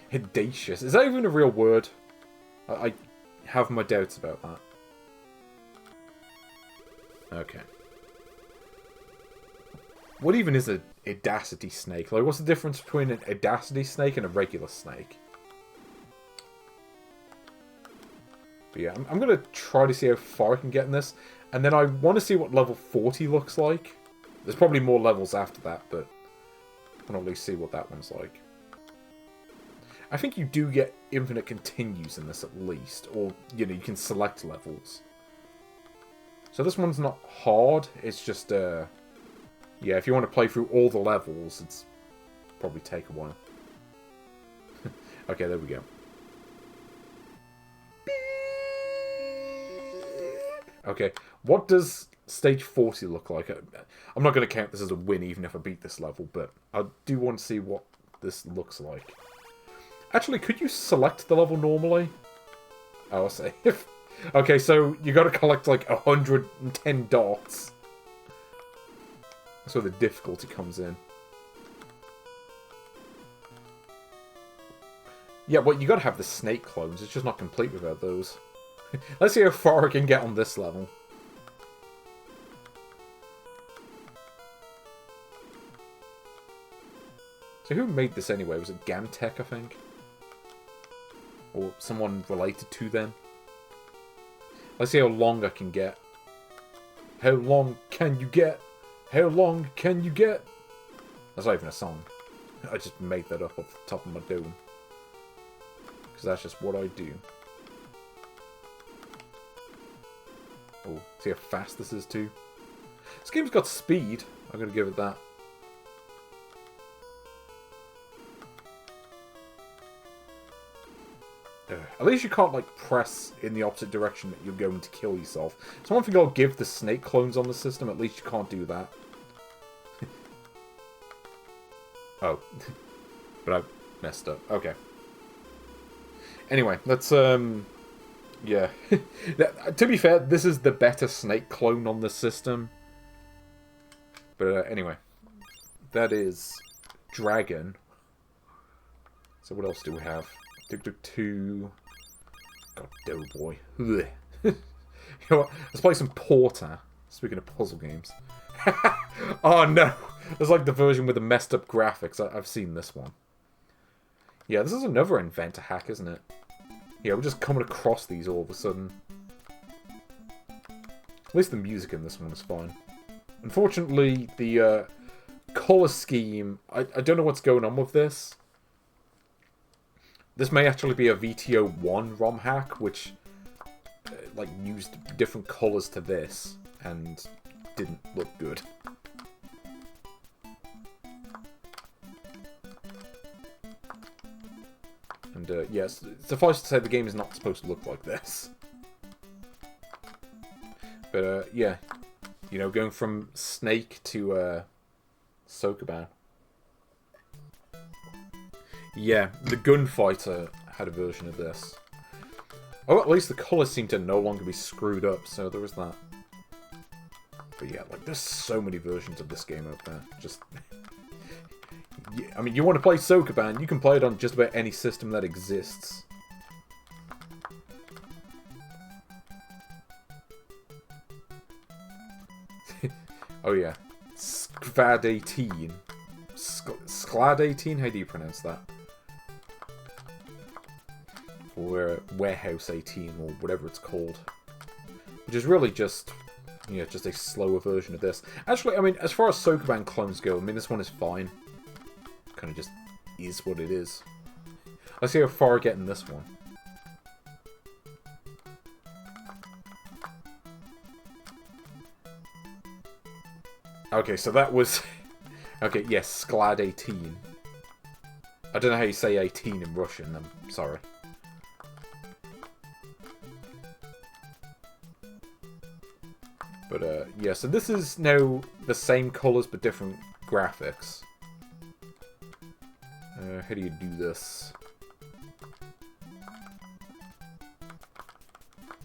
Hidacious. Is that even a real word? I have my doubts about that. Okay. What even is a Audacity snake? Like, what's the difference between an Audacity snake and a regular snake? But yeah, I'm going to try to see how far I can get in this. And then I want to see what level 40 looks like. There's probably more levels after that, but I want to at least see what that one's like. I think you do get infinite continues in this at least. Or, you know, you can select levels. So this one's not hard. It's just, yeah, if you want to play through all the levels, it's probably take a while. Okay, there we go. Okay, what does stage 40 look like? I'm not going to count this as a win even if I beat this level, but I do want to see what this looks like. Actually, could you select the level normally? Oh, I see. Okay, so you got to collect like 110 dots. That's where the difficulty comes in. Yeah, well, you got to have the snake clones. It's just not complete without those. Let's see how far I can get on this level. So who made this anyway? Was it Gamtech, I think? Or someone related to them? Let's see how long I can get. How long can you get? How long can you get? That's not even a song. I just made that up off the top of my dome. Because that's just what I do. Oh, see how fast this is too? This game's got speed. I'm going to give it that. At least you can't, like, press in the opposite direction that you're going to kill yourself. So one thing I'll give the snake clones on the system, at least you can't do that. Oh. But I messed up. Okay. Anyway, let's, yeah. To be fair, this is the better snake clone on the system. But anyway. That is Dragon. So what else do we have? Two. God, Doughboy. You know what? Let's play some Porter. Speaking of puzzle games. Oh no! It's like the version with the messed up graphics. I've seen this one. Yeah, this is another inventor hack, isn't it? Yeah, we're just coming across these all of a sudden. At least the music in this one is fine. Unfortunately, the colour scheme... I don't know what's going on with this. This may actually be a VTO 1 ROM hack, which like used different colours to this, and didn't look good. And yes, suffice to say, the game is not supposed to look like this. But yeah, you know, going from Snake to Sokoban. Yeah, the Gunfighter had a version of this. Oh, at least the colours seem to no longer be screwed up, so there was that. But yeah, like, there's so many versions of this game out there. Just... yeah, I mean, you want to play Sokoban, you can play it on just about any system that exists. Oh yeah. Skvad 18. Sklad 18? How do you pronounce that? Or Warehouse 18, or whatever it's called. Which is really just, you know, just a slower version of this. Actually, I mean, as far as Sokoban clones go, I mean, this one is fine. Kind of just is what it is. Let's see how far I get in this one. Okay, so that was... okay, yes, Sklad 18. I don't know how you say 18 in Russian, I'm sorry. But, yeah, so this is now the same colours but different graphics. How do you do this?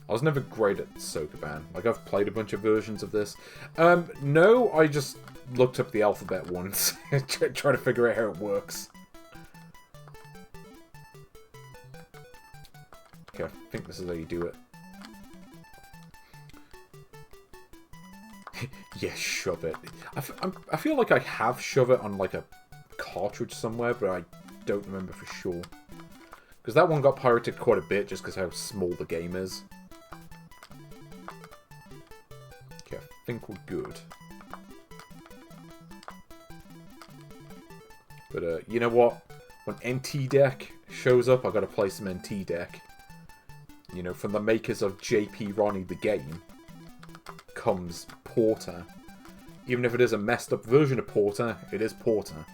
I was never great at Sokoban. Like, I've played a bunch of versions of this. No, I just looked up the alphabet once. Try to figure out how it works. Okay, I think this is how you do it. Yeah, shove it. I feel like I have shove it on, like, a cartridge somewhere, but I don't remember for sure. Because that one got pirated quite a bit, just because how small the game is. Okay, I think we're good. But, you know what? When NT Deck shows up, I gotta play some NT Deck. You know, from the makers of JP Ronnie the Game comes Porter. Even if it is a messed up version of Porter, it is Porter.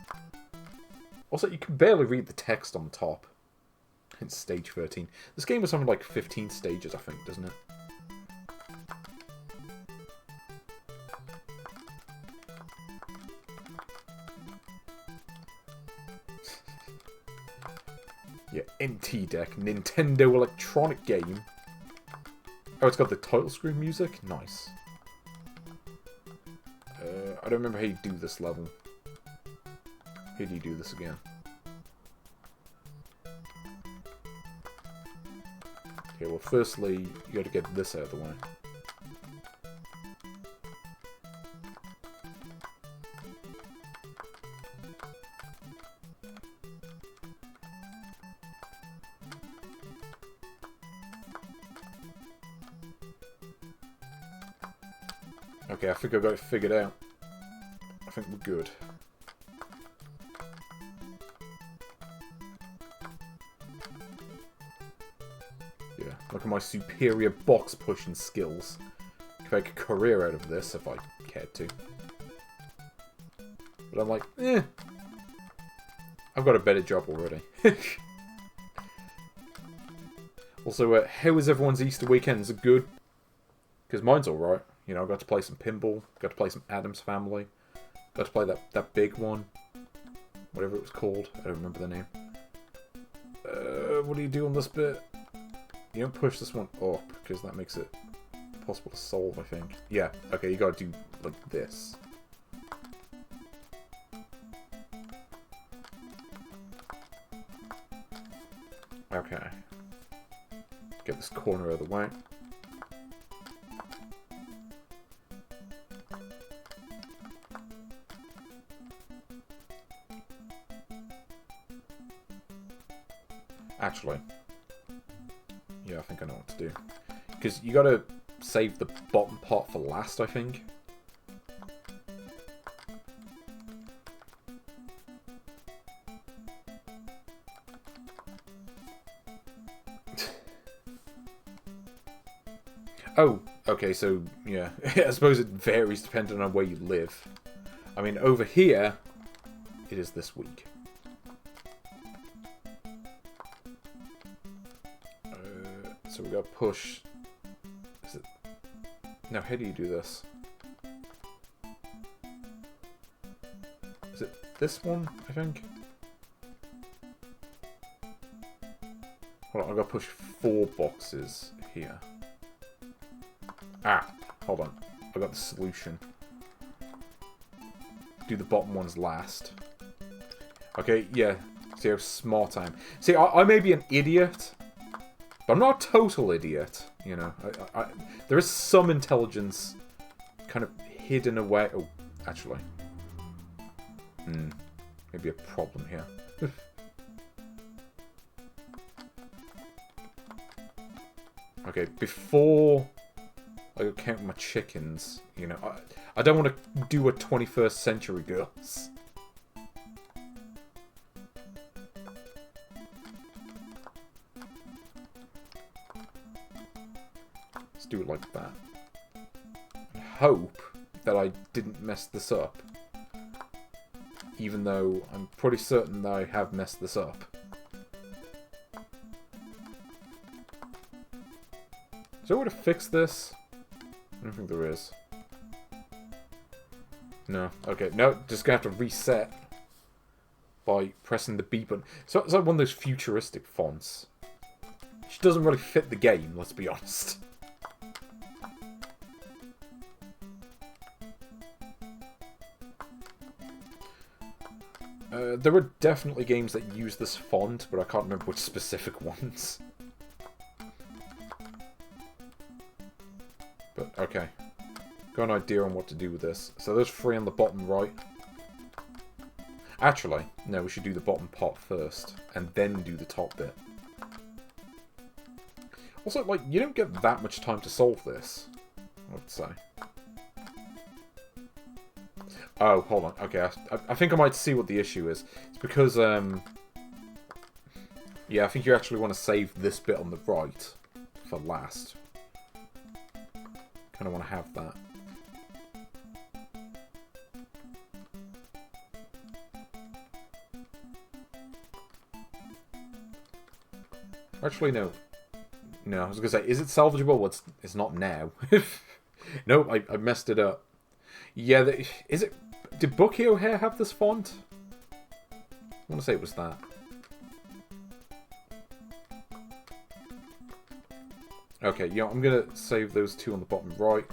Also, you can barely read the text on the top. It's stage 13. This game was something like 15 stages, I think, doesn't it? Yeah, NT Deck, Nintendo electronic game. Oh, it's got the title screen music? Nice. I don't remember how you do this level. How do you do this again? Okay, well, firstly, you gotta get this out of the way. Okay, I think I got it figured out. I think we're good. Yeah, look at my superior box pushing skills. Could make a career out of this if I cared to. But I'm like, eh. I've got a better job already. Also, how is everyone's Easter weekend? Is it good? Because mine's alright. You know, I got to play some pinball, got to play some Addams Family, got to play that big one, whatever it was called, I don't remember the name. What do you do on this bit? You don't push this one up, because that makes it impossible to solve, I think. Yeah, okay, you gotta do, like, this. Okay. Get this corner out of the way. Actually, yeah, I think I know what to do. Because you gotta save the bottom part for last, I think. Oh, okay, so, yeah. I suppose it varies depending on where you live. I mean, over here, it is this week. So we gotta push... Is it... No, how do you do this? Is it this one, I think? Hold on, I've got to push 4 boxes here. Ah, hold on. I got the solution. Do the bottom ones last. Okay, yeah. See how smart I am. See, I may be an idiot, but I'm not a total idiot, you know. There is some intelligence kind of hidden away. Oh, actually. Maybe a problem here. Okay, before I go count my chickens, you know, I don't want to do a 21st century girls. Let's do it like that. I hope that I didn't mess this up. Even though I'm pretty certain that I have messed this up. Is there a way to fix this? I don't think there is. No. Okay, no, just gonna have to reset by pressing the B button. So it's like one of those futuristic fonts. Which doesn't really fit the game, let's be honest. There are definitely games that use this font, but I can't remember which specific ones. But, okay. Got an idea on what to do with this. So there's 3 on the bottom right. Actually, no, we should do the bottom part first, and then do the top bit. Also, like, you don't get that much time to solve this, I would say. Oh, hold on. Okay, I think I might see what the issue is. It's because, yeah, I think you actually want to save this bit on the right for last. Kind of want to have that. Actually, no. No, I was going to say, is it salvageable? Well, it's not now. No, I messed it up. Yeah, is it... Did Bucky O'Hare have this font? I want to say it was that. Okay, yeah, I'm going to save those 2 on the bottom right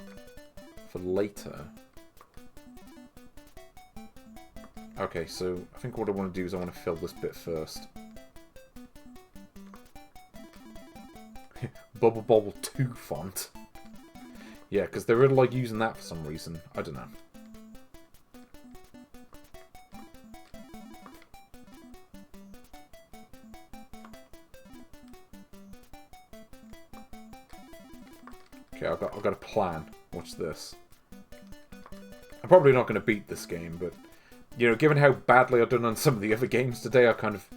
for later. Okay, so I think what I want to do is I want to fill this bit first. Bubble Bobble 2 font. Yeah, because they really like using that for some reason. I don't know. Okay, I've got a plan. Watch this. I'm probably not going to beat this game, but, you know, given how badly I've done on some of the other games today, I kind of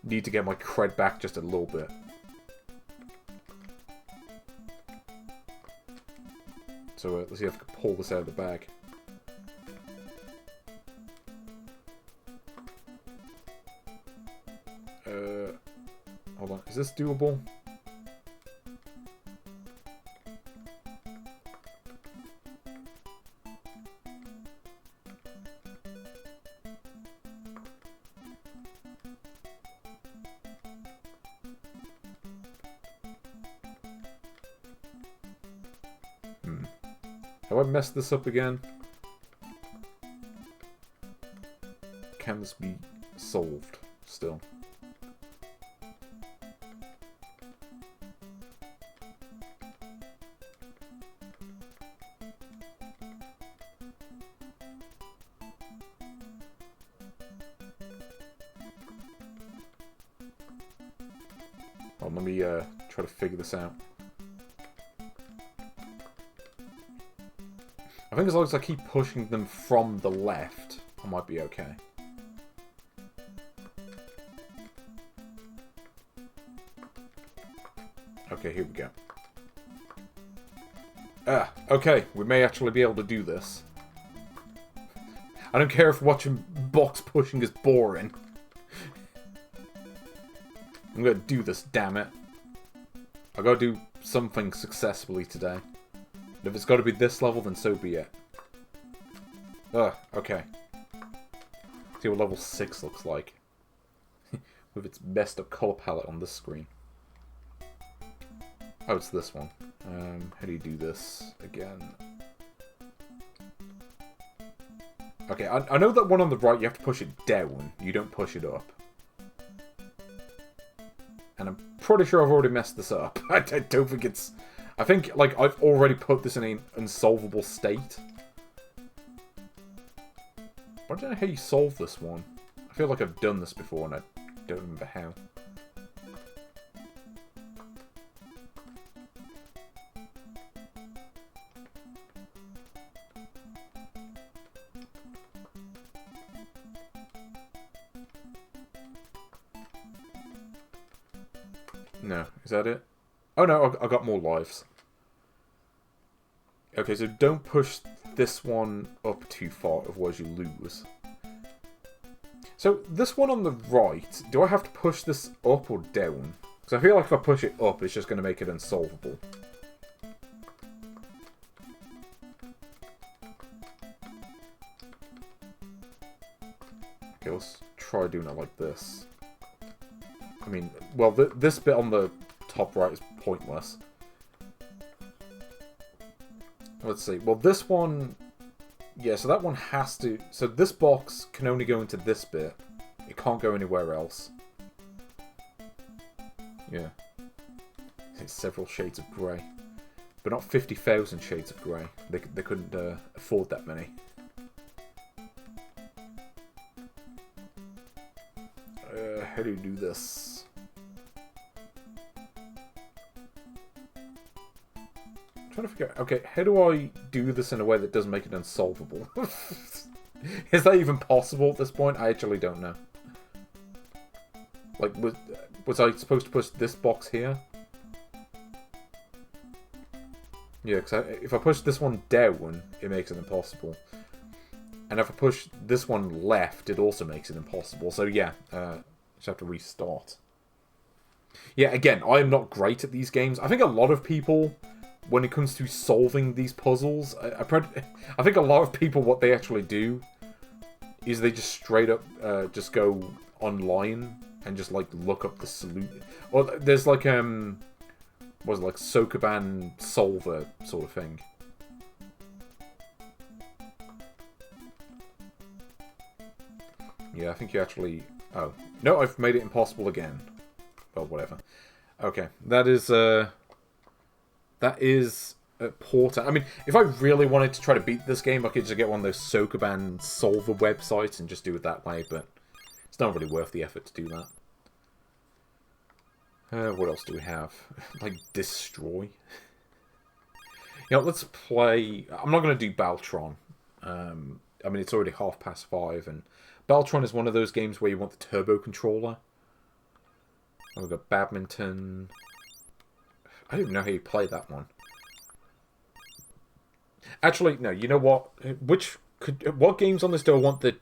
need to get my cred back just a little bit. So let's see if I can pull this out of the bag. Hold on. Is this doable? Have I messed this up again? Can this be solved still? Well, let me try to figure this out. I think as long as I keep pushing them from the left, I might be okay. Okay, here we go. Ah, okay, we may actually be able to do this. I don't care if watching box pushing is boring. I'm gonna do this, damn it. I gotta do something successfully today. And if it's got to be this level, then so be it. Ugh, okay. See what level 6 looks like. With its messed up colour palette on this screen. Oh, it's this one. How do you do this again? Okay, I know that one on the right, you have to push it down. You don't push it up. And I'm pretty sure I've already messed this up. I don't think it's... I think, like, I've already put this in an unsolvable state. I don't know how you solve this one. I feel like I've done this before and I don't remember how. No, is that it? Oh no, I got more lives. Okay, so don't push this one up too far, otherwise you lose. So, this one on the right, do I have to push this up or down? Because I feel like if I push it up, it's just going to make it unsolvable. Okay, let's try doing it like this. I mean, well, this bit on the top right is pointless. Let's see. Well, this one... Yeah, so that one has to... So this box can only go into this bit. It can't go anywhere else. Yeah. It's several shades of grey. But not 50,000 shades of grey. They couldn't afford that many. How do you do this? Trying to figure out, okay, how do I do this in a way that doesn't make it unsolvable? Is that even possible at this point? I actually don't know. Like, was I supposed to push this box here? Yeah, because if I push this one down, it makes it impossible. And if I push this one left, it also makes it impossible. So yeah, just have to restart. Yeah, again, I am not great at these games. I think a lot of people... When it comes to solving these puzzles, I think a lot of people, what they actually do is they just straight up just go online and just like look up the solution. Or there's like what is it, like Sokoban solver sort of thing. Yeah, I think you actually... Oh. No, I've made it impossible again. Well, whatever. Okay, that is Porter. I mean, if I really wanted to try to beat this game, I could just get one of those Sokoban solver websites and just do it that way, but it's not really worth the effort to do that. What else do we have? Like, destroy? You know, let's play... I'm not going to do Baltron. I mean, it's already 5:30, and Baltron is one of those games where you want the turbo controller. And we've got badminton... I don't even know how you play that one. Actually, no, you know what? What games on this do I want the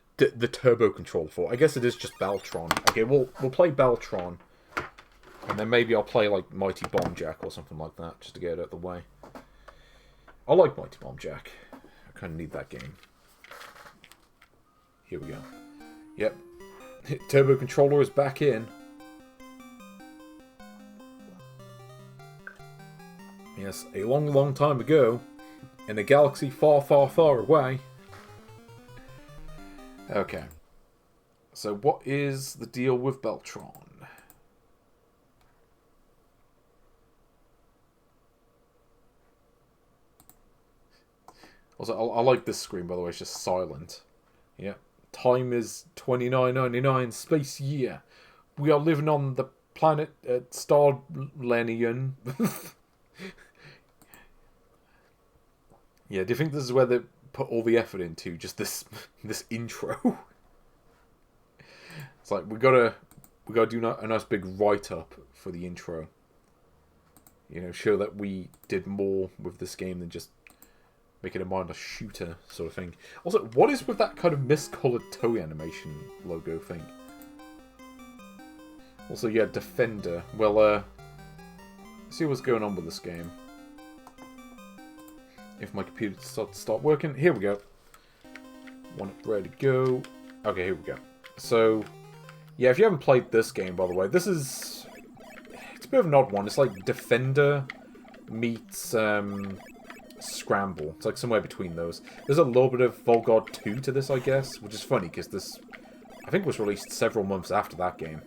turbo control for? I guess it is just Baltron. Okay, we'll play Baltron. And then maybe I'll play, like, Mighty Bomb Jack or something like that, just to get it out of the way. I like Mighty Bomb Jack. I kind of need that game. Here we go. Yep. Turbo controller is back in. Yes, a long, long time ago, in a galaxy far, far, far away. Okay. So what is the deal with Baltron? Also, I like this screen, by the way, it's just silent. Yeah. Time is 2999 space year. We are living on the planet Starlenian. Yeah, do you think this is where they put all the effort into? Just this intro? It's like we gotta do a nice big write-up for the intro. You know, show that we did more with this game than just make it a mindless shooter sort of thing. Also, what is with that kind of miscolored toe animation logo thing? Also, yeah, Defender. Well, see what's going on with this game. If my computer starts to start working. Here we go. Want it ready to go. Okay, here we go. So, yeah, if you haven't played this game, by the way, this is... It's a bit of an odd one. It's like Defender meets Scramble. It's like somewhere between those. There's a little bit of Volgard 2 to this, I guess, which is funny, because this, I think, was released several months after that game.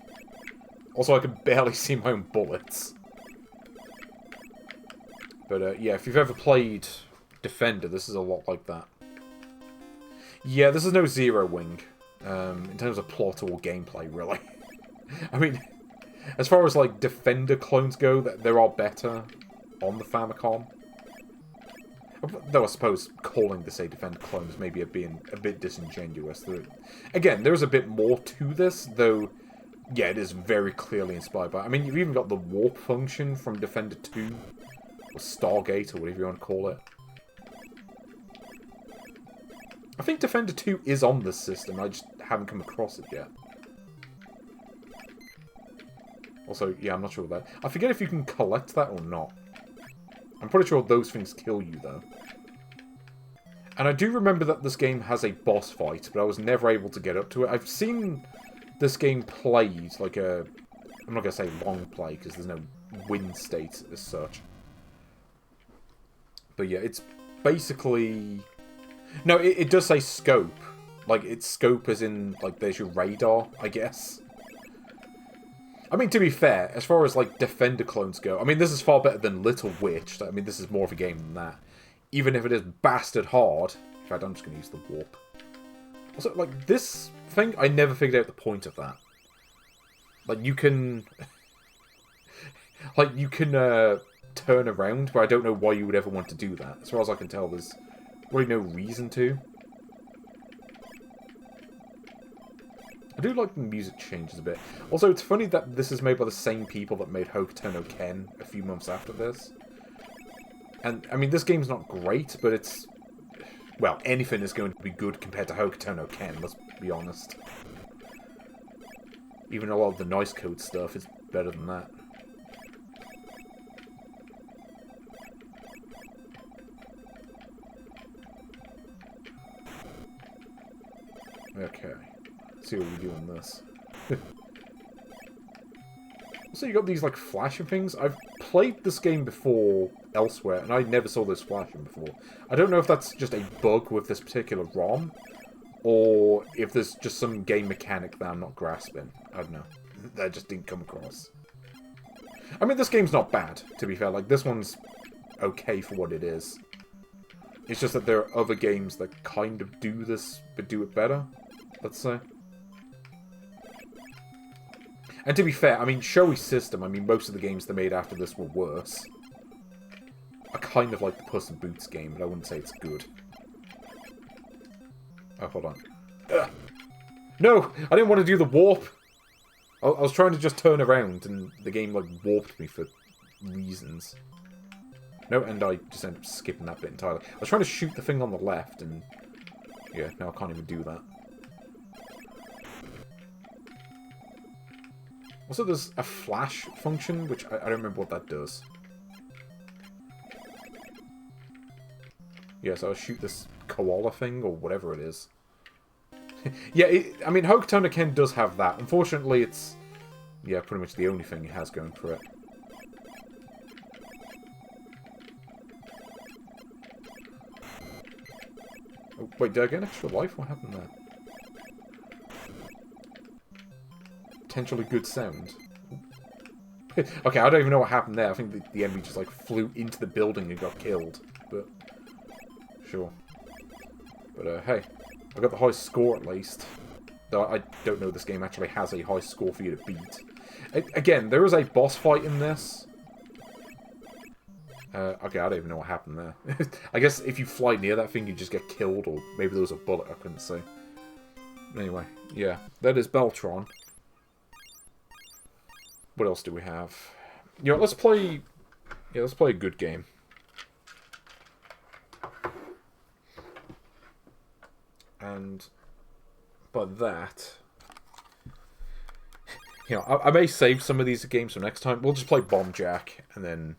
Also, I can barely see my own bullets. But, yeah, if you've ever played Defender, this is a lot like that. Yeah, this is no Zero Wing, in terms of plot or gameplay, really. I mean, as far as, like, Defender clones go, there are better on the Famicom. Though I suppose calling this a Defender clone is maybe being a bit disingenuous. Again, there's a bit more to this, though, yeah, it is very clearly inspired by... I mean, you've even got the warp function from Defender 2, or Stargate, or whatever you want to call it. I think Defender 2 is on this system, I just haven't come across it yet. Also, yeah, I'm not sure about that. I forget if you can collect that or not. I'm pretty sure those things kill you, though. And I do remember that this game has a boss fight, but I was never able to get up to it. I've seen this game played, like a... I'm not going to say long play, because there's no win state as such. But yeah, it's basically... No, it does say scope. Like, it's scope as in, like, there's your radar, I guess. I mean, to be fair, as far as, like, Defender clones go, I mean, this is far better than Little Witch. I mean, this is more of a game than that. Even if it is bastard hard. In fact, I'm just going to use the warp. Also, like, this thing, I never figured out the point of that. Like, you can... like, you can, turn around, but I don't know why you would ever want to do that. As far as I can tell, there's really no reason to. I do like the music changes a bit. Also, it's funny that this is made by the same people that made Hokuto no Ken a few months after this. And, I mean, this game's not great, but it's... Well, anything is going to be good compared to Hokuto no Ken, let's be honest. Even a lot of the nice code stuff is better than that. Okay. Let's see what we do on this. So you got these, like, flashing things. I've played this game before elsewhere, and I never saw this flashing before. I don't know if that's just a bug with this particular ROM, or if there's just some game mechanic that I'm not grasping. I don't know. That just didn't come across. I mean, this game's not bad, to be fair. Like, this one's okay for what it is. It's just that there are other games that kind of do this, but do it better, let's say. And to be fair, I mean, Shoei System, I mean, most of the games they made after this were worse. I kind of like the Puss in Boots game, but I wouldn't say it's good. Oh, hold on. Ugh. No! I didn't want to do the warp! I was trying to just turn around, and the game, like, warped me for reasons. No, and I just ended up skipping that bit entirely. I was trying to shoot the thing on the left, and... yeah, now I can't even do that. Also, there's a flash function, which I don't remember what that does. Yeah, so I'll shoot this koala thing, or whatever it is. Yeah, I mean, Hokuto no Ken does have that. Unfortunately, it's... yeah, pretty much the only thing it has going for it. Oh, wait, did I get an extra life? What happened there? Potentially good sound. Okay, I don't even know what happened there. I think the enemy just, like, flew into the building and got killed. But, sure. But, hey, I got the highest score at least. Though I don't know this game actually has a high score for you to beat. Again, there is a boss fight in this. Okay, I don't even know what happened there. I guess if you fly near that thing, you just get killed, or maybe there was a bullet, I couldn't see. Anyway, yeah, that is Baltron. What else do we have? You know, let's play... yeah, let's play a good game. And by that... You know, I may save some of these games for next time. We'll just play Bomb Jack, and then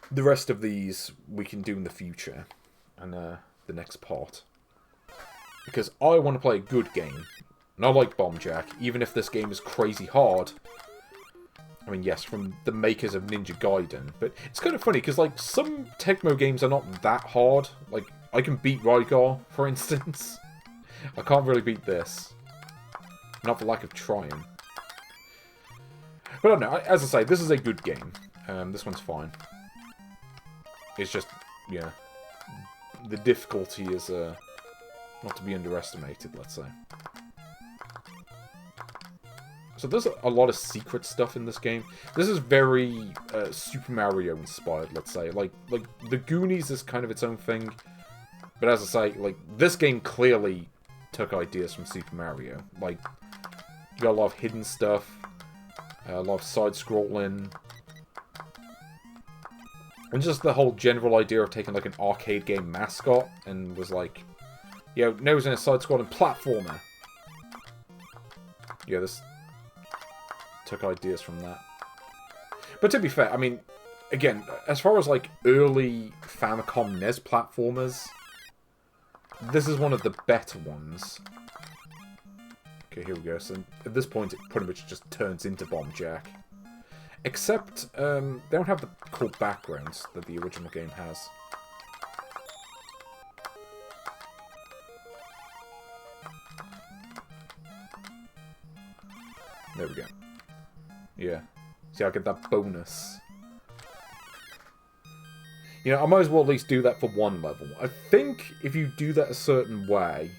the rest of these we can do in the future, and the next part. Because I want to play a good game, and I like Bomb Jack, even if this game is crazy hard. I mean, yes, from the makers of Ninja Gaiden, but it's kind of funny, because, like, some Tecmo games are not that hard. Like, I can beat Rygar, for instance. I can't really beat this. Not for lack of trying. But I don't know, as I say, this is a good game. This one's fine. It's just, yeah, the difficulty is not to be underestimated, let's say. So there's a lot of secret stuff in this game. This is very Super Mario inspired, let's say. Like the Goonies is kind of its own thing. But as I say, like, this game clearly took ideas from Super Mario. Like, you got a lot of hidden stuff. A lot of side-scrolling. And just the whole general idea of taking, like, an arcade game mascot and was like, yeah, now it's in a side-scrolling platformer. Yeah, this took ideas from that. But to be fair, I mean, again, as far as, like, early Famicom NES platformers, this is one of the better ones. Okay, here we go. So at this point, it pretty much just turns into Bomb Jack. Except, they don't have the cool backgrounds that the original game has. There we go. Yeah. See, I get that bonus. You know, I might as well at least do that for one level. I think if you do that a certain way...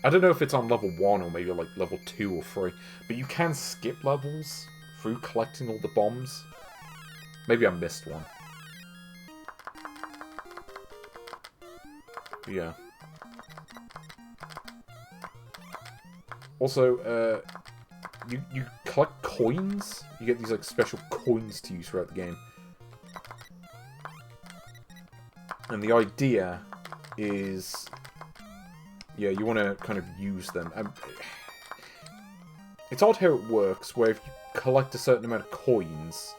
I don't know if it's on level 1 or maybe like level 2 or 3, but you can skip levels through collecting all the bombs. Maybe I missed one. But yeah. Also, you collect coins. You get these like special coins to use throughout the game. And the idea is... yeah, you want to kind of use them. It's odd how it works, where if you collect a certain amount of coins...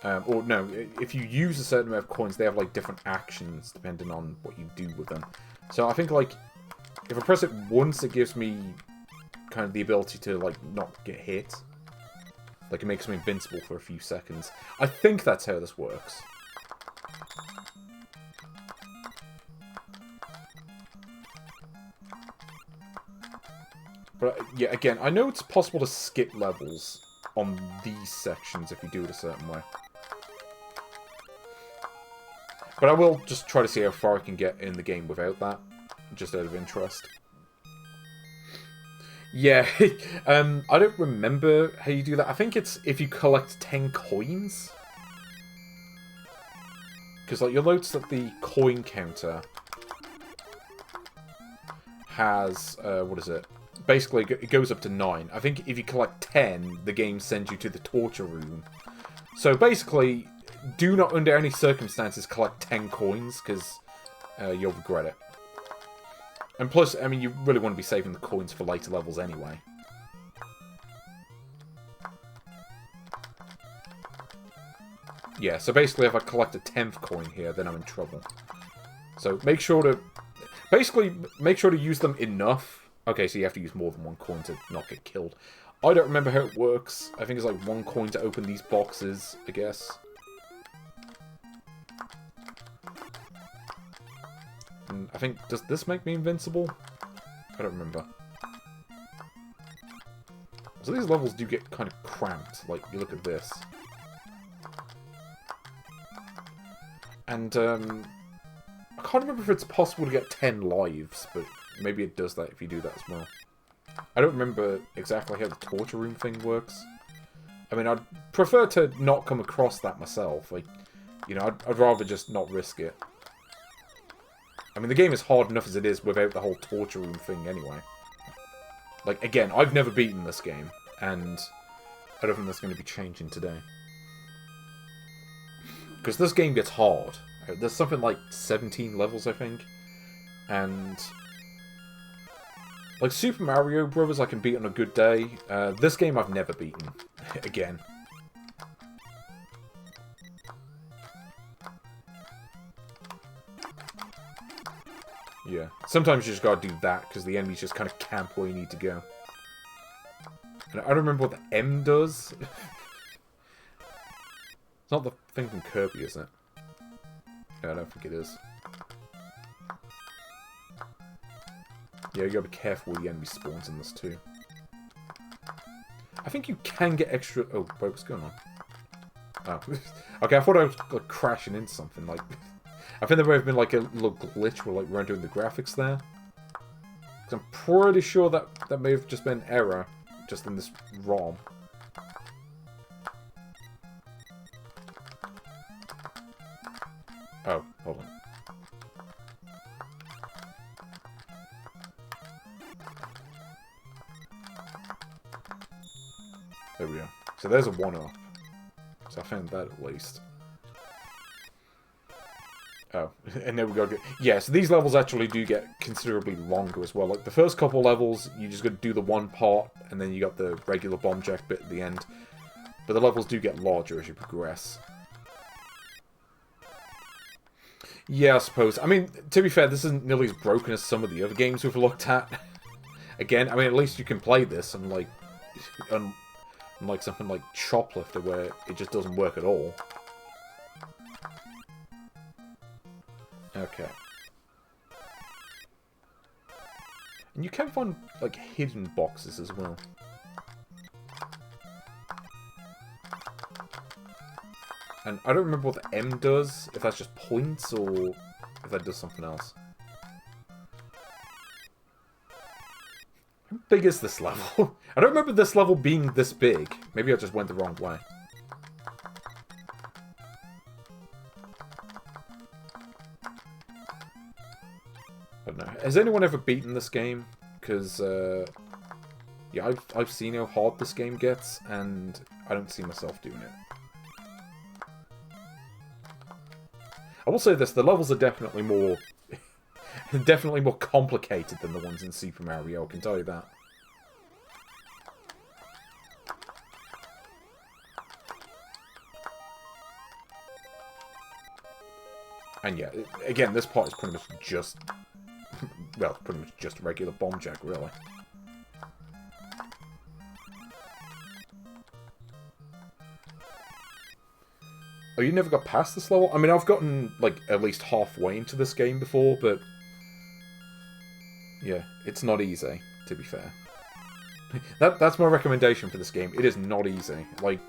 or no, if you use a certain amount of coins, they have, like, different actions depending on what you do with them. So I think, like, if I press it once, it gives me kind of the ability to, like, not get hit. Like, it makes me invincible for a few seconds. I think that's how this works. But, yeah, again, I know it's possible to skip levels on these sections if you do it a certain way. But I will just try to see how far I can get in the game without that, just out of interest. Yeah, I don't remember how you do that. I think it's if you collect 10 coins. Because, like, you'll notice that the coin counter has, what is it? Basically, it goes up to 9. I think if you collect 10, the game sends you to the torture room. So basically, do not under any circumstances collect 10 coins, because you'll regret it. And plus, I mean, you really want to be saving the coins for later levels anyway. Yeah, so basically if I collect a 10th coin here, then I'm in trouble. So make sure to... basically, make sure to use them enough. Okay, so you have to use more than one coin to not get killed. I don't remember how it works. I think it's like 1 coin to open these boxes, I guess. And I think, does this make me invincible? I don't remember. So these levels do get kind of cramped, like, you look at this. And, I can't remember if it's possible to get 10 lives, but maybe it does that if you do that as well. I don't remember exactly how the torture room thing works. I mean, I'd prefer to not come across that myself. Like, you know, I'd rather just not risk it. I mean, the game is hard enough as it is without the whole torture room thing anyway. Like, again, I've never beaten this game, and I don't think that's going to be changing today. Because this game gets hard. There's something like 17 levels, I think. And... Like, Super Mario Brothers I can beat on a good day. This game I've never beaten. Again. Yeah. Sometimes you just gotta do that, because the enemies just kind of camp where you need to go. And I don't remember what the M does. It's not the thing from Kirby, is it? Yeah, I don't think it is. Yeah, you gotta be careful where the enemy spawns in this too. I think you can get extra... Oh, wait, what's going on? Oh. Okay, I thought I was like crashing into something. Like, I think there may have been like a little glitch where like rendering the graphics there. Because I'm pretty sure that may have just been an error just in this ROM. Oh, hold on. There we go. So there's a 1-up. So I found that at least. Oh, and there we go. Yeah, so these levels actually do get considerably longer as well. Like, the first couple levels, you just got to do the one part, and then you got the regular bomb jack bit at the end. But the levels do get larger as you progress. Yeah, I suppose. I mean, to be fair, this isn't nearly as broken as some of the other games we've looked at. Again, I mean, at least you can play this, unlike something like Choplifter, where it just doesn't work at all. Okay. And you can find, like, hidden boxes as well. And I don't remember what the M does, if that's just points, or if that does something else. How big is this level? I don't remember this level being this big. Maybe I just went the wrong way. I don't know. Has anyone ever beaten this game? Because, yeah, I've seen how hard this game gets, and I don't see myself doing it. I will say this, the levels are definitely more complicated than the ones in Super Mario, I can tell you that. And yeah, again, this part is pretty much just, well, pretty much just a regular bomb jack, really. Oh, you never got past this level? I mean, I've gotten, like, at least halfway into this game before, but... yeah, it's not easy, to be fair. That's my recommendation for this game. It is not easy. Like,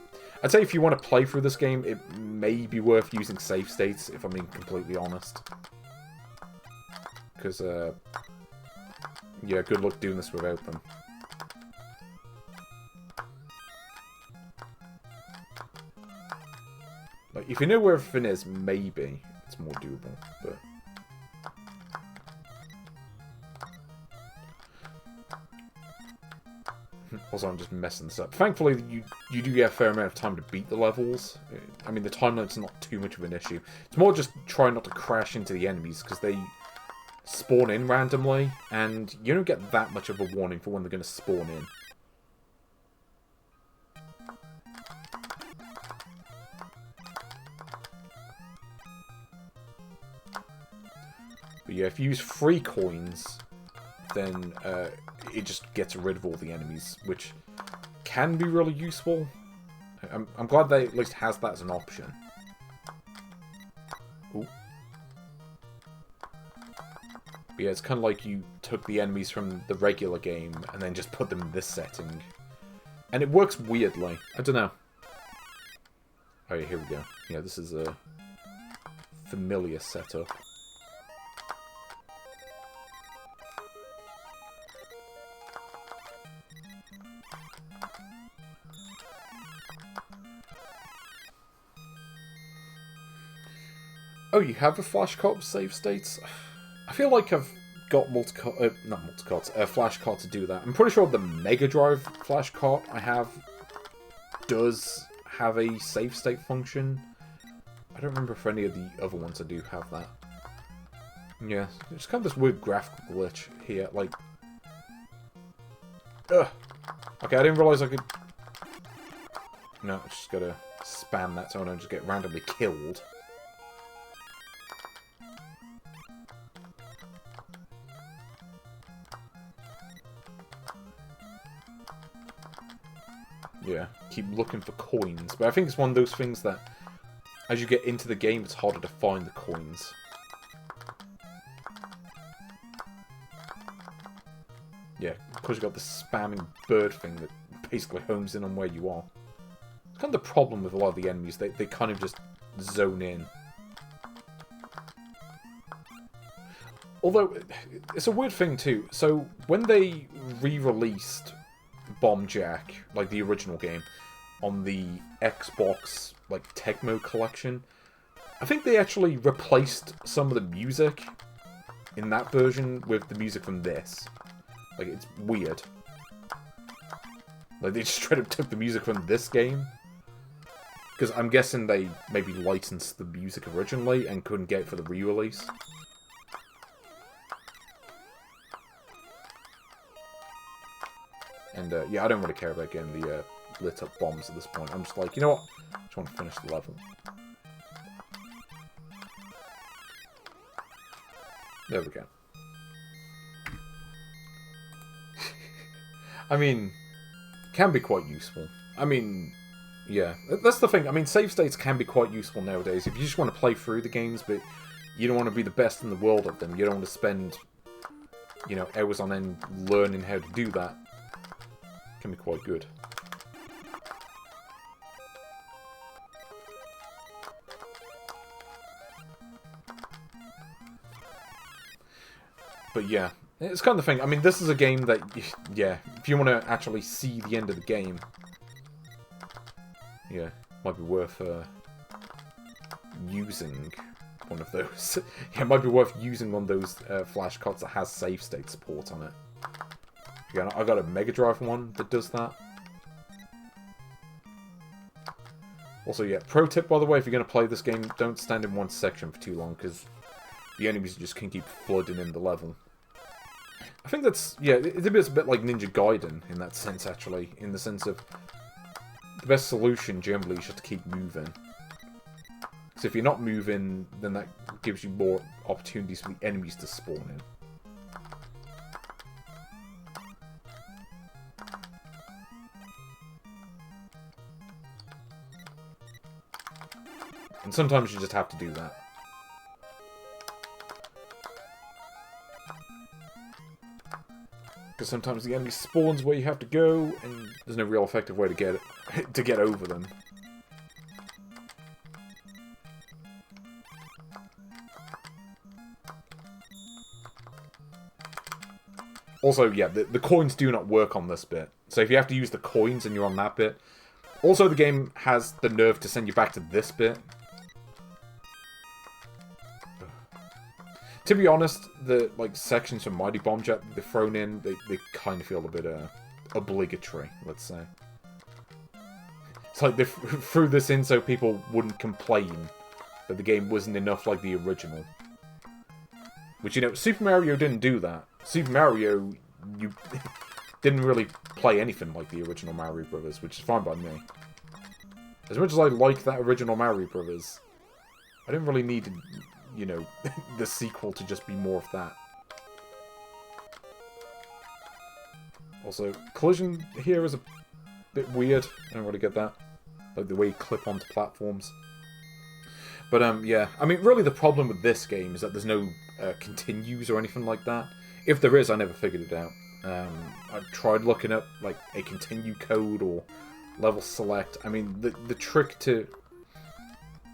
I'd say if you want to play through this game, it may be worth using save states, if I'm being completely honest. Because, yeah, good luck doing this without them. Like, if you know where everything is, maybe it's more doable, but... Also, I'm just messing this up. Thankfully, you do get a fair amount of time to beat the levels. I mean, the timeline's not too much of an issue. It's more just trying not to crash into the enemies, because they spawn in randomly, and you don't get that much of a warning for when they're going to spawn in. But yeah, if you use free coins, then it just gets rid of all the enemies, which can be really useful. I'm glad they at least has that as an option. Ooh. But yeah, it's kind of like you took the enemies from the regular game and then just put them in this setting. And it works weirdly. I don't know. Oh yeah, here we go. Yeah, this is a familiar setup. Oh, you have a flashcard save states? I feel like I've got flashcard to do that. I'm pretty sure the Mega Drive flashcard I have does have a save state function. I don't remember if any of the other ones I do have that. Yeah, it's kind of this weird graphical glitch here. Like, Ugh. Okay, I didn't realise I could... No, I just gotta spam that so I don't just get randomly killed. Yeah, keep looking for coins. But I think it's one of those things that, as you get into the game, it's harder to find the coins. Yeah, because you've got this spamming bird thing that basically homes in on where you are. It's kind of the problem with a lot of the enemies. They kind of just zone in. Although, it's a weird thing too. So, when they re-released Bomb Jack, like the original game, on the Xbox, like, Tecmo collection, I think they actually replaced some of the music in that version with the music from this. Like, it's weird. Like, they just straight up took the music from this game. Because I'm guessing they maybe licensed the music originally and couldn't get it for the re-release. And, yeah, I don't really care about getting the lit-up bombs at this point. I'm just like, you know what? I just want to finish the level. There we go. I mean, can be quite useful. I mean, yeah, that's the thing. I mean, save states can be quite useful nowadays. If you just want to play through the games, but you don't want to be the best in the world at them, you don't want to spend, you know, hours on end learning how to do that, it can be quite good. But yeah, it's kind of the thing. I mean, this is a game that, yeah, if you want to actually see the end of the game, yeah, might be worth using one of those. Yeah, it might be worth using one of those flash cards that has save state support on it. Again, I got a Mega Drive one that does that. Also, yeah, pro tip, by the way, if you're going to play this game, don't stand in one section for too long, because the enemies just can keep flooding in the level. I think that's, yeah, it's a bit like Ninja Gaiden in that sense, actually. In the sense of, the best solution generally is just to keep moving. So if you're not moving, then that gives you more opportunities for the enemies to spawn in. And sometimes you just have to do that. Because sometimes the enemy spawns where you have to go, and there's no real effective way to get it, to get over them. Also, yeah, the coins do not work on this bit. So if you have to use the coins and you're on that bit... Also, the game has the nerve to send you back to this bit. To be honest, the sections from Mighty Bomb Jet they're thrown in, they kind of feel a bit obligatory, let's say. It's like they threw this in so people wouldn't complain that the game wasn't enough like the original. Which, you know, Super Mario didn't do that. Super Mario, you didn't really play anything like the original Mario Brothers, which is fine by me. As much as I like that original Mario Brothers, I didn't really need, you know, the sequel to just be more of that. Also, collision here is a bit weird. I don't really get that. Like the way you clip onto platforms. But, yeah. I mean, really the problem with this game is that there's no continues or anything like that. If there is, I never figured it out. I've tried looking up, like, a continue code or level select. I mean, the trick to...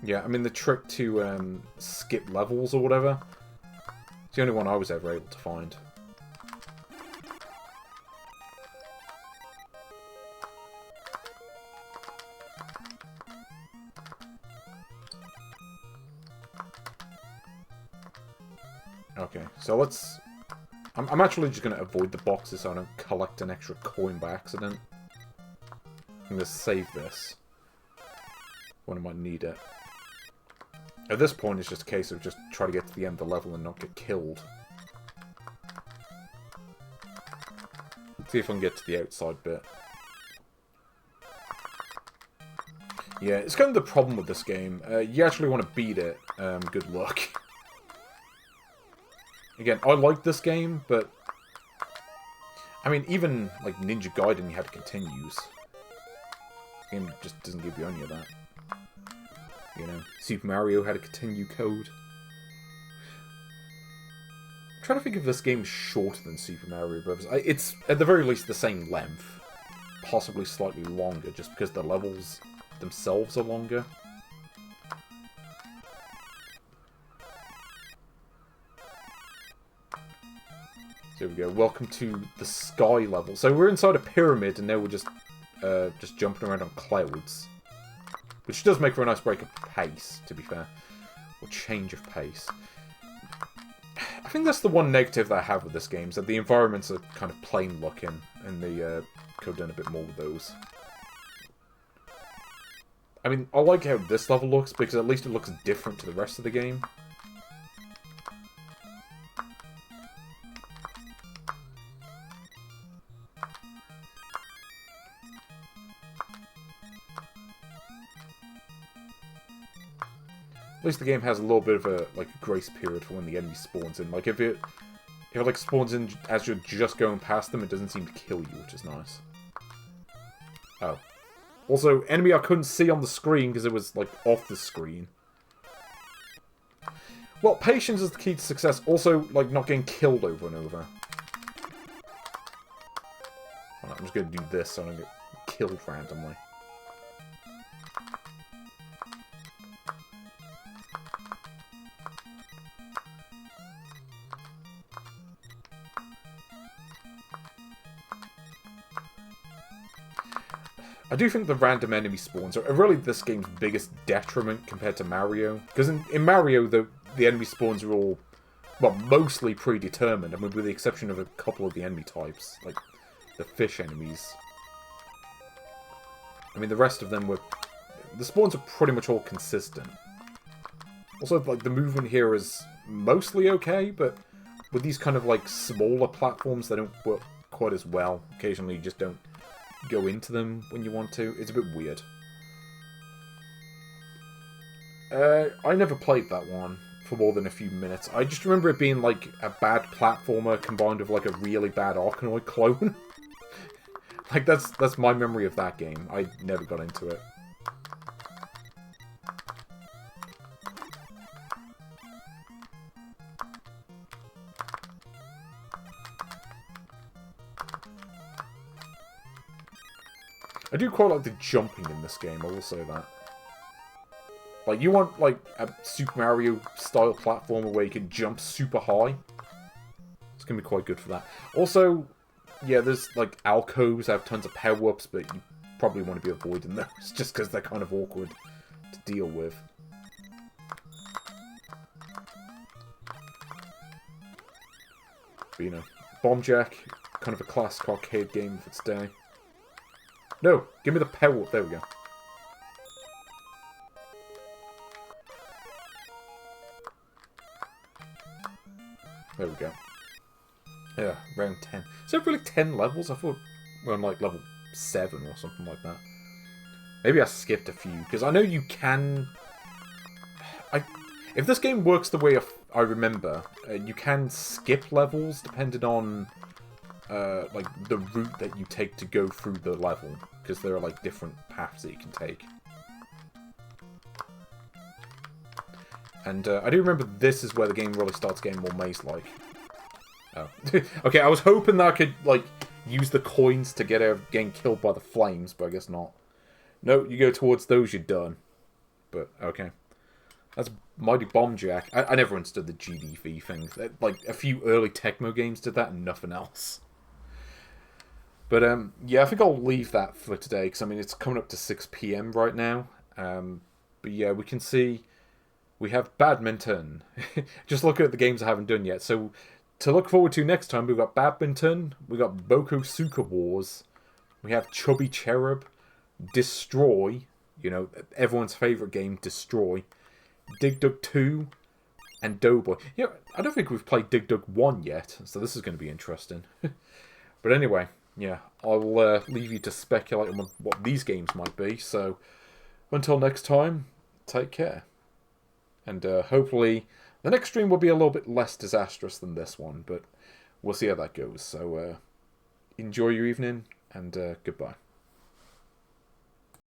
Yeah, I mean, the trick to skip levels or whatever, it's the only one I was ever able to find. Okay, so let's... I'm actually just going to avoid the boxes so I don't collect an extra coin by accident. I'm going to save this when I might need it. At this point, it's just a case of just try to get to the end of the level and not get killed. See if I can get to the outside bit. Yeah, it's kind of the problem with this game. You actually want to beat it. Good luck. Again, I like this game, but... I mean, even, like, Ninja Gaiden, you had continues. The game just doesn't give you any of that. You know, Super Mario had a continue code. I'm trying to think if this game's shorter than Super Mario Bros. It's, at the very least, the same length. Possibly slightly longer, just because the levels themselves are longer. There we go. Welcome to the sky level. So we're inside a pyramid, and now we're just jumping around on clouds. Which does make for a nice break of pace, to be fair. Or change of pace. I think that's the one negative that I have with this game, is that the environments are kind of plain looking, and they could have done a bit more with those. I mean, I like how this level looks, because at least it looks different to the rest of the game. At least the game has a little bit of a grace period for when the enemy spawns in. Like if it like spawns in as you're just going past them, it doesn't seem to kill you, which is nice. Oh. Also, enemy I couldn't see on the screen because it was like off the screen. Well, patience is the key to success. Also, like not getting killed over and over. Right, I'm just gonna do this so I don't get killed randomly. I do think the random enemy spawns are really this game's biggest detriment compared to Mario. Because in Mario, the enemy spawns are all, well, mostly predetermined. I mean, with the exception of a couple of the enemy types, like the fish enemies. I mean, the rest of them were... The spawns are pretty much all consistent. Also, like, the movement here is mostly okay, but with these kind of, like, smaller platforms, they don't work quite as well. Occasionally, you just don't go into them when you want to. It's a bit weird. I never played that one for more than a few minutes. I just remember it being like a bad platformer combined with like a really bad Arkanoid clone. Like that's my memory of that game. I never got into it. I do quite like the jumping in this game, I will say that. Like, you want, like, a Super Mario-style platformer where you can jump super high? It's gonna be quite good for that. Also, yeah, there's, like, alcoves that have tons of power-ups, but you probably want to be avoiding those, just because they're kind of awkward to deal with. But, you know, Bomb Jack, kind of a classic arcade game of its day. No! Give me the power up. There we go. There we go. Yeah, round 10. Is there really 10 levels? I thought we're on like level 7 or something like that. Maybe I skipped a few, because I know you can... If this game works the way I remember, you can skip levels depending on... like, the route that you take to go through the level. Because there are, like, different paths that you can take. And, I do remember this is where the game really starts getting more maze-like. Oh. Okay, I was hoping that I could, like, use the coins to get out of getting killed by the flames, but I guess not. No, you go towards those, you're done. But, okay. That's Mighty Bomb Jack. I never understood the GDV thing. Like, a few early Tecmo games did that and nothing else. But, yeah, I think I'll leave that for today, because, I mean, it's coming up to 6 PM right now. But, yeah, we can see we have Badminton. Just looking at the games I haven't done yet. So, to look forward to next time, we've got Badminton, we've got Bokosuka Wars, we have Chubby Cherub, Destroy, you know, everyone's favourite game, Destroy, Dig Dug 2, and Doughboy. Yeah, I don't think we've played Dig Dug 1 yet, so this is going to be interesting. But anyway... yeah, I'll leave you to speculate on what these games might be. So until next time, take care. And hopefully the next stream will be a little bit less disastrous than this one, but we'll see how that goes. So enjoy your evening, and goodbye.